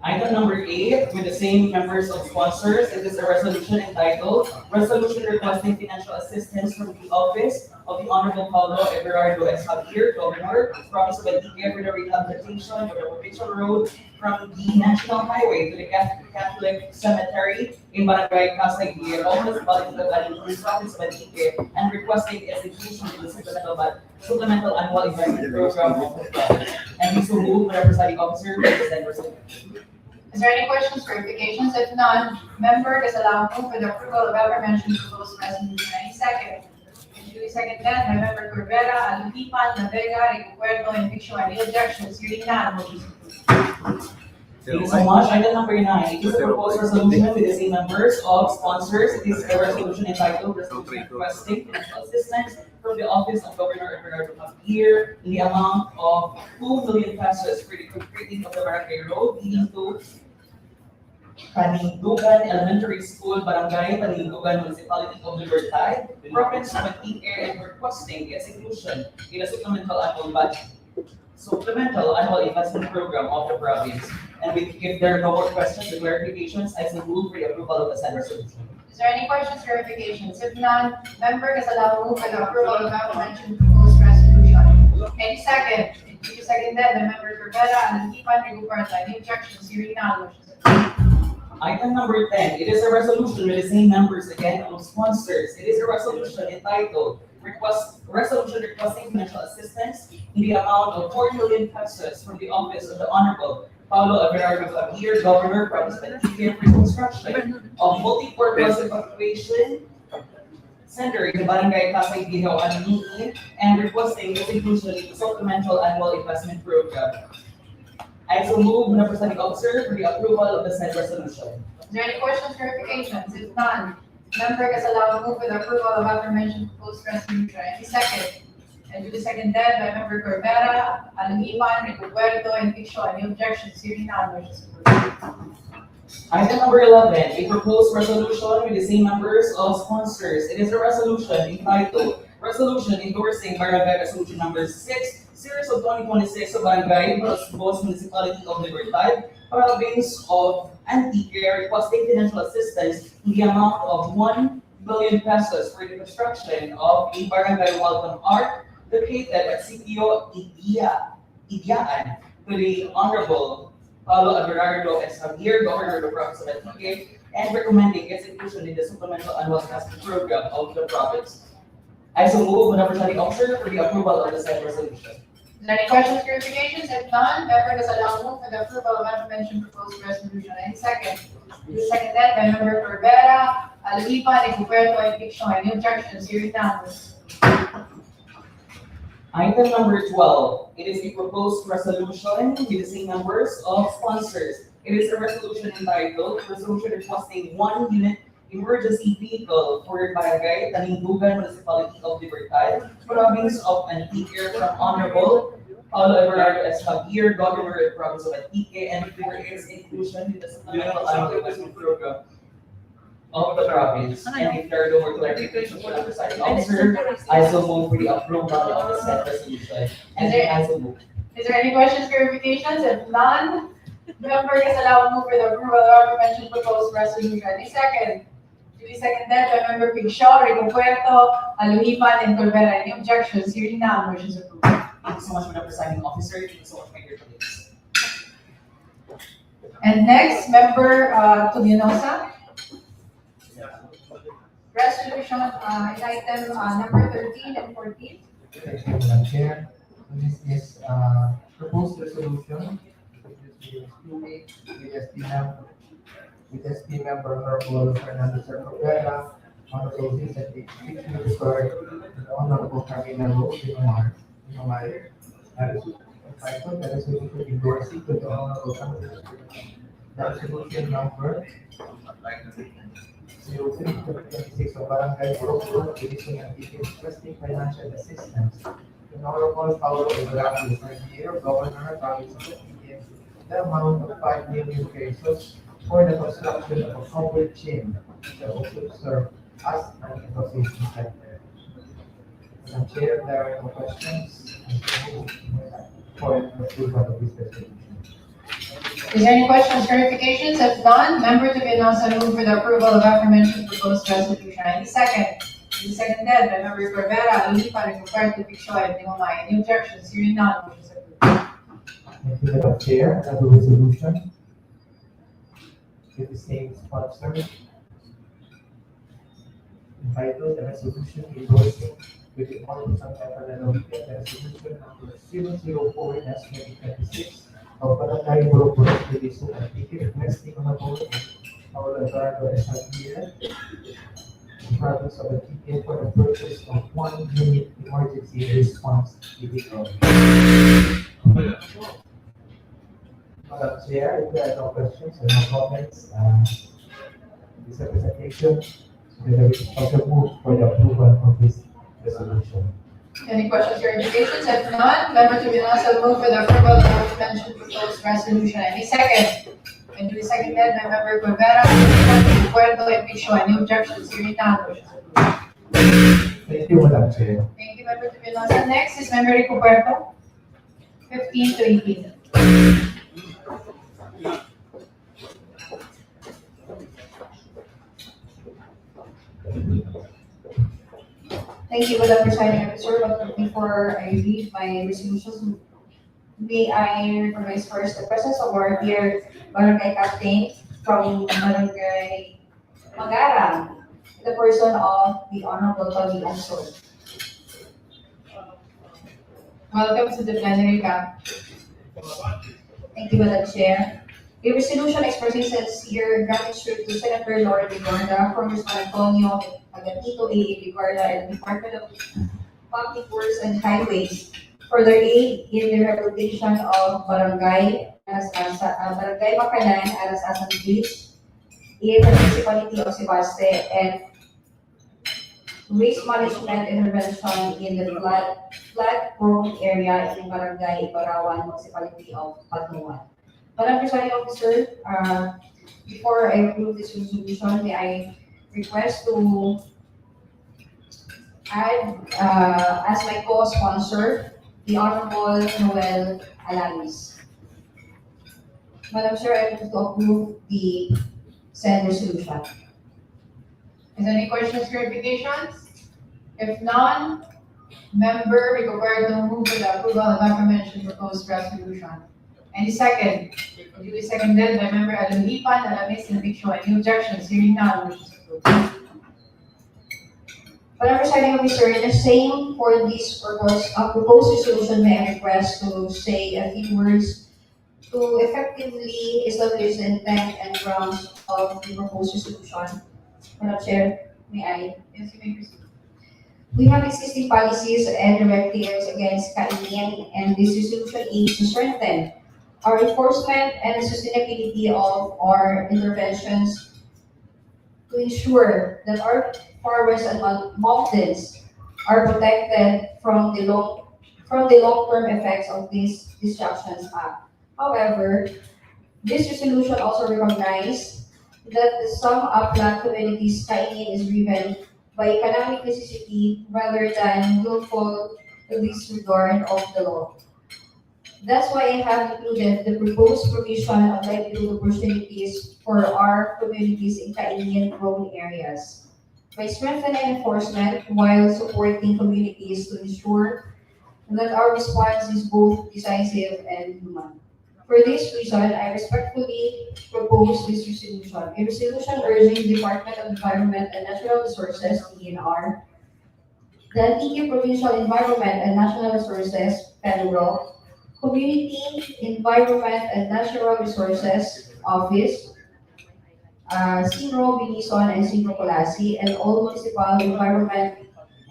Item number 8, with the same members of sponsors, it is a resolution entitled Resolution Requesting Financial Assistance from the Office of the Honorable Paulo Everardo S. Javier, Governor, Province of Antique, for the rehabilitation of the provincial road from the National Highway to the Catholic Cemetery in Barangay Casaguero, Municipality of Alipur, Province of Antique, and requesting its inclusion in the supplemental annual investment program of the province. And we so move, Madam Presiding Officer, present resolution. Is there any questions, clarifications? If none, member is allowed move for the approval of aforementioned proposed resolution. Any second? And duly seconded by member Corbera, Aluipan, Navega, Rico Puerto, and Picho. Any objections? Hearing none, motion is approved. Thank you so much. Item number 9, it is a proposed resolution with the same members of sponsors. It is a resolution entitled Resolution Requesting Financial Assistance from the Office of Governor Everardo Javier in the amount of 2 million pesos for the completing of the Barangay Road leading to Panindugan Elementary School, Barangay Panindugan, Municipality of Libertad, Province of Antique, and requesting its inclusion in a supplemental annual investment program of the province. And if there are no more questions or clarifications, I so move for the approval of the said resolution. Is there any questions, clarifications? If none, member is allowed move for the approval of aforementioned proposed resolution. Any second? And duly seconded by member Corbera, Aluipan, Rico Puerto. Any objections? Hearing none, motion is approved. Item number 10, it is a resolution with the same members again of sponsors. It is a resolution entitled Resolution Requesting Financial Assistance in the amount of 4 million pesos from the Office of the Honorable Paulo Everardo Javier, Governor, Province of Antique, for construction of multi-purpose evacuation Center in the Barangay Pasay Gihaw, Anamiki, and requesting its inclusion in the supplemental annual investment program. I so move, Madam Presiding Officer, for the approval of the said resolution. Is there any questions, clarifications? If none, Member Casalao move for the approval of aforementioned proposed resolution. Any second? And duly seconded by Member Corbera, Alumipan, Rico, and Picho. Any objections? Hearing none, motion is approved. Item number 11, a proposed resolution with the same members of sponsors. It is a resolution entitled Resolution Endorsing Barangay Resolution Number 6, Series of 2026 of Barangay Boss Municipality of Libertad, Province of Antique, requesting financial assistance in the amount of 1 billion pesos for the construction of a barangay welcome ark located at CPO Igyaan to the Honorable Paulo Aguinaldo S. Javier, Governor of the Province of Antique, and recommending its inclusion in the supplemental annual investment program of the province. I so move, Madam Presiding Officer, for the approval of the said resolution. Is there any questions, clarifications? If none, Member Casalao move for the approval of aforementioned proposed resolution. Any second? Duly seconded by Member Corbera, Alumipan, Rico, and Picho. Any objections? Hearing none, motion is approved. Item number 12, it is a proposed resolution with the same members of sponsors. It is a resolution entitled Resolution Requesting 1 Unit Emergency Vehicle for Barangay Tanindugan, Municipality of Libertad, Province of Antique, from Honorable Paulo Everardo S. Javier, Governor of the Province of Antique, and for its inclusion in the supplemental annual investment program of the province. And if there are no more clarifications from the presiding officer, I so move for the approval of the said resolution. And I so move. Is there any questions, clarifications? If none, Member Casalao move for the approval of aforementioned proposed resolution. Any second? Duly seconded by Member Picho, Rico, Alumipan, and Corbera. Any objections? Hearing none, motion is approved. Thank you so much, Madam Presiding Officer. Thank you so much, my dear colleagues. And next, Member Tuminosa. Resolution, item number 13 and 14. Thank you, Madam Chair. So this is proposed resolution, which is duly with SP member Honorable Fernando Serrera, Honorable Vincent H. Restored, and Honorable Carmina Rose, Inumay, entitled the resolution endorsing to the Honorable Congress, the resolution number 03/2026 of Barangay Borok, Division of requesting financial assistance to Honorable Paulo Everardo S. Javier, Governor of Province of Antique, the amount of 5 million pesos for the construction of a covered gym that also serve as an association center. Madam Chair, there are no questions. I move for approval of this resolution. Is there any questions, clarifications? If none, Member Tuminosa move for the approval of aforementioned proposed resolution. Any second? Duly seconded by Member Corbera, Alumipan, Rico, Picho, and Nimamay. Any objections? Hearing none, motion is approved. Thank you, Madam Chair. Another resolution with the same sponsor entitled the resolution endorsing with the Honorable Panlalawigan the resolution number 004/2026 of Barangay Borok, Division of Antique, requesting Honorable Paulo Everardo S. Javier, the Province of Antique, for the purchase of 1 unit emergency response vehicle. Madam Chair, if there are no questions or no comments, this representation, so there is also move for the approval of this resolution. Any questions, clarifications? If none, Member Tuminosa move for the approval of the aforementioned proposed resolution. Any second? And duly seconded by Member Corbera, Rico, and Picho. Any objections? Hearing none, motion is approved. Thank you, Madam Chair. Thank you, Member Tuminosa. Next is Member Rico, 15 to 18. Thank you, Madam Presiding Officer. But before I read my resolutions, may I recognize first the presence of our dear Barangay Captain from Barangay Magara, the person of the Honorable Tony Anson. Welcome to the plenary camp. Thank you, Madam Chair. A resolution expressing sincere gratitude to Senator Laura Ligarda, Congressman Antonio Agatito A. Ligarda, and the Department of Public Works and Highways for their aid in the rehabilitation of Barangay Makanan, Alasasan Beach, in the municipality of Sebaste, and waste management intervention in the flood-prone area in Barangay Ibarawan, municipality of Patnuan. Madam Presiding Officer, before I approve this resolution, may I request to add, as my co-sponsor, the Honorable Noel Alanis. Madam Chair, I move to approve the said resolution. Is there any questions, clarifications? If none, member Rigoberto move for the approval of aforementioned proposed resolution. Any second? Duly seconded by member Aluhipan, Alamis, and Bigshua. Any objections? Hearing none, motion is approved. Madam Presiding Officer, the same for this proposed resolution, may I request to say a few words to effectively establish the intent and grounds of the proposed resolution. Madam Chair, may I? Yes, you may proceed. We have existing policies and directives against kainin, and this resolution aims to strengthen our enforcement and the sustainability of our interventions to ensure that our forests and mountains are protected from the long-term effects of these destructions act. However, this resolution also recognizes that some upland communities' kainin is driven by economic necessity rather than willful disregard of the law. That's why I have included the proposed provision of livelihood opportunities for our communities in kainin-prone areas. By strengthening enforcement while supporting communities to ensure that our response is both decisive and human. For this reason, I respectfully propose this resolution. A resolution urging the Department of Environment and Natural Resources, DNR, the Antique Provincial Environment and Natural Resources, PENRO, Community Environment and Natural Resources Office, Sinro, Binison, and Sinro Colasi, and all Municipal Environment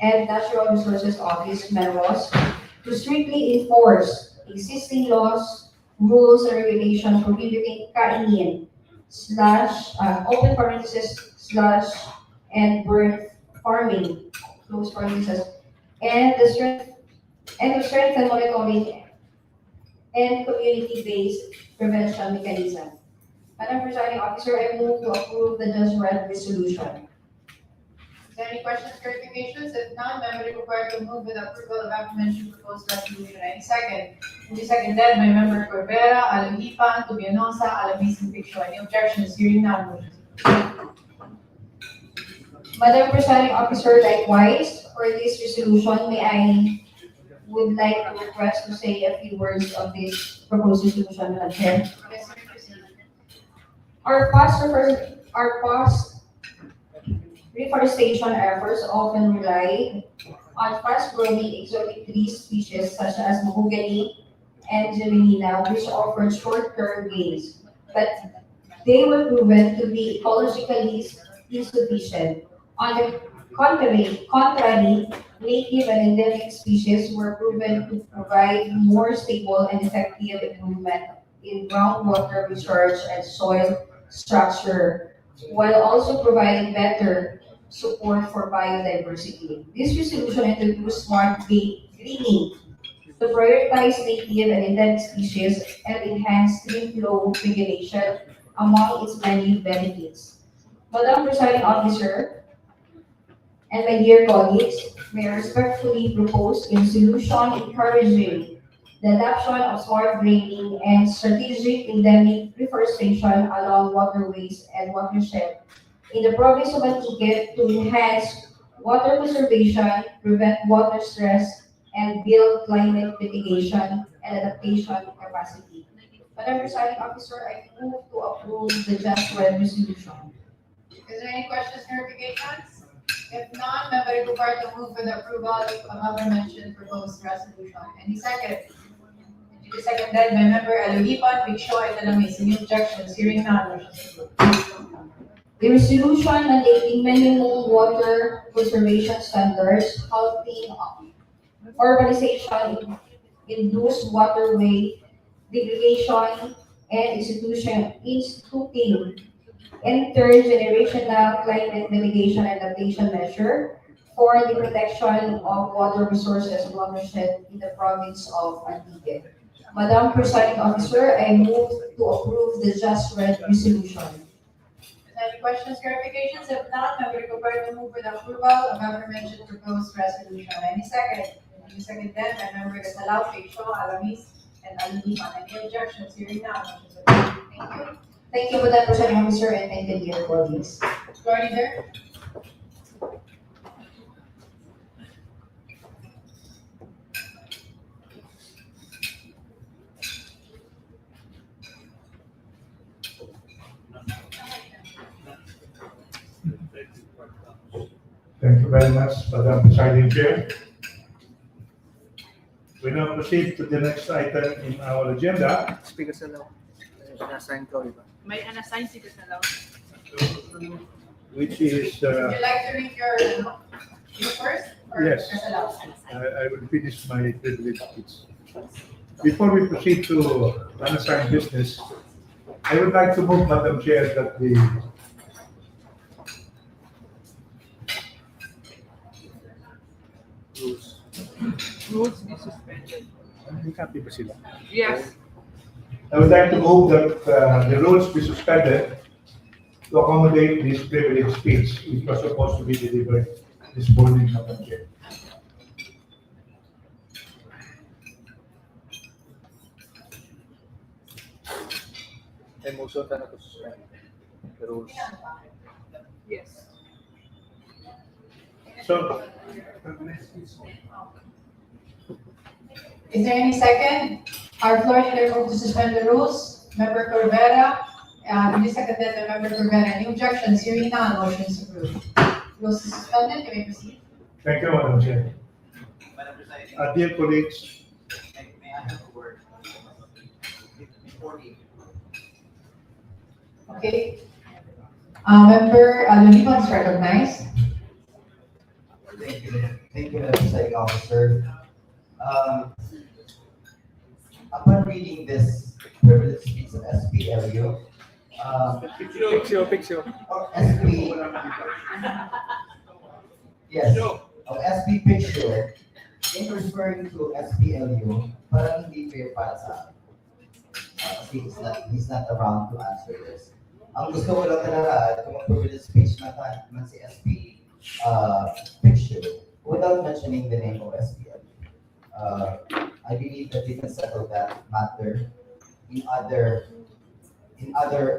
and Natural Resources Office, MENROS, to strictly enforce existing laws, rules, and regulations prohibiting kainin, open parenthesis, and bird farming, close parenthesis, and to strengthen monitoring and community-based prevention mechanism. Madam Presiding Officer, I move to approve the just read resolution. Is there any questions, clarifications? If none, member required to move with approval of aforementioned proposed resolution. Any second? Duly seconded by member Corbera, Aluhipan, Tubianosa, Alamis, and Bigshua. Any objections? Hearing none, motion is approved. Madam Presiding Officer, likewise, for this resolution, may I would like to request to say a few words of this proposed resolution, Madam Chair. Yes, you may proceed. Our past reforestation efforts often rely on fast-growing exotic tree species such as mahogany and Geminina, which offered short-term gains, but they were proven to be ecologically insufficient. On the contrary, native and endemic species were proven to provide more stable and effective improvement in groundwater recharge and soil structure, while also providing better support for biodiversity. This resolution introduced smart greening to prioritize native and endemic species and enhance stream flow regulation among its many benefits. Madam Presiding Officer, and my dear colleagues, may I respectfully propose a resolution encouraging the adoption of smart grading and strategic endemic reforestation along waterways and watershed in the province of Antique to enhance water conservation, prevent water stress, and build climate mitigation and adaptation capacity. Madam Presiding Officer, I move to approve the just read resolution. Is there any questions, clarifications? If none, member required to move for the approval of aforementioned proposed resolution. Any second? Duly seconded by Member Alulipan, Big Show, and Alamis. Any objections? Hearing none, motion is approved. The resolution mandating minimum water conservation standards, halting urbanization, induced waterway degradation, and instituting intergenerational climate mitigation and adaptation measure for the protection of water resources watershed in the province of Antique. Madam Presiding Officer, I move to approve the just read resolution. Any questions, clarifications? If not, I will prepare to move for the approval of aforementioned proposed resolution. Any second? Any second then by Member Gasalaw, Big Show, Alamis, and Alulipan. Any objections? Hearing none, motion is approved. Thank you. Thank you, Madam Presiding Officer, and thank you, dear colleagues. Floor leader. Thank you very much, Madam Presiding Chair. We now proceed to the next item in our agenda. Speaker sa law. Inassign ko, di ba? May unassign si Kasalaw. Which is, Would you like to read your first? Or Yes. Gasalaw? I will finish my privilege speech. Before we proceed to unassigned business, I would like to move, Madam Chair, that the Rules be suspended. May copy ba sila? Yes. I would like to move that the rules be suspended to accommodate this privilege speech, which was supposed to be delivered this morning, Madam Chair. And motion na to suspend the rules. Yes. So, Is there any second? Our floor leader move to suspend the rules. Member Corvera, duly seconded by Member Corvera. Any objections? Hearing none, motion is approved. Rules is suspended, you may proceed. thank you, Madam Chair. Madam Presiding, Dear colleagues, may I have a word? Before me. Okay. Member Alulipan is recognized. Thank you, Madam Presiding Officer. Upon reading this privilege speech of SPLU, Picture. SP, yes, of SP picture, in referring to SPLU, parang hindi fair para sa akin. Kasi he's not around to answer this. Ang gusto ko lang talaga, kung privilege speech na man si SP picture, without mentioning the name of SPLU. I believe that we can settle that matter in other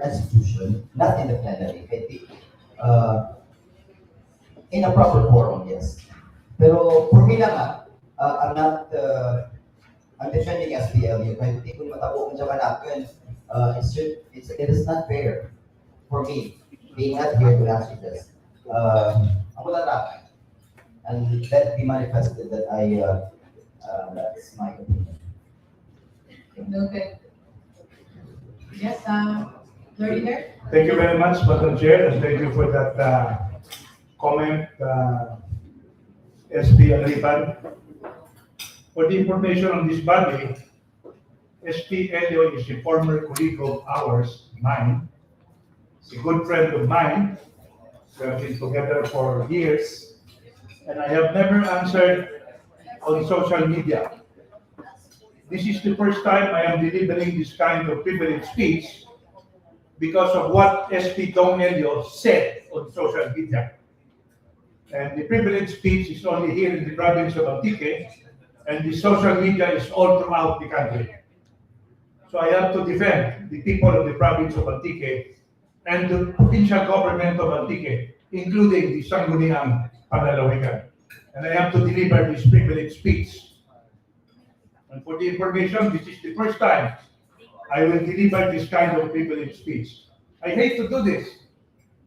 institutions, not in the plenary. I think in a proper forum, yes. Pero for me lang, I'm defending SPLU. Kahit hindi ko matabo kung siya manapin, it is not fair for me being not here to answer this. Ang wala lang. And let be manifested that that's my opinion. Noted. Yes, floor leader. thank you very much, Madam Chair, and thank you for that comment, SP Alipan. For the information on this body, SP Elio is a former colleague of ours, mine. He's a good friend of mine. We have been together for years, and I have never answered on social media. This is the first time I am delivering this kind of privilege speech because of what SP Dong Elio said on social media. And the privilege speech is only here in the province of Antique, and the social media is all throughout the country. So I have to defend the people of the province of Antique and the provincial government of Antique, including the Sangguniang Panlalawigan. And I have to deliver this privilege speech. And for the information, this is the first time I will deliver this kind of privilege speech. I hate to do this,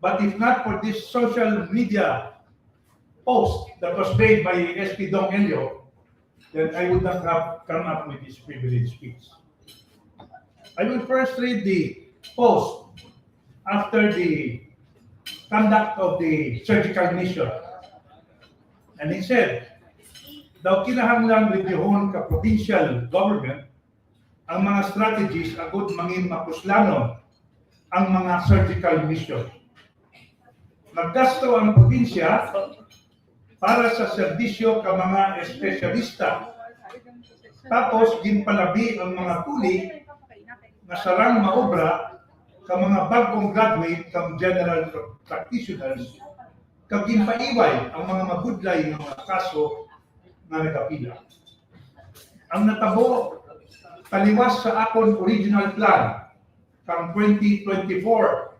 but if not for this social media post that was made by SP Dong Elio, then I would not have come up with this privilege speech. I will first read the post after the conduct of the surgical mission. And he said, daw kinahanglan rebyuhon ka provincial government ang mga strategies agud mangin mapuslanon ang mga surgical mission. Naggasto ang probinsya para sa serbisyo ka mga espesyalista. Tapos ginpalabi ang mga tuli na sarang maobra ka mga bagong graduate kang general practitioners kag ginpaiway ang mga mabudlay ng mga kaso nga nagapila. Ang natabo taliwas sa akon original plan kang 2024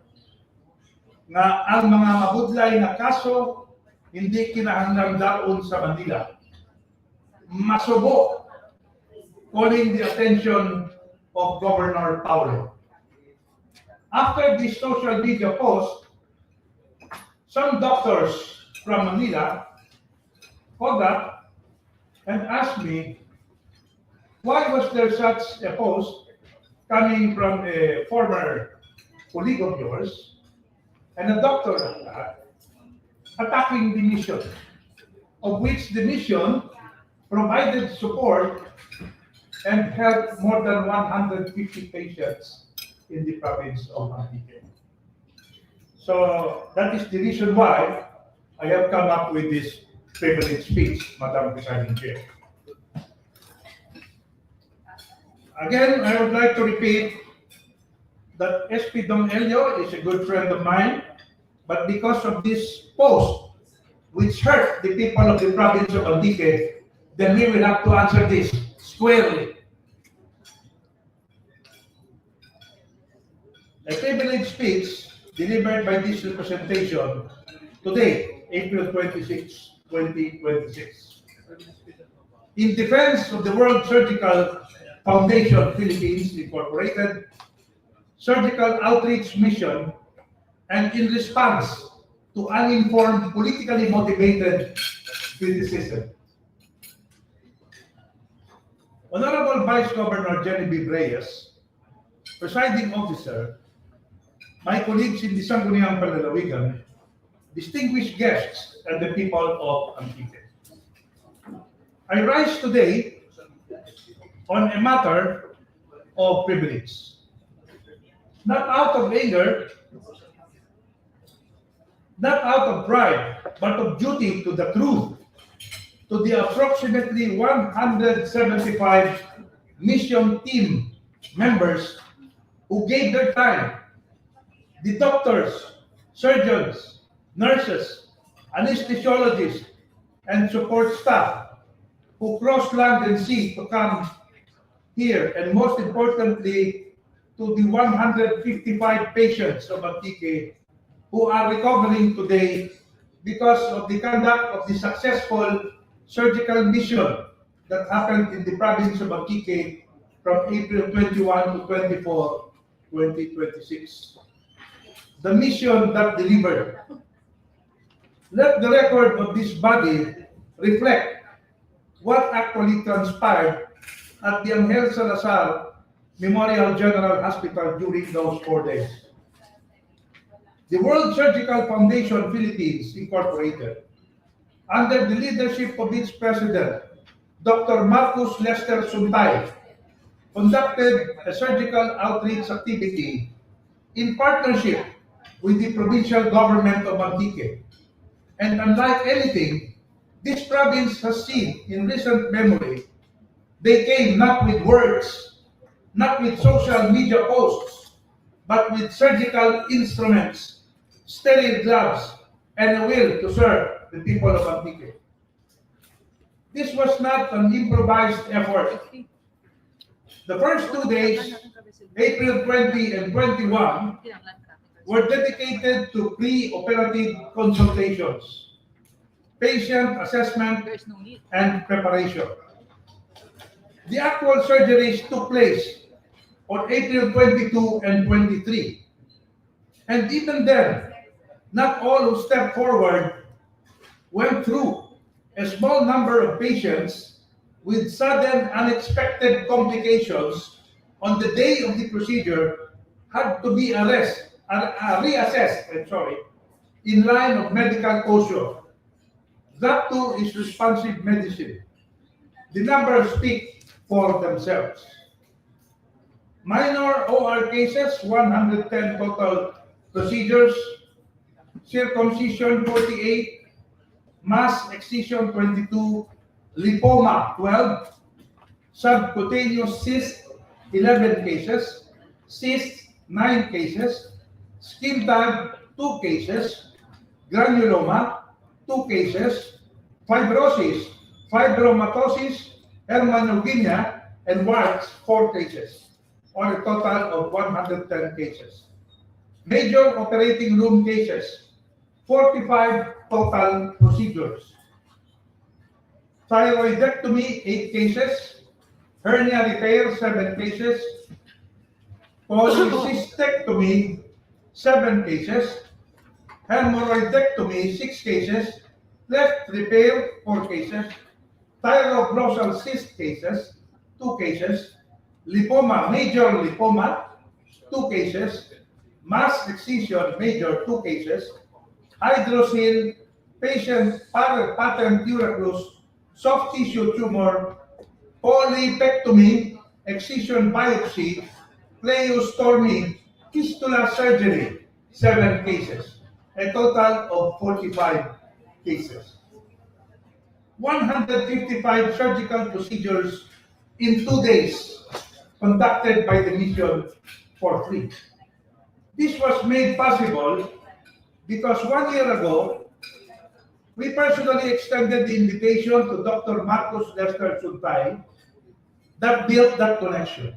nga ang mga mabudlay na kaso hindi kinahanglan daon sa Manila. Masubo, calling the attention of Governor Paulo. After this social media post, some doctors from Manila called up and asked me, why was there such a post coming from a former colleague of yours and a doctor attacking the mission, of which the mission provided support and helped more than 150 patients in the province of Antique. So that is the reason why I have come up with this privilege speech, Madam Presiding Chair. Again, I would like to repeat that SP Dong Elio is a good friend of mine, but because of this post, which hurt the people of the province of Antique, then we will have to answer this squarely. A privilege speech delivered by this representation today, April 26, 2026. In defense of the World Surgical Foundation Philippines Incorporated Surgical Outreach Mission, and in response to uninformed, politically motivated criticism. Honorable Vice Governor Genevieve Reyes, Presiding Officer, my colleagues in the Sangguniang Panlalawigan, distinguished guests, and the people of Antique. I rise today on a matter of privilege. Not out of anger, not out of pride, but of duty to the truth, to the approximately 175 mission team members who gave their time, the doctors, surgeons, nurses, anesthesiologists, and support staff who crossed land and sea to come here, and most importantly, to the 155 patients of Antique who are recovering today because of the conduct of the successful surgical mission that happened in the province of Antique from April 21 to 24, 2026. The mission that delivered. Let the record of this body reflect what actually transpired at the Angel Salazar Memorial General Hospital during those 4 days. The World Surgical Foundation Philippines Incorporated, under the leadership of its president, Dr. Marcus Lester Suntay, conducted a surgical outreach activity in partnership with the provincial government of Antique. And unlike anything this province has seen in recent memory, they came not with words, not with social media posts, but with surgical instruments, sterile gloves, and a will to serve the people of Antique. This was not an improvised effort. The first 2 days, April 20 and 21, were dedicated to pre-operative consultations, patient assessment, and preparation. The actual surgeries took place on April 22 and 23. And even then, not all who stepped forward went through. A small number of patients with sudden unexpected complications on the day of the procedure had to be reassessed in line of medical caution. That too is responsive medicine. The numbers speak for themselves. Minor OR cases, 110 total procedures, circumcision 48, mass excision 22, lipoma 12, subcutaneous cyst 11 cases, cyst 9 cases, skin tag 2 cases, granuloma 2 cases, fibrosis, fibromatosis, hermanogenia, and warts 4 cases, or a total of 110 cases. Major operating room cases, 45 total procedures. Thyroidectomy 8 cases, hernia repair 7 cases, polycystectomy 7 cases, hemorrhoidectomy 6 cases, cleft repair 4 cases, thyroglossal cyst cases 2 cases, lipoma, major lipoma 2 cases, mass excision major 2 cases, hydrocele, patient patent uracus, soft tissue tumor, polypectomy, excision biopsy, pleostomy, fistula surgery, 7 cases, a total of 45 cases. 155 surgical procedures in 2 days conducted by the mission for free. This was made possible because 1 year ago, we personally extended the invitation to Dr. Marcos Lester Suntay that built that connection.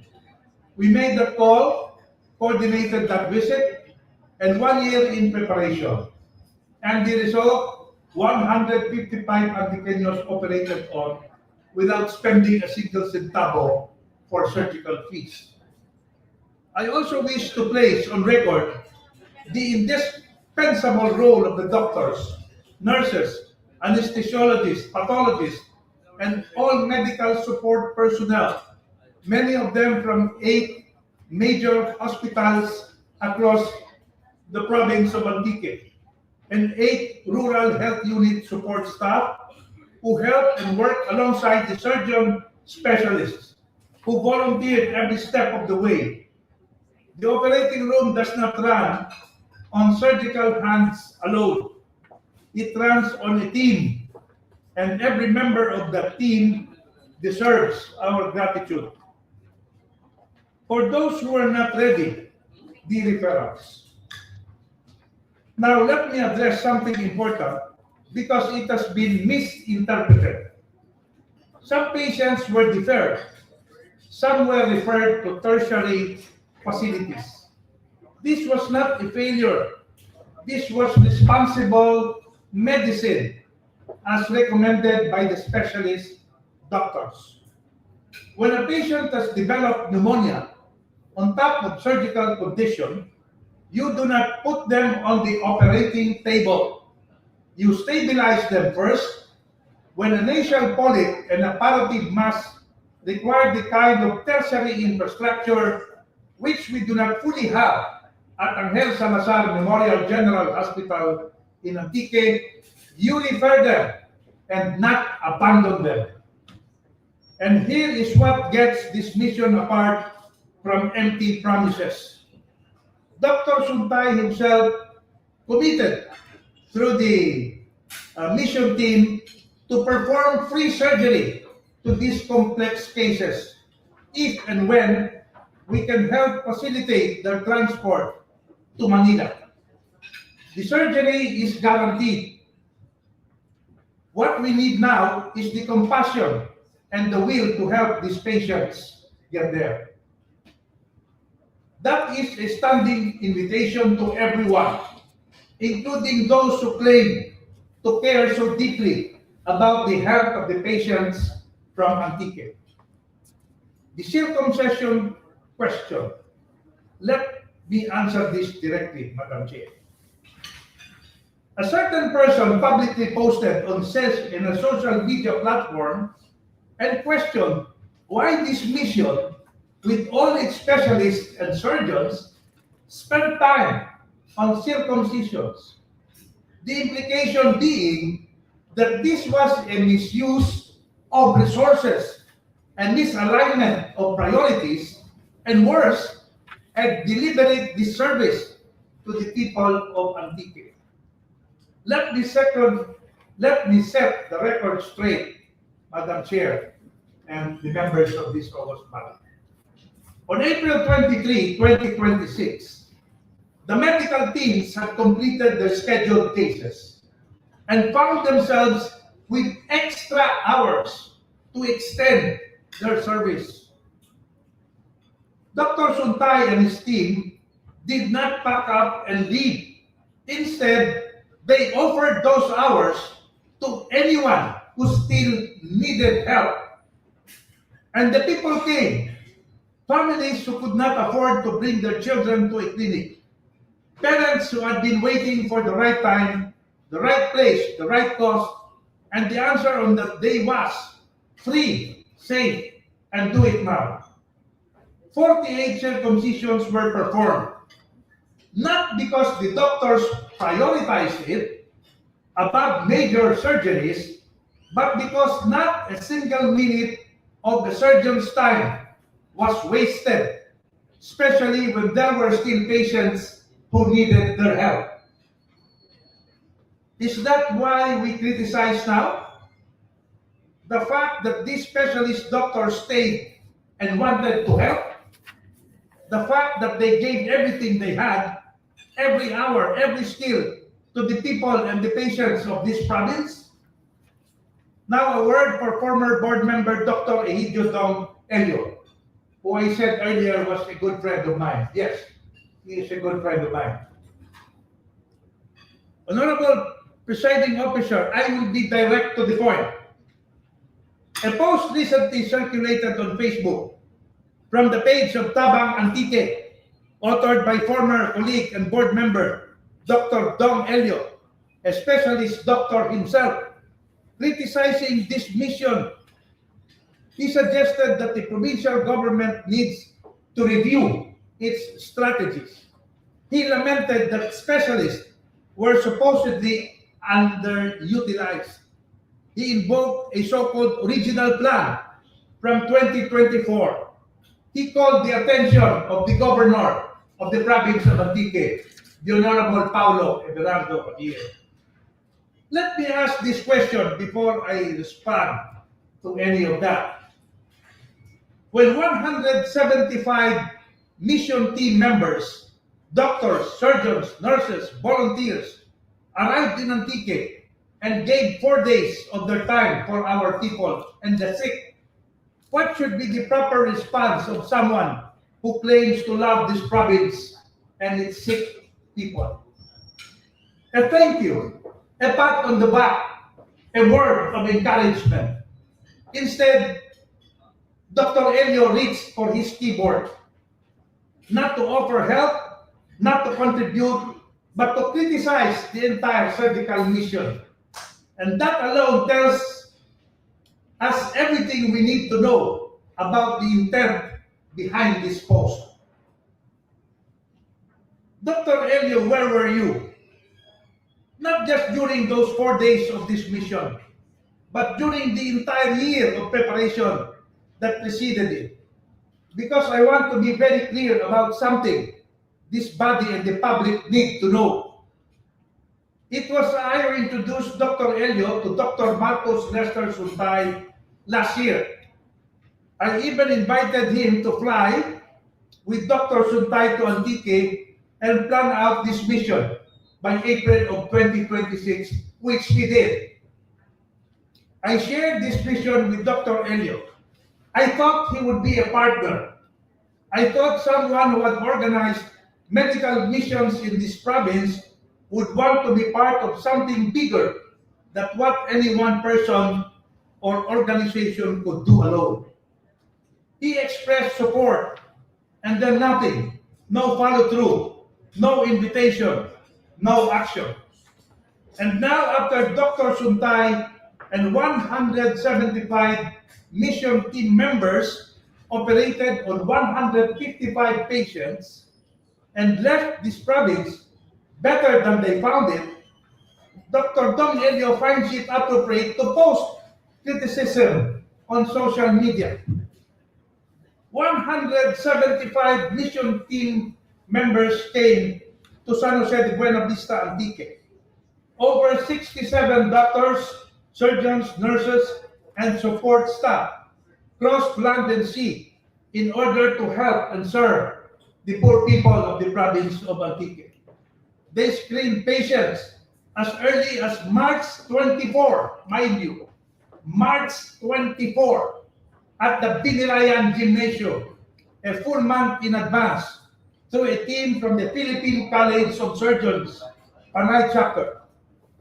We made the call, coordinated that visit, and 1 year in preparation. And the result, 155 Antiqueños operated on without spending a single centavo for surgical fees. I also wish to place on record the indispensable role of the doctors, nurses, anesthesiologists, pathologists, and all medical support personnel, many of them from 8 major hospitals across the province of Antique, and 8 rural health unit support staff who help and work alongside the surgeon specialists who volunteered every step of the way. The operating room does not run on surgical hands alone. It runs on a team, and every member of that team deserves our gratitude. For those who are not ready, the referrals. Now let me address something important because it has been misinterpreted. Some patients were deferred. Some were referred to tertiary facilities. This was not a failure. This was responsible medicine as recommended by the specialist doctors. When a patient has developed pneumonia on top of surgical condition, you do not put them on the operating table. You stabilize them first. When a nasal polyp and apparative mass require the kind of tertiary infrastructure which we do not fully have at Angel Salazar Memorial General Hospital in Antique, you refer them and not abandon them. And here is what gets this mission apart from empty promises. Dr. Suntay himself committed through the mission team to perform free surgery to these complex cases if and when we can help facilitate their transport to Manila. The surgery is guaranteed. What we need now is the compassion and the will to help these patients get there. That is a standing invitation to everyone, including those who claim to care so deeply about the health of the patients from Antique. The circumcision question. Let me answer this directly, Madam Chair. A certain person publicly posted on a social media platform and questioned why this mission, with all its specialists and surgeons, spent time on circumcisions. The implication being that this was a misuse of resources and misalignment of priorities, and worse, a deliberate disservice to the people of Antique. Let me set the record straight, Madam Chair, and the members of this August body. On April 23, 2026, the medical teams had completed their scheduled cases and found themselves with extra hours to extend their service. Dr. Suntay and his team did not pack up and leave. Instead, they offered those hours to anyone who still needed help. And the people came. Families who could not afford to bring their children to a clinic. Parents who had been waiting for the right time, the right place, the right cost, and the answer on that day was free, safe, and do it now. 48 circumcisions were performed, not because the doctors prioritized it above major surgeries, but because not a single minute of the surgeon's time was wasted, especially when there were still patients who needed their help. Is that why we criticize now? The fact that these specialist doctors stayed and wanted to help? The fact that they gave everything they had, every hour, every skill, to the people and the patients of this province? Now a word for former board member Dr. Egidio Dong Elio, who I said earlier was a good friend of mine. Yes, he is a good friend of mine. Honorable Presiding Officer, I will be direct to the point. A post recently circulated on Facebook from the page of Tabang Antique, authored by former colleague and board member Dr. Dong Elio, a specialist doctor himself, criticizing this mission. He suggested that the provincial government needs to review its strategies. He lamented that specialists were supposedly underutilized. He invoked a so-called original plan from 2024. He called the attention of the governor of the province of Antique, the Honorable Paulo Everardo Padilla. Let me ask this question before I respond to any of that. When 175 mission team members, doctors, surgeons, nurses, volunteers arrived in Antique and gave 4 days of their time for our people and the sick, what should be the proper response of someone who claims to love this province and its sick people? A thank you, a pat on the back, a word of encouragement. Instead, Dr. Elio reached for his keyboard, not to offer help, not to contribute, but to criticize the entire surgical mission. And that alone tells us everything we need to know about the intent behind this post. Dr. Elio, where were you? Not just during those 4 days of this mission, but during the entire year of preparation that preceded it. Because I want to be very clear about something this body and the public need to know. It was I who introduced Dr. Elio to Dr. Marcos Lester Suntay last year. I even invited him to fly with Dr. Suntay to Antique and plan out this mission by April of 2026, which he did. I shared this vision with Dr. Elio. I thought he would be a partner. I thought someone who had organized medical missions in this province would want to be part of something bigger than what any one person or organization could do alone. He expressed support, and then nothing, no follow-through, no invitation, no action. And now, after Dr. Suntay and 175 mission team members operated on 155 patients and left this province better than they found it, Dr. Dong Elio finds it appropriate to post criticism on social media. 175 mission team members came to San Jose de Buena Vista, Antique. Over 67 doctors, surgeons, nurses, and support staff crossed land and sea in order to help and serve the poor people of the province of Antique. They screened patients as early as March 24, mind you, March 24, at the Binirayan Gymnasium, a full month in advance, through a team from the Philippine College of Surgeons, Panay chapter,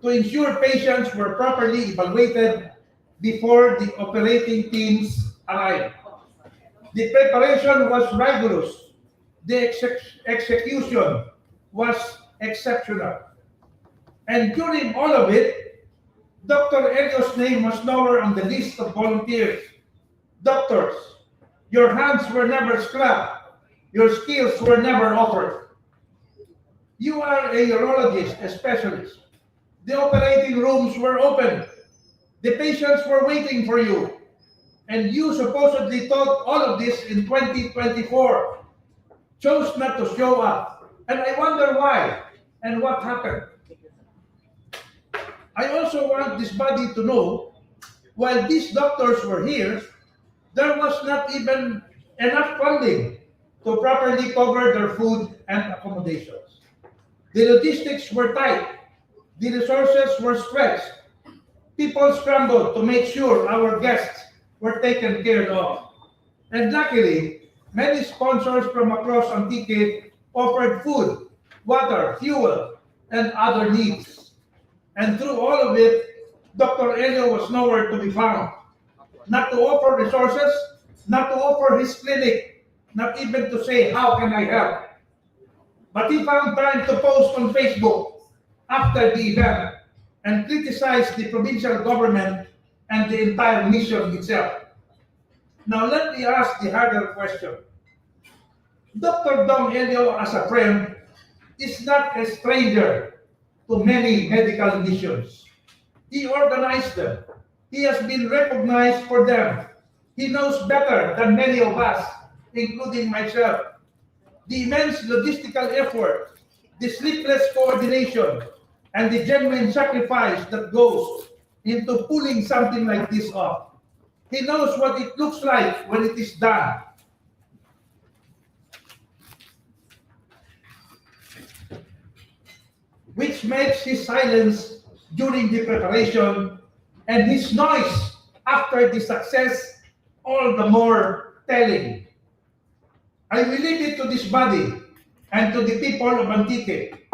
to ensure patients were properly evaluated before the operating teams arrived. The preparation was rigorous. The execution was exceptional. And during all of it, Dr. Elio's name was nowhere on the list of volunteers. Doctors, your hands were never scrapped. Your skills were never offered. You are a urologist, a specialist. The operating rooms were open. The patients were waiting for you. And you supposedly taught all of this in 2024. Chose not to show up. And I wonder why and what happened. I also want this body to know, while these doctors were here, there was not even enough funding to properly cover their food and accommodations. The logistics were tight. The resources were stretched. People scrambled to make sure our guests were taken care of. And luckily, many sponsors from across Antique offered food, water, fuel, and other needs. And through all of it, Dr. Elio was nowhere to be found. Not to offer resources, not to offer his clinic, not even to say, how can I help? But he found time to post on Facebook after the event and criticize the provincial government and the entire mission itself. Now let me ask the harder question. Dr. Dong Elio, as a friend, is not a stranger to many medical missions. He organized them. He has been recognized for them. He knows better than many of us, including myself, the immense logistical effort, the sleepless coordination, and the genuine sacrifice that goes into pulling something like this off. He knows what it looks like when it is done. Which makes his silence during the preparation and his noise after the success all the more telling. I will leave it to this body and to the people of Antique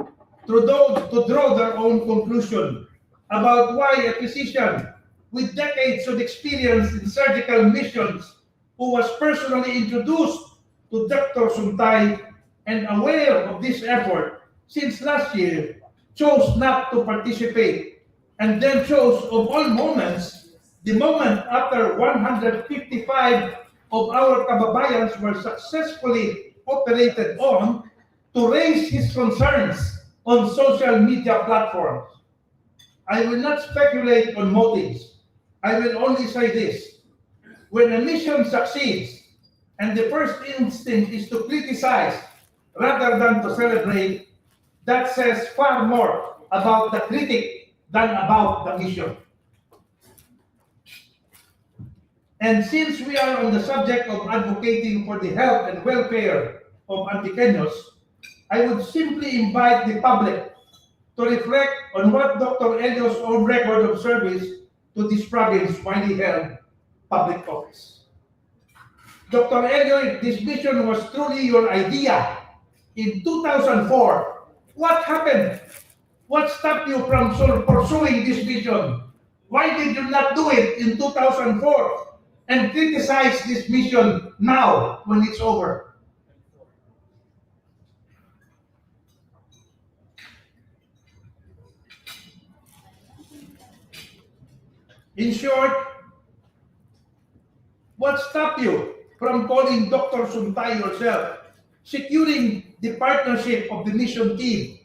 to draw their own conclusion about why a physician with decades of experience in surgical missions, who was personally introduced to Dr. Suntay and aware of this effort since last year, chose not to participate, and then chose, of all moments, the moment after 155 of our kababayans were successfully operated on, to raise his concerns on social media platforms. I will not speculate on motives. I will only say this. When a mission succeeds, and the first instinct is to criticize rather than to celebrate, that says far more about the critic than about the mission. And since we are on the subject of advocating for the health and welfare of Antiqueños, I would simply invite the public to reflect on what Dr. Elio's own record of service to this province while he held public office. Dr. Elio, if this mission was truly your idea in 2004, what happened? What stopped you from pursuing this vision? Why did you not do it in 2004 and criticize this mission now when it's over? In short, what stopped you from calling Dr. Suntay yourself, securing the partnership of the mission team,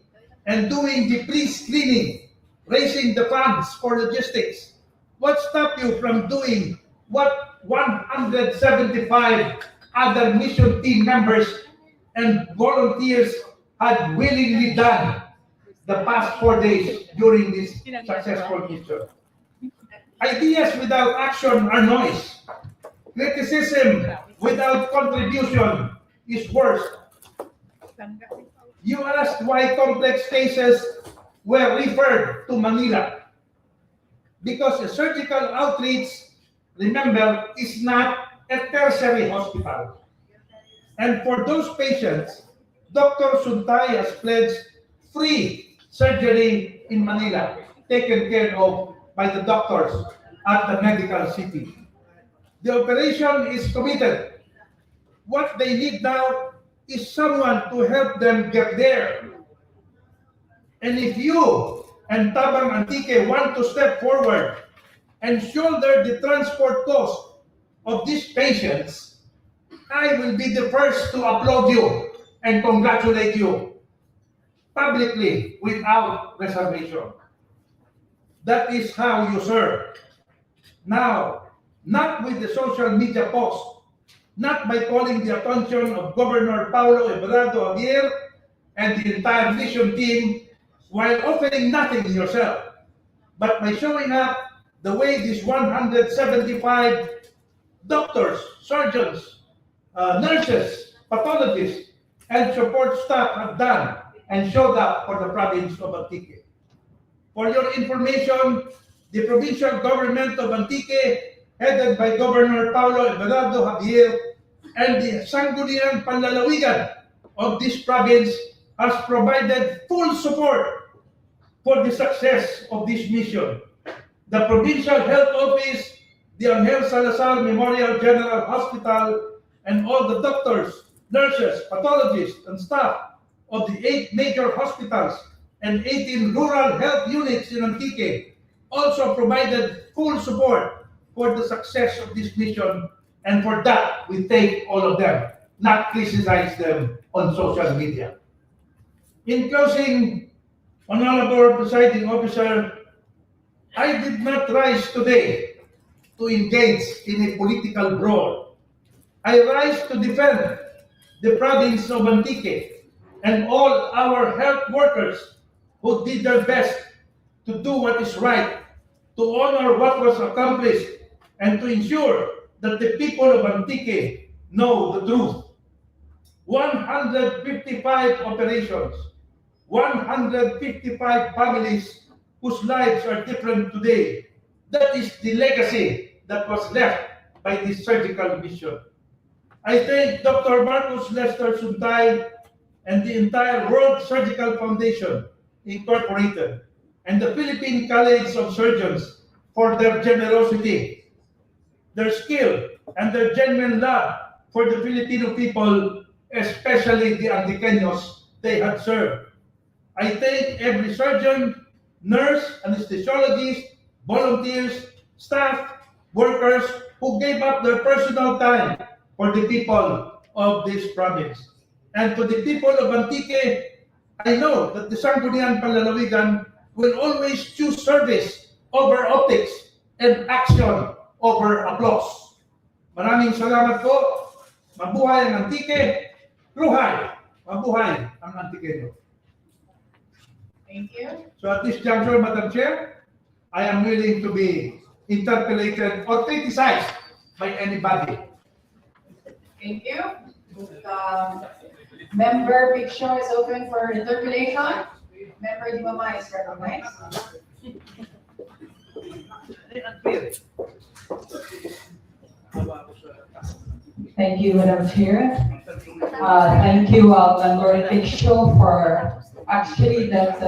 and doing the pre-screening, raising the funds for logistics? What stopped you from doing what 175 other mission team members and volunteers had willingly done the past 4 days during this successful mission? Ideas without action are noise. Criticism without contribution is worse. You asked why complex cases were referred to Manila. Because a surgical outreach, remember, is not a tertiary hospital. And for those patients, Dr. Suntay has pledged free surgery in Manila, taken care of by the doctors at the medical city. The operation is committed. What they need now is someone to help them get there. And if you and Tabang Antique want to step forward and shoulder the transport cost of these patients, I will be the first to applaud you and congratulate you publicly without reservation. That is how you serve. Now, not with the social media post, not by calling the attention of Governor Paulo Ebrado Javier and the entire mission team while offering nothing yourself, but by showing up the way these 175 doctors, surgeons, nurses, pathologists, and support staff have done and showed up for the province of Antique. For your information, the provincial government of Antique, headed by Governor Paulo Ebrado Javier, and the Sangguniang Panlalawigan of this province has provided full support for the success of this mission. The Provincial Health Office, the Angel Salazar Memorial General Hospital, and all the doctors, nurses, pathologists, and staff of the 8 major hospitals and 18 rural health units in Antique also provided full support for the success of this mission, and for that we thank all of them, not criticize them on social media. In closing, Honorable Presiding Officer, I did not rise today to engage in a political brawl. I rise to defend the province of Antique and all our health workers who did their best to do what is right, to honor what was accomplished, and to ensure that the people of Antique know the truth. 155 operations, 155 families whose lives are different today. That is the legacy that was left by this surgical mission. I thank Dr. Marcos Lester Suntay and the entire World Surgical Foundation, Incorporated, and the Philippine College of Surgeons for their generosity, their skill, and their genuine love for the Filipino people, especially the Antiqueños they had served. I thank every surgeon, nurse, anesthesiologist, volunteers, staff, workers who gave up their personal time for the people of this province. And to the people of Antique, I know that the Sangguniang Panlalawigan will always choose service over optics and action over applause. Maraming salamat po. Mabuhay ang Antique. Ruhay. Mabuhay ang Antiqueño. Thank you. So at this juncture, Madam Chair, I am willing to be interpolated or criticized by anybody. Thank you. Member picture is open for interpellation. Member Di Mama is recognized. Thank you, Madam Chair. Thank you, Member Picture, for actually that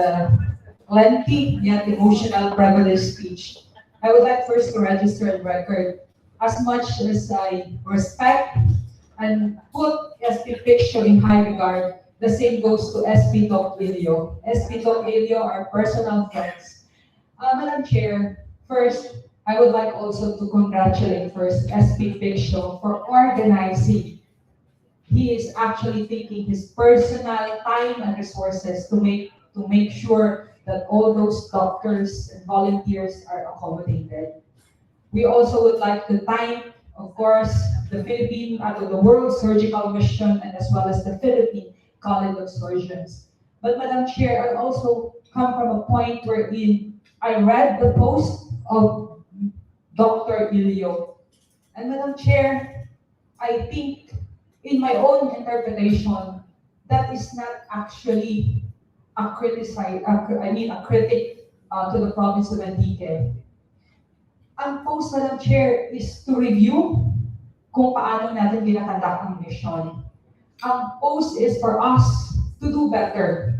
lengthy yet emotional privilege speech. I would like first to register and record, as much as I respect and put SP Picture in high regard, the same goes to SP Doc Elio. SP Doc Elio are personal friends. Madam Chair, first, I would like also to congratulate first SP Picture for organizing. He is actually taking his personal time and resources to make sure that all those doctors and volunteers are accommodated. We also would like to thank, of course, the World Surgical Mission and as well as the Philippine College of Surgeons. But Madam Chair, I also come from a point wherein I read the post of Dr. Ilio. And Madam Chair, I think in my own interpretation, that is not actually a critic to the province of Antique. Ang post, Madam Chair, is to review kung paano natin ginakandak ang mission. Ang post is for us to do better.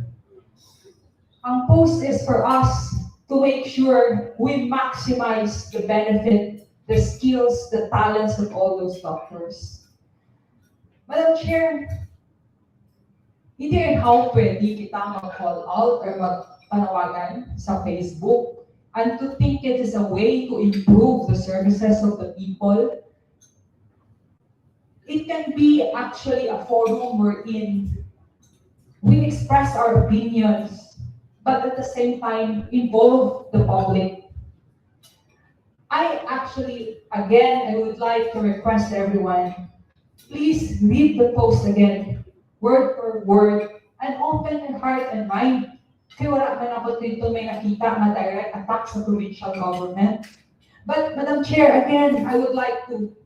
Ang post is for us to make sure we maximize the benefit, the skills, the talents of all those doctors. Madam Chair, hindi rin how pwede kita mag-call out or magpanawagan sa Facebook and to think it is a way to improve the services of the people. It can be actually a forum wherein we express our opinions, but at the same time involve the public. I would like to request everyone, please read the post again, word for word, and open your heart and mind. Kaya wala man ako dito may nakita na direct attack sa provincial government. But Madam Chair, again, I would like to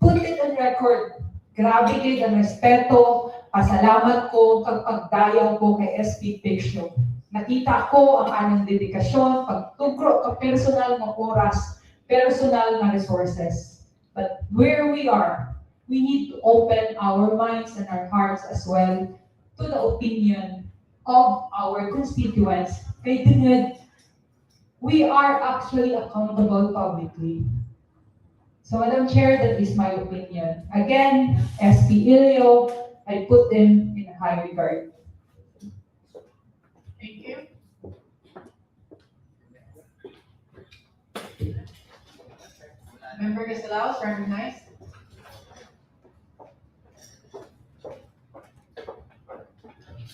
put it on record. Grabe kayo ang respeto, pasalamat ko, pagdayaw ko kay SP Picture. Nakita ko ang anong dedikasyon, pagtugro, personal ng oras, personal na resources. But where we are, we need to open our minds and our hearts as well to the opinion of our constituents. Kay Dinid, we are actually accountable publicly. So Madam Chair, that is my opinion. Again, SP Ilio, I put them in high regard. Thank you. Member Casalaos, recognized.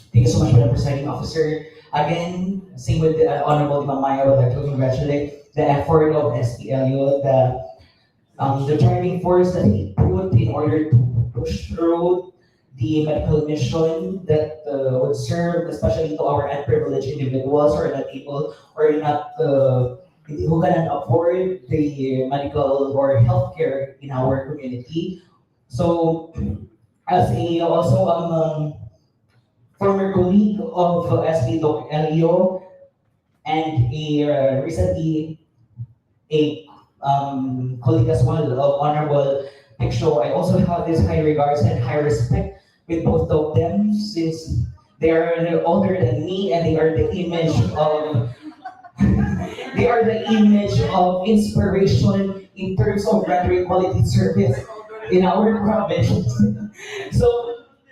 Thank you so much, Madam Presiding Officer. Again, same with the Honorable Mamaya, I would like to congratulate the effort of SPLU, the driving force that he put in order to push through the medical mission that would serve especially to our unprivileged individuals who are not able or not who cannot afford the medical or healthcare in our community. So, as a also former colleague of SP Doc Elio and recently a colleague as well of Honorable Picture, I also have this high regards and high respect with both of them since they are older than me and they are the image of they are the image of inspiration in terms of rendering quality service in our province. So,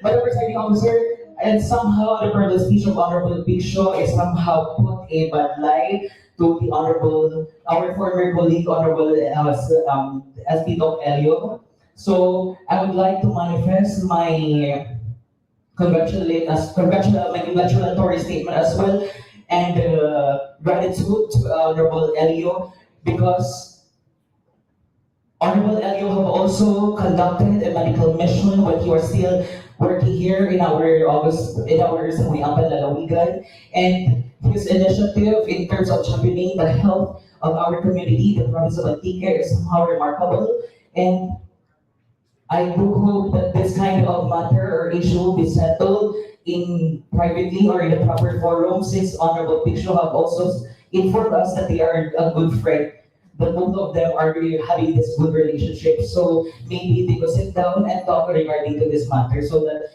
Madam Presiding Officer, and somehow the privilege speech of Honorable Picture is somehow put a bad light to the Honorable, our former colleague, Honorable SP Doc Elio. So I would like to manifest my congratulatory statement as well and gratitude to Honorable Elio because Honorable Elio have also conducted a medical mission when he was still working here in our Sangguniang Panlalawigan, and his initiative in terms of championing the health of our community, the province of Antique, is somehow remarkable. And I do hope that this kind of matter or issue will be settled in privately or in a proper forum, since Honorable Picture have also informed us that they are a good friend. But both of them are really having this good relationship. So maybe they could sit down and talk regarding to this matter so that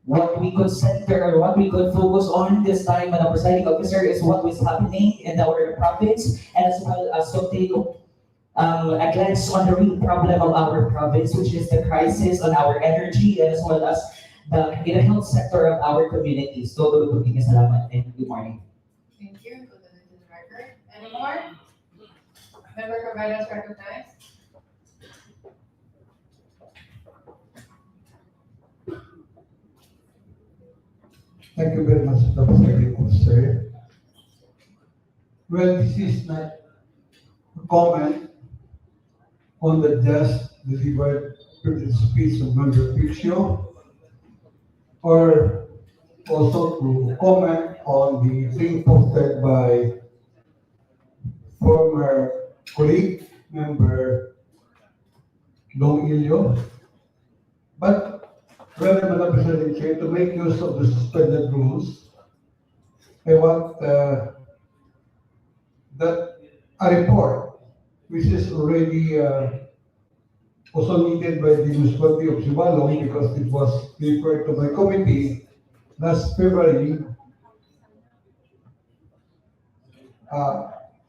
what we could center or what we could focus on this time, Madam Presiding Officer, is what is happening in our province and as well as to take a glance on the real problem of our province, which is the crisis on our energy and as well as in the health sector of our community. So, salamat and good morning. Thank you. Put that into the record. Any more? Member Caballos recognized. Thank you very much, Dr. Presiding Officer. Well, this is not a comment on the just delivered privilege speech of Member Piccio, or also to comment on the thing posted by former colleague, Member Long Ilio. But rather, Madam President Chair, to make use of the suspended rules, I want that a report, which is already also needed by the municipality of Sibalong because it was referred to my committee last February.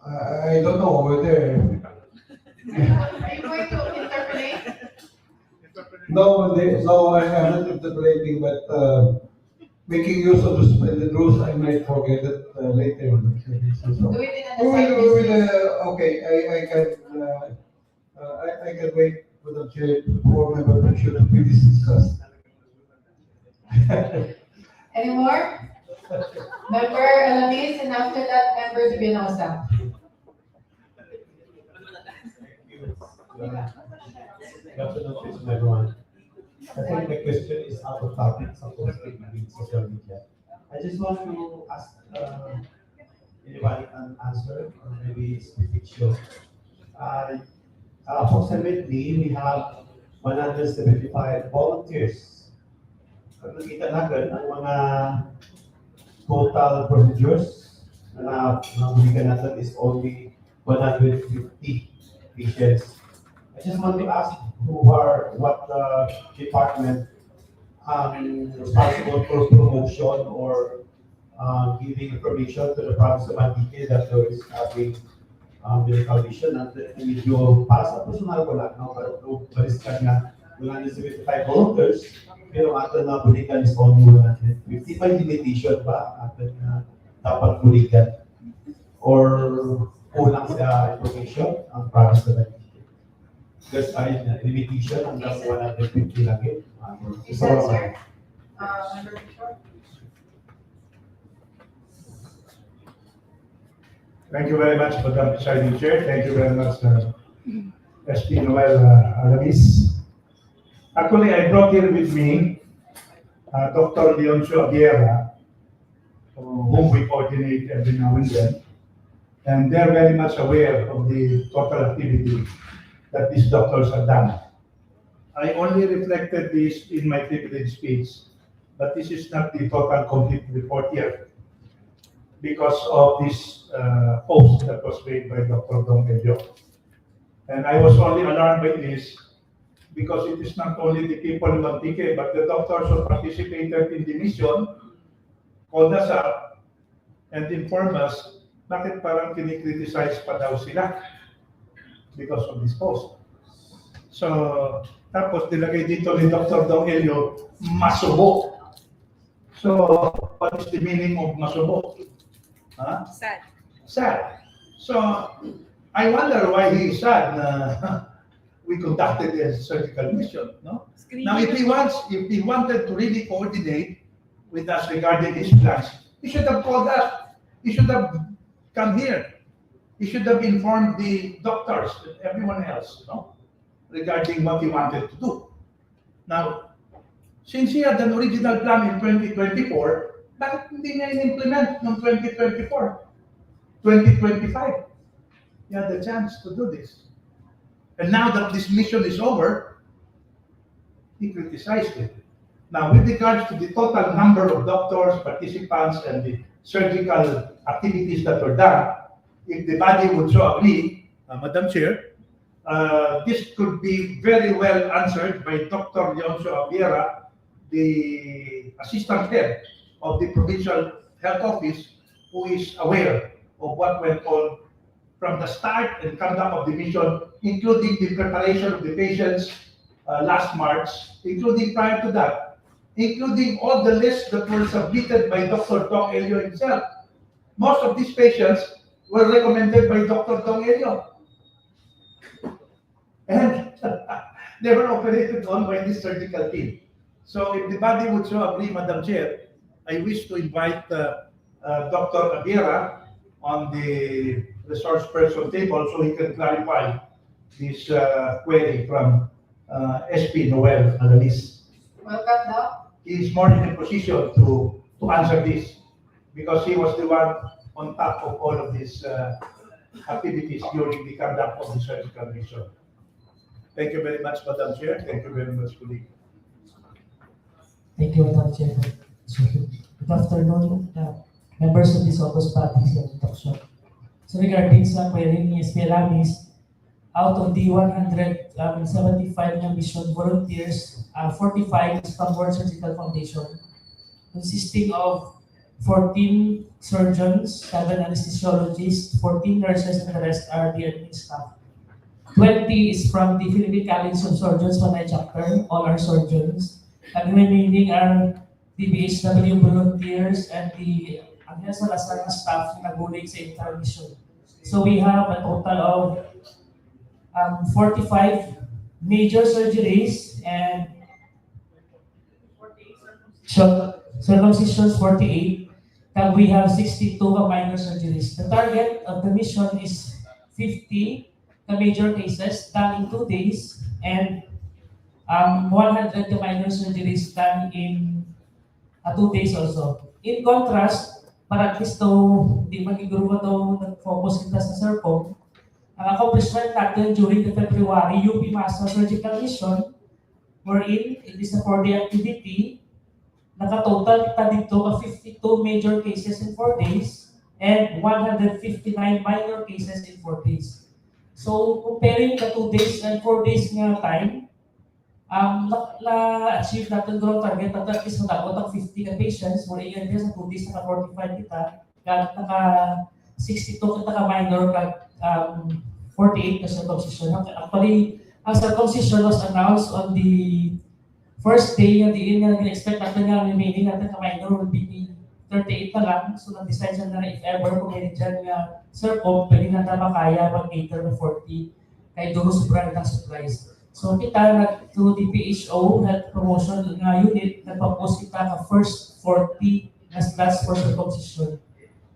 I don't know whether. Are you going to interpolate? No, I'm not interpolating, but making use of the suspended rules, I might forget it later. So, Do it in an okay, I can wait for the chair for member Piccio to be discussed. Any more? Member Alanis, and after that, Member Espinosa. Good afternoon to everyone. I think the question is out of topic, supposed to be social media. I just want to ask anybody an answer, or maybe specific show. Approximately, we have 175 volunteers. Kung nakita natin, ang mga total procedures na nabigyan natin is only 150 patients. I just want to ask what department responsible for promotion or giving information to the province of Antique that there is having medical vision at medyo para sa personal ko lang, no? Pero baliskan nga 175 volunteers, pero ato na bulikan is only 150. May limitation ba ato na dapat bulikan? Or kulang sa information ang province of Antique? Because limitation hanggang 150 lagi. Is that sir? Member Piccio? Thank you very much, Madam Presiding Chair. Thank you very much, SP Noel Alanis. Actually, I brought here with me Dr. Leoncio Aguilera, whom we coordinate every now and then. And they're very much aware of the total activity that these doctors have done. I only reflected this in my privilege speech, but this is not the total complete report here because of this post that was made by Dr. Dong Elio. And I was only alarmed by this because it is not only the people in Antique, but the doctors who participated in the mission called us up and informed us bakit parang kinikriticize pa daw sila because of this post. So, tapos nilagay dito ni Dr. Dong Elio, masubo. So, what is the meaning of masubo? Huh? Sad. Sad. So, I wonder why he is sad na we conducted a surgical mission, no? Now, if he wanted to really coordinate with us regarding his plans, he should have called us. He should have come here. He should have informed the doctors and everyone else, no, regarding what he wanted to do. Now, since he had an original plan in 2024, bakit hindi niya in-implement noong 2024? 2025, he had the chance to do this. And now that this mission is over, he criticized it. Now, with regards to the total number of doctors, participants, and the surgical activities that were done, if the body would so agree, Madam Chair, this could be very well answered by Dr. Leoncio Aguilera, the assistant head of the provincial health office, who is aware of what went on from the start and conduct of the mission, including the preparation of the patients last March, including prior to that, including all the lists that were submitted by Dr. Dong Elio himself. Most of these patients were recommended by Dr. Dong Elio. and they were operated on by this surgical team. So if the body would so agree, Madam Chair, I wish to invite Dr. Aguera on the resource person table so he can clarify this query from SP Noel Alanis. Welcome, Doc. He is more in a position to answer this because he was the one on top of all of these activities during the conduct of the surgical mission. Thank you very much, Madam Chair. Thank you very much, colleague. Thank you, Madam Chair. Good afternoon, members of this August parties and talk show. So regarding sa query ni SP Alanis, out of the 175 na mission volunteers, 45 is from World Surgical Foundation, consisting of 14 surgeons, 7 anesthesiologists, 14 nurses, and the rest are the admin staff. 20 is from the Philippine College of Surgeons, Panay chapter, all are surgeons. And remaining are the BHW volunteers and the Angel Salazar staff na naguling sa intermission. So we have a total of 45 major surgeries and circumcisions 48, and we have 62 minor surgeries. The target of the mission is 50 major cases done in 2 days and 100 minor surgeries done in 2 days also. In contrast, para at least though di maniguro daw nag-focus kita sa CERCOM, ang accomplishment natin during the February UP Masa Surgical Mission, wherein it is a 4-day activity, nakatotal kita dito ka 52 major cases in 4 days and 159 minor cases in 4 days. So comparing the 2 days and 4 days nga time, na-achieve natin doon target na at least matapot ang 50 ka patients, wala yan din sa 2 days naka 45 kita, kahit naka 62 kita ka minor, kahit 48 ka circumcision. Actually, ang circumcision was announced on the first day nga diin nga expect natin nga remaining natin ka minor will be 38 na lang. So nag-decide siya na if ever kung may dyan nga CERCOM, pwede na naman kaya mag-cater na 40 kaya doon sobrang ng supplies. So kita through the PHO Health Promotion Unit, nagpa-post kita ka first 40 na slots for circumcision.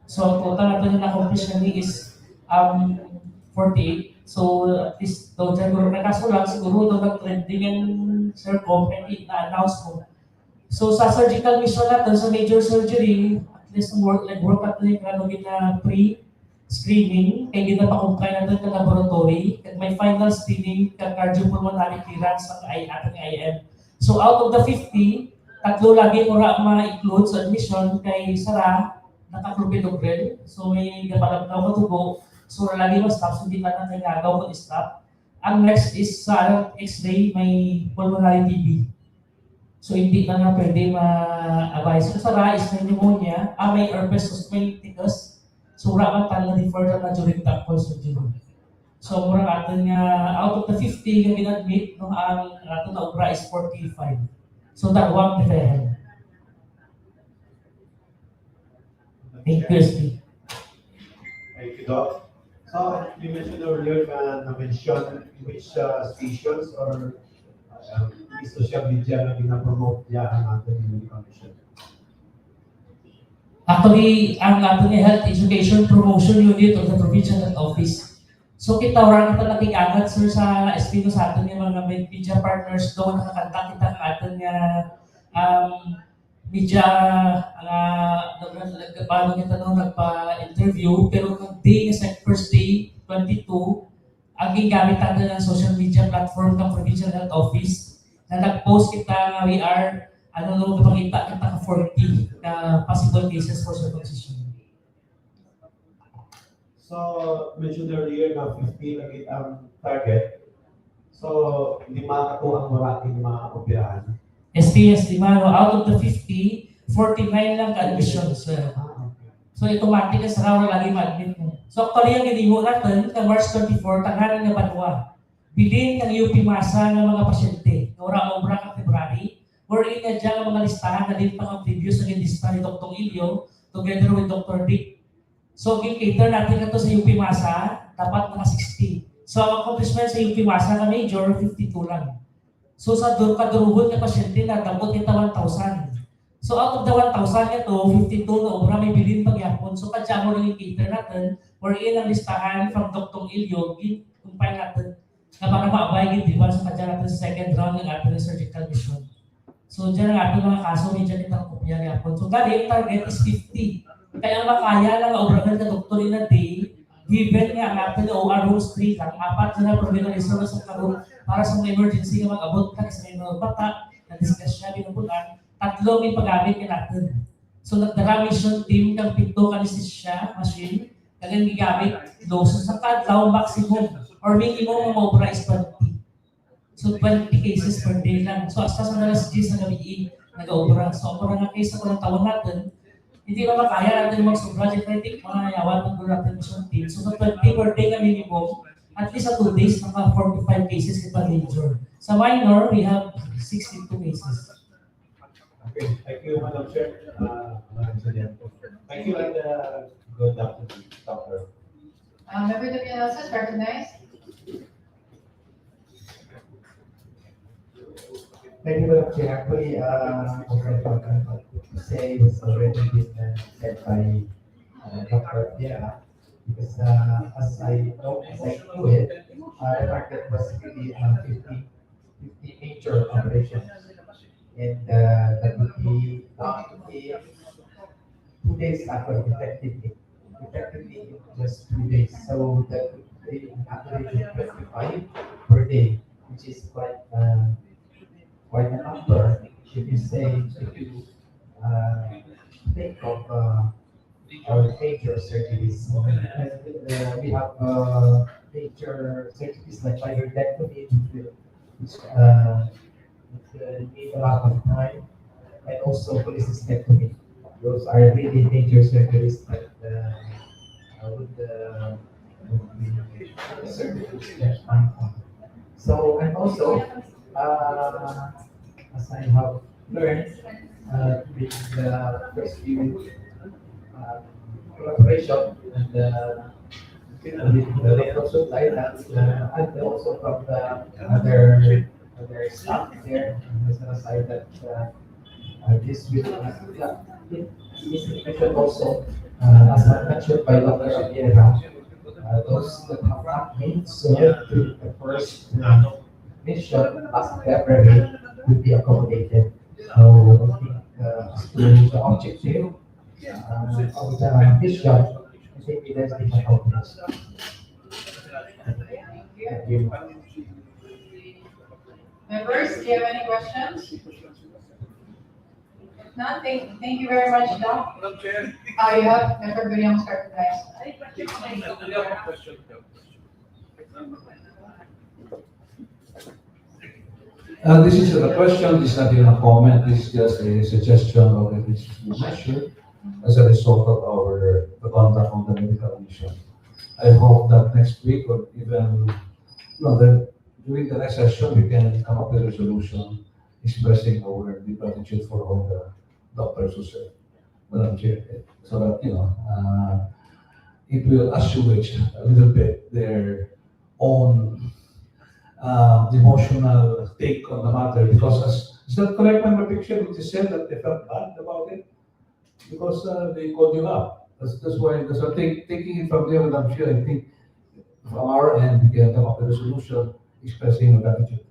So total natin na accomplish na is 48. So at least daw dyan guro na kaso lang, siguro daw nag-trending yung CERCOM and na-announce mo. So sa surgical mission natin, sa major surgery, at least work natin yung na pre-screening, kaya ginapakumpay natin ka laboratory, at may final screening ka cardiopulmonary clearance sa ating IM. So out of the 50, tatlo lagi mo ma-include sa admission kay Sara, naka-clopidogrel. So may gapalagnaw matubo, so lagi mo stop, so hindi na natin nagaw mo stop. Ang next is sa X-ray, may pulmonary TB. So hindi na nga pwede ma-advise. So Sara is may pneumonia, may herpes zoster, so wala kang tala defer na during the surgery. So mura natin nga, out of the 50 nga ginadmit, no, ang natin na obra is 45. So that one different. Thank you, SP. Thank you, Doc. So you mentioned earlier na-mention which stations or social media na pinapromote niya ang ating medical mission. Actually, ang ating Health Education Promotion Unit of the Provincial Health Office. So kita orang kita nakikangat sir sa SP sa atin yung mga media partners doon nakakanta kita ang ating media paano kita noon nagpa-interview pero nung day sa first day 22 ang gigamit natin ng social media platform ng Provincial Health Office na nag-post kita we are napakita kita ka 40 na possible cases for circumcision. So, mentioned earlier na 50 lagi ang target. So, 5 ako ang marating maoperahan. SPS 5, out of the 50, 49 lang ka-admissions. So, automatic na sa raw lagi ma-admit mo. So, actually, ang ginimo natin, na March 24, tanghalan nga Banwa. Bilin ng UP Masa ng mga pasyente. Obra ka February, wherein na dyan ang mga listahan na din pang previous na lista ni Dr. Ilio together with Dr. Dick. So, cater natin ito sa UP Masa, dapat mga 60. So, ang accomplishment sa UP Masa na major, 52 lang. So, sa kaduruhon ng pasyente na, dapat kita 1,000. So, out of the 1,000 nga to, 52 na obra may bilin pagyapon. So, kadya mo rin yung cater natin, or ang listahan from Dr. Ilyo, kumpay natin, na para maabay yung diba sa kadya natin sa second round ng ating surgical mission. So, dyan ang ating mga kaso, may dyan itang kopya yapon. So, dali, yung target is 50. Kaya makaya lang obrahan ka doktor in a day, given nga ang ating OR rooms 3 lang, 4 na problema resource sa karoon para sa mga emergency nga mag-abot ka sa mga bata, na-discuss siya, binubulan, 3 may pag-gamit ka natin. So, nagdara mission team, kang 7 anesthesia machine, kanyang gigamit, doses sa kadlaw maximum, or minimum ang obra is 20. So, 20 cases per day lang. So, hasta sa nalas 10 sa gabi, nag-obra. So, ang mga case sa taon natin, hindi na makaya natin mag-sobra. I think mga yawan ng natin mission team. So, sa 20 per day na minimum, at least sa 2 days, naka 45 cases kita major. Sa minor, we have 62 cases. Okay, thank you, Madam Chair. Thank you, and good afternoon, Doctor. Member of the analysis recognized. Thank you, Madam Chair. Actually, what to say was already been said by Dr. Piera, because as I know it, the market was really 50 major operations. And that would be done in 2 days after effectively in just 2 days. So that would be an average of 25 per day, which is quite a number. If you think of our major surgeries, we have major surgeries like thyroidectomy, which need a lot of time, and also cholecystectomy. Those are really major surgeries that would surgeries that time. So, and also, as I have learned with the first few collaboration and with the Dr. Thailand, and also from the other staff there, there's an aside that this will this information also, as mentioned by Dr. Aguilera, those that have not been served to the first mission last February will be accommodated. So I think as to the objective of the mission, I think it has been accomplished. Thank you. Members, do you have any questions? If not, thank you very much, Doc. Madam Chair. You have Member Williams recognized. This is a question, this is not even a comment, this is just a suggestion of a measure as a result of the contact on the medical mission. I hope that next week or even, during the next session, we can come up with a resolution expressing our deep gratitude for all the doctors who serve, Madam Chair, so that, it will assuage a little bit their own emotional take on the matter, because is that correct, Member Picture, which is said that they felt bad about it? Because they called you up. That's why, taking it from there, Madam Chair, I think from our end, we can come up with a solution expressing our gratitude.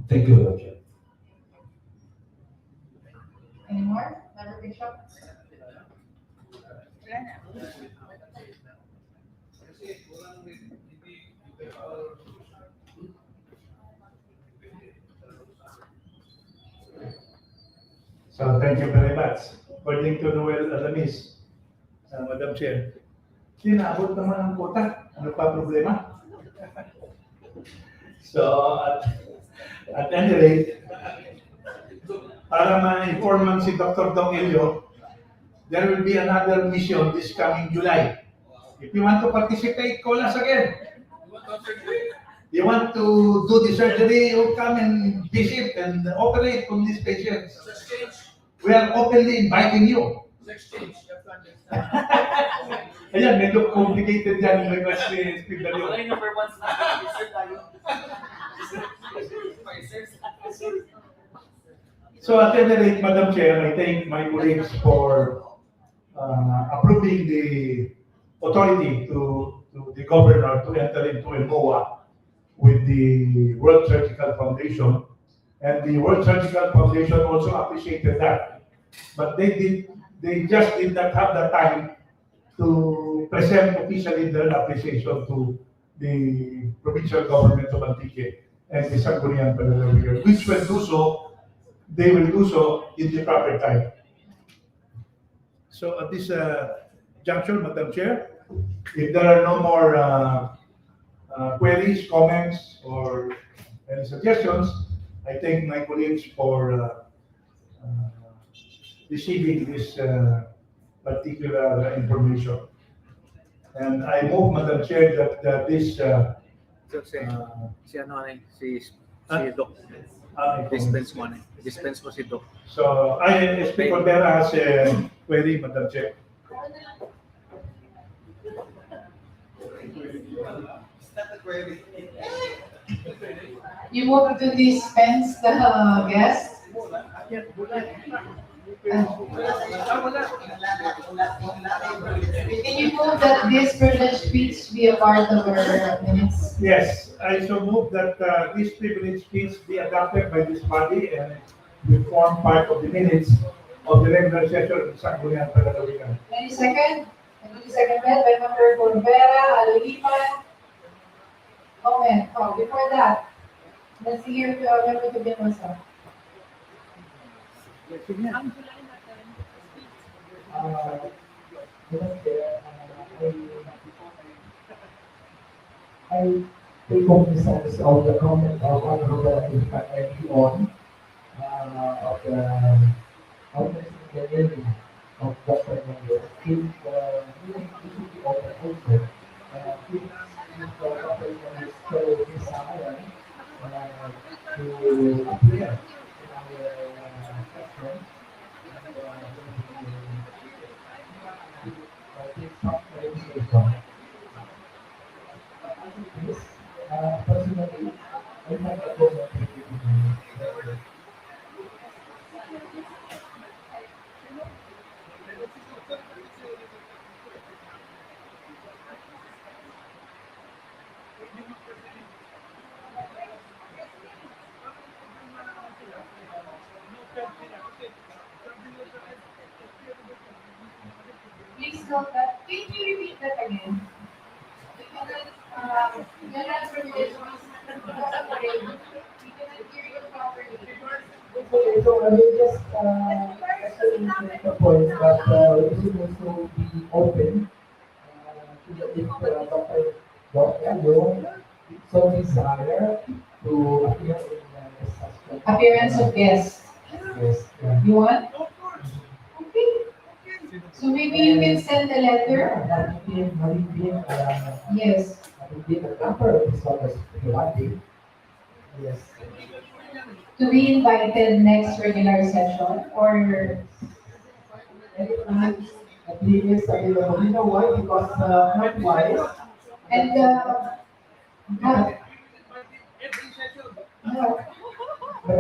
Thank you, Madam Chair. Any more? Member Bishop? So thank you very much. According to Noel Alamis, Madam Chair, tinabot naman ang quota. Ano pa problema? So at any rate, para ma-informan si Dr. Dong Elio, there will be another mission this coming July. If you want to participate, call us again. You want to do the surgery, you come and visit and operate on these patients. We are openly inviting you. Ayan, medyo complicated yan yung request ni Steve Dalio. number one sa sir tayo. So at any rate, Madam Chair, I thank my colleagues for approving the authority to the governor to enter into a MOA with the World Surgical Foundation. And the World Surgical Foundation also appreciated that. But they just did not have the time to present officially their appreciation to the provincial government of Antique and the Sangguniang Panlalawigan, which will do so, they will do so in the proper time. So at this juncture, Madam Chair, if there are no more queries, comments, or any suggestions, I thank my colleagues for receiving this particular information. And I move, Madam Chair, that this Si ano si Doc. Dispense mo Dispense mo si Doc. So, I speak on Vera has a query, Madam Chair. You move to dispense the guest. Can you move that this privileged speech be a part of our minutes? Yes, I so move that this privilege speech be adopted by this body and will form part of the minutes of the regular session of the Sangguniang Panlalawigan. Any second? Any second by Member Corvera, Alipan. Comment. Oh, before that, let's hear Member Tubianosa. I take cognizance of the comment of Honorable on of the name of Dr. Mendes. If Dr. Mendes so desire to appear in our session, personally, I find that comment Please note that. Can you repeat that again? You're not privileged. We cannot hear you properly. Okay, so I will just make the point that we should also be open if Dr. Yo so desire to appear in the session. Appearance of guests. Yes. You want? Okay. So maybe you can send a letter. Yes. Yes. To be invited next regular session or At least available. You know why? Because not wise. and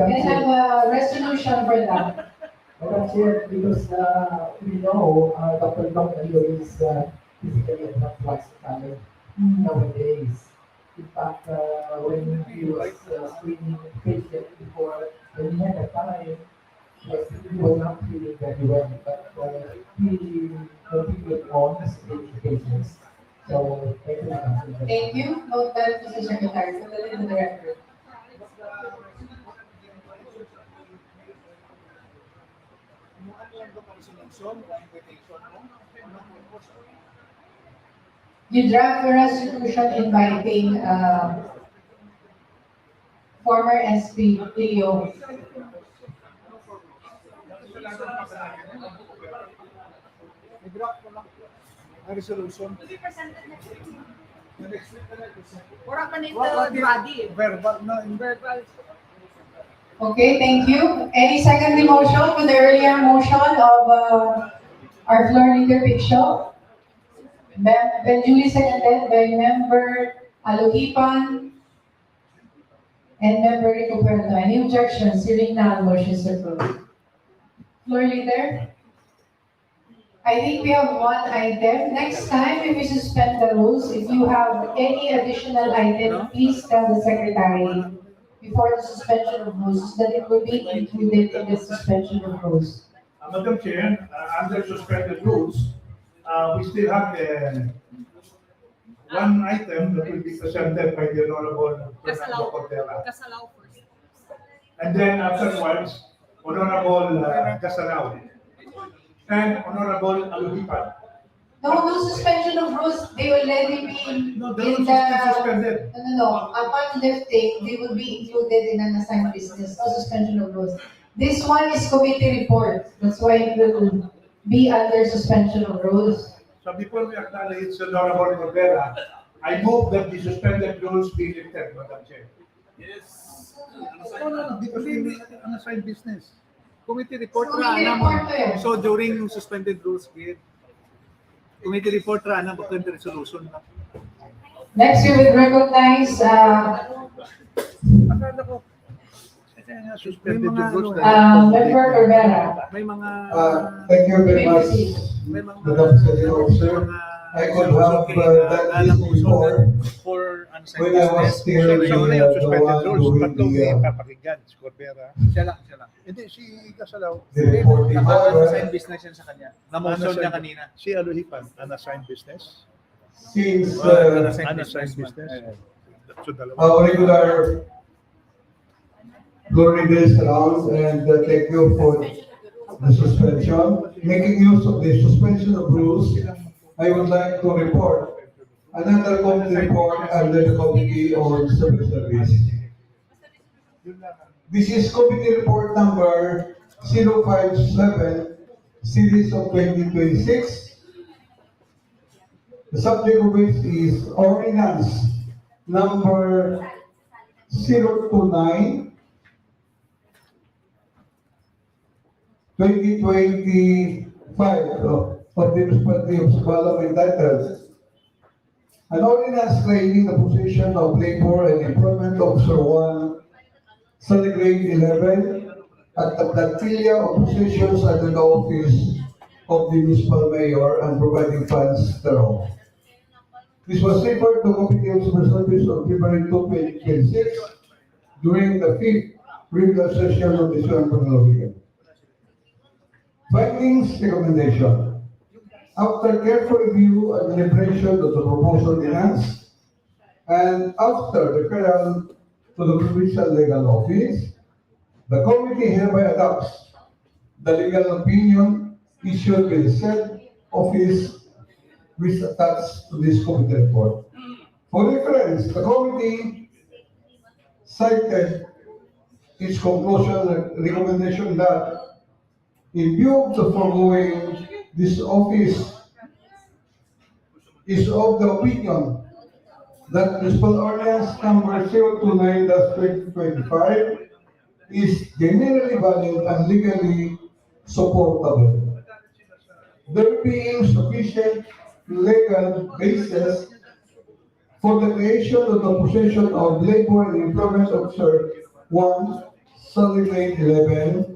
we have a resolution for that. Madam Chair, because we know Dr. Leo is physically not twice coming nowadays. In fact, when he was screening patient before, when he had a time, he was not feeling very well, but he continued on screening patients. So, thank you, Madam Chair. Thank you. Note that, Mr. Secretary, put it in the record. You draft a resolution inviting former SP Leo. Resolution. To be presented next week. Wala pa nito body. Verbal na. Verbal. Okay, thank you. Any second motion to the earlier motion of our floor leader, Big Show? Been duly seconded by Member Aluhipan and Member Rico Puerto. Any objections? Hearing none, motion is approved. Floor leader? I think we have one item. Next time, if we suspend the rules, if you have any additional item, please tell the secretary before the suspension of rules, so that it will be included in the suspension of rules. Madam Chair, under suspended rules, we still have one item that will be presented by the Honorable Fernando Cordera. Kasalaw first. And then afterwards, Honorable Casalao and Honorable Aluhipan. No suspension of rules, they will already be No, the in rules the, is still suspended. no, upon lifting, they will be included in an assigned business, no suspension of rules. This one is committee report, that's why it will be under suspension of rules. So before we acknowledge Honorable Cordera, I move that the suspended rules be lifted, Madam Chair. Yes. No, because we unassigned business. Committee report Committee ra report to yun. So during yung suspended rules, committee report ra na bakit resolution na. Next, we will recognize, Akala ko, suspended yung rules. Member Rivera. May mga Thank you very much, may mga Madam President Officer. I could have done this before for when I was still the one doing the papakinggan, si Corbera. Siya lang. Hindi, si Casalaw. reporting. Naka-assign business yan sa kanya. Na-motion niya kanina. Si Aluhipan, unassigned business? Since Unassigned business? So, dalawa. our regular glory days around, and thank you for the suspension. Making use of the suspension of rules, I would like to report another committee report under the Committee on Civil Service. This is committee report number 057, series of 2026. The subject of which is ordinance number 029, 2025 of the municipality of Subalam entitled an ordinance creating the position of labor and employment officer 1, salary grade 11, at the plantilla of positions under the office of the municipal mayor and providing funds thereof. This was referred to Committee on Civil Service on February 2, 2026 during the 5th regular session of the Panlalawigan. Findings, recommendation. After careful review and deliberation of the proposed ordinance, and after referral to the provincial legal office, the committee hereby adopts the legal opinion issued by the said office which attached to this committee report. For reference, the committee cited its conclusion recommendation that in view of the foregoing, this office is of the opinion that municipal ordinance number 029-2025 is generally valid and legally supportable. There being sufficient legal basis for the creation of the position of labor and employment officer 1, salary grade 11,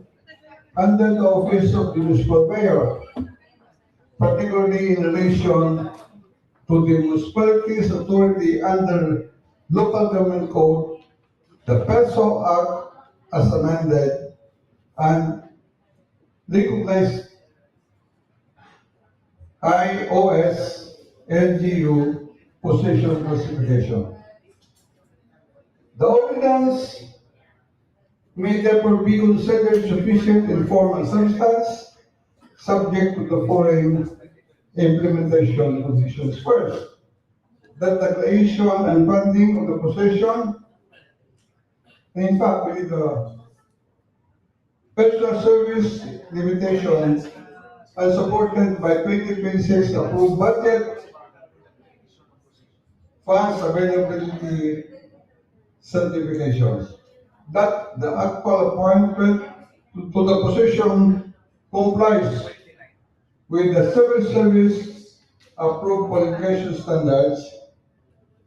under the office of the municipal mayor, particularly in relation to the municipality's authority under local government code, the PESO Act as amended, and recognized iOS LGU position classification. The ordinance may therefore be considered sufficient in form and substance, subject to the following implementation conditions. First, that the creation and funding of the position, in fact, with the personal service limitations and supported by 2026 approved budget, funds availability certifications, that the actual appointment to the position complies with the civil service approved qualification standards,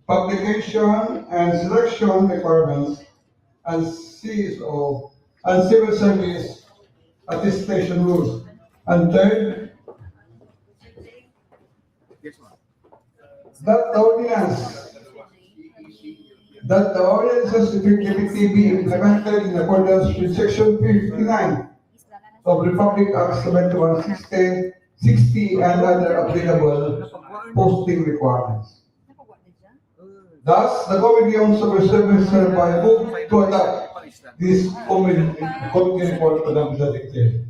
publication and selection requirements, and CSO and civil service attestation rules. And third, that the ordinances effectively be implemented in accordance with Section 59 of Republic Act 7160 and other applicable posting requirements. Thus, the Committee on Civil Service hereby move to adopt this committee report, Madam Secretary.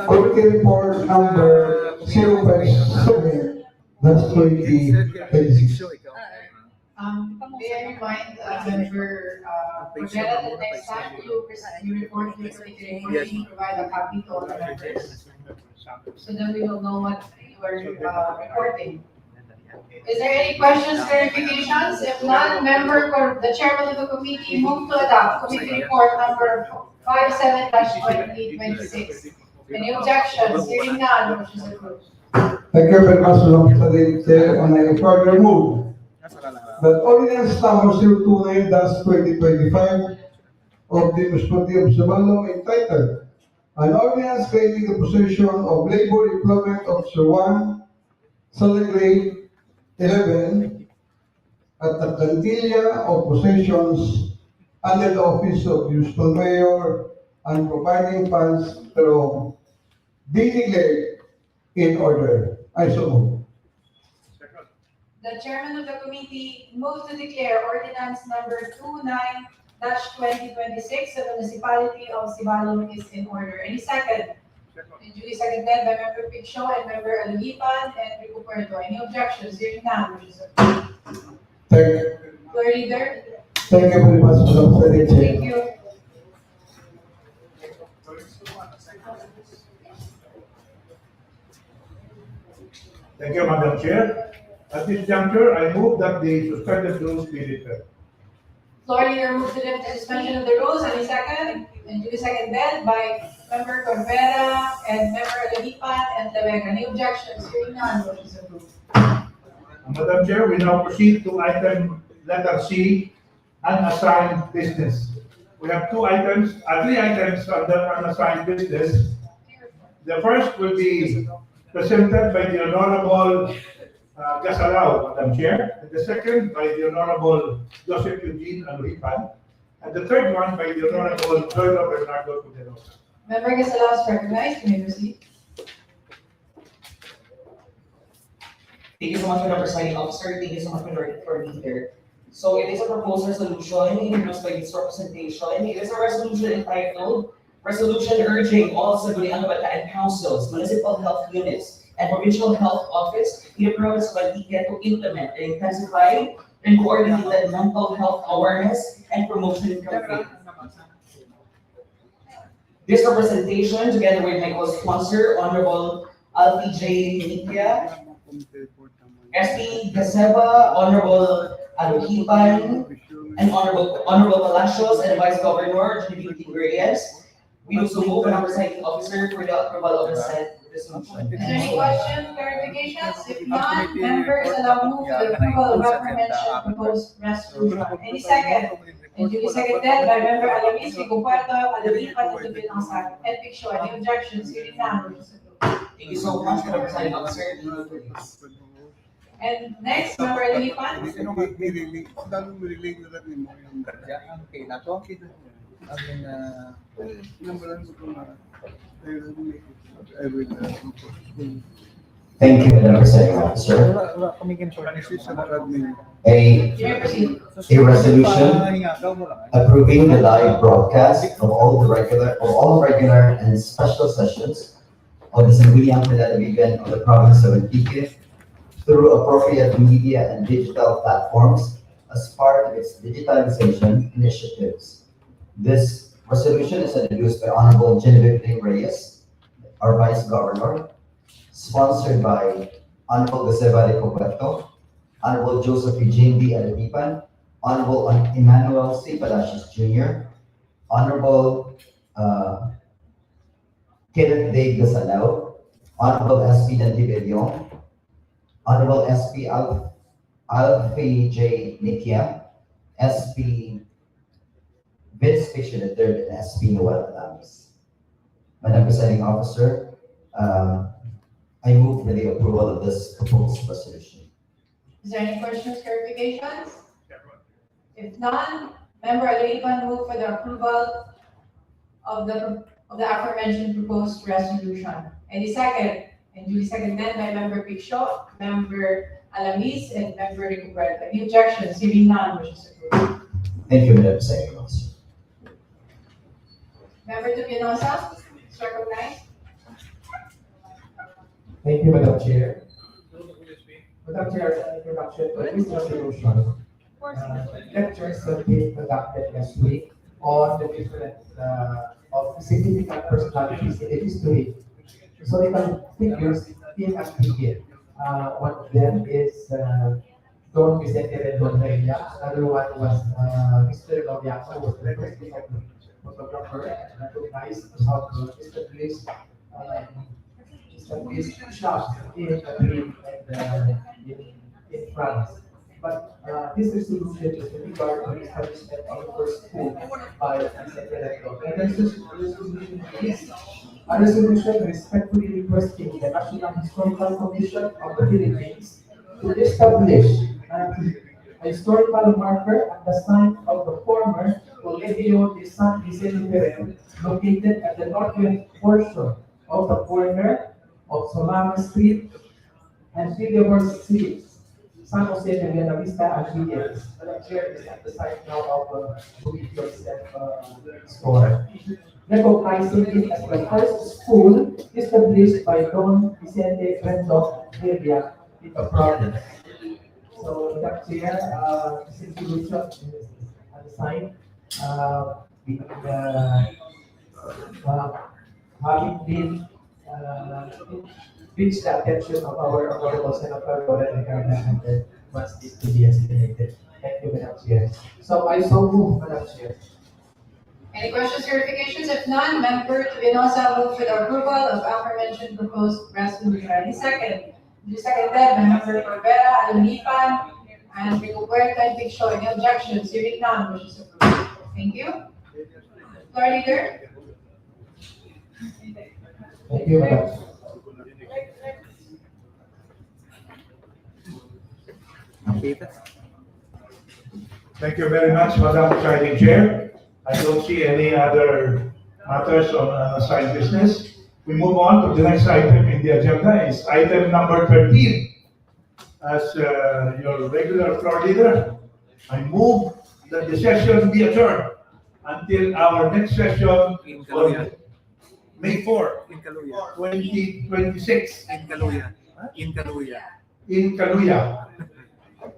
Committee report number 057, that's 2026. May I remind Member Rosella that next time you report to the committee report, you need to provide a copy to all the members. So then we will know what you are reporting. Is there any questions, clarifications? If none, the chairman of the committee move to adopt committee report number 57-2026. Any objections? Hearing none, motion is approved. Thank you very much, Madam Secretary, and I further move that ordinance number 029-2025 of the Municipality of Sabalo entitled an ordinance creating the position of Labor Employment Officer 1, salary grade 11 at the plantilla of positions under the office of municipal mayor and providing funds through be declared in order. I so move. The chairman of the committee moves to declare ordinance number 29-2026 of the municipality of Sibalom is in order. Any second? And duly seconded by Member Picsho and Member Alugipan and Rico Puerto. Any objections? Hearing none, motion is approved. Thank you. Floor leader. Thank you very much, Madam Secretary. Thank you. Thank you, Madam Chair. At this juncture, I move that the suspended rules be lifted. Floor leader moves to lift the suspension of the rules. Any second? And duly seconded by Member Corvera and Member Alugipan and Lavega. Any objections? Hearing none, motion is approved. Madam Chair, we now proceed to item letter C, unassigned business. We have three items under unassigned business. The first will be presented by the Honorable Gasalao, Madam Chair. And the second by the Honorable Joseph Eugene Aluhipan. And the third one by the Honorable Joylo Bernardo Puderosa. Member Gasalao is recognized. You may proceed. Thank you so much, Madam Presiding Officer. Thank you so much, Majority for being here. So it is a proposed resolution introduced by this representation. It is a resolution entitled Resolution urging all Sangguniang councils, municipal health units, and provincial health office in the province of Antique to implement and intensify and coordinate mental health awareness and promotion campaign. This representation, together with my co-sponsor, Honorable Alfie J. Nitia, SP Gaseba, Honorable Aluhipan, and Honorable Palacios, and Vice Governor Genevieve Reyes, we also move an presiding officer for the approval of the said resolution. Is there any questions, clarifications? If not, members allow move to the approval of aforementioned proposed resolution. Any second? And duly seconded by Member Alamis, Rico Puerto, Alugipan, and Lubin Angsac, and Picsho. Any objections? Hearing none, motion is approved. Thank you so much, Madam Presiding Officer. And next, Member Alugipan. Thank you, Madam Presiding Officer. A resolution approving the live broadcast of all regular and special sessions of the Sangguniang Panlalawigan of the province of Antique through appropriate media and digital platforms as part of its digitalization initiatives. This resolution is introduced by Honorable Genevieve Reyes, our Vice Governor, sponsored by Honorable Gaseba Rico Puerto, Honorable Joseph Eugene B. Alugipan, Honorable Emmanuel C. Palacios Jr., Honorable Kenneth D. Gasalao, Honorable SP Dantivelio, Honorable SP Alfie J. Nikia, SP Vince Fisher III, and SP Noel Adams. Madam Presiding Officer, I move for the approval of this proposed resolution. Is there any questions, clarifications? If none, Member Alipan move for the approval of the aforementioned proposed resolution. Any second? And duly seconded by Member Picsho, Member Alamis, and Member Ricoberto. Any objections? Hearing none, which is approved. Thank you, Madam Presiding Officer. Member Tupinosa, is recognized. Thank you, Madam Chair. Madam Chair, as an introduction to this resolution, lectures have been conducted last week on the different of significant personalities in the history, historical figures in Antique. One of them is Don Vicente Rendon Reyna. Another one was Mr. Loviaco, who was the first photographer and recognized how to establish shops in Madrid and in France. But this resolution is with regard to the establishment of the first school by Vicente Rendon. And this resolution is a resolution respectfully requesting the National Historical Commission of the Philippines to establish a historical marker at the site of the former Colegio de San Vicente Ferrer, located at the northwest portion of the corner of Solana Street and Figueroa Street, San Jose de Buenavista, and Villas. The chair is at the site now of store. Recognizing it as the first school established by Don Vicente Rendon Reyna in the province. So, Madam Chair, this resolution is at the site, having been reached the attention of our honorable Senator Loren Ricardo, and wants this to be estimated. Thank you, Madam Chair. So I so move, Madam Chair. Any questions, clarifications? If none, Member Tupinosa move for the approval of aforementioned proposed resolution. Any second? Duly seconded by Member Corbera, Alunipan, and Ricoberto and Picsho. Any objections? Hearing none, which is approved. Thank you. Floor Leader. Thank you, Madam. Thank you very much, Madam Presiding Chair. I don't see any other matters on unassigned business. We move on to the next item in the agenda. Is item number 13. As your regular floor leader, I move that the session be adjourned until our next session on May 4, 2026. In Kaluya. In Kaluya. In Kaluya.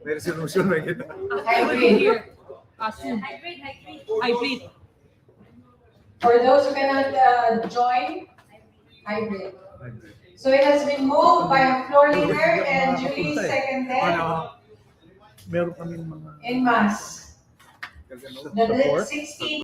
May resolution may kita. Hybrid. Hybrid. For those who cannot join, hybrid. So it has been moved by a floor leader and duly seconded Meron kaming mga in mass. The 16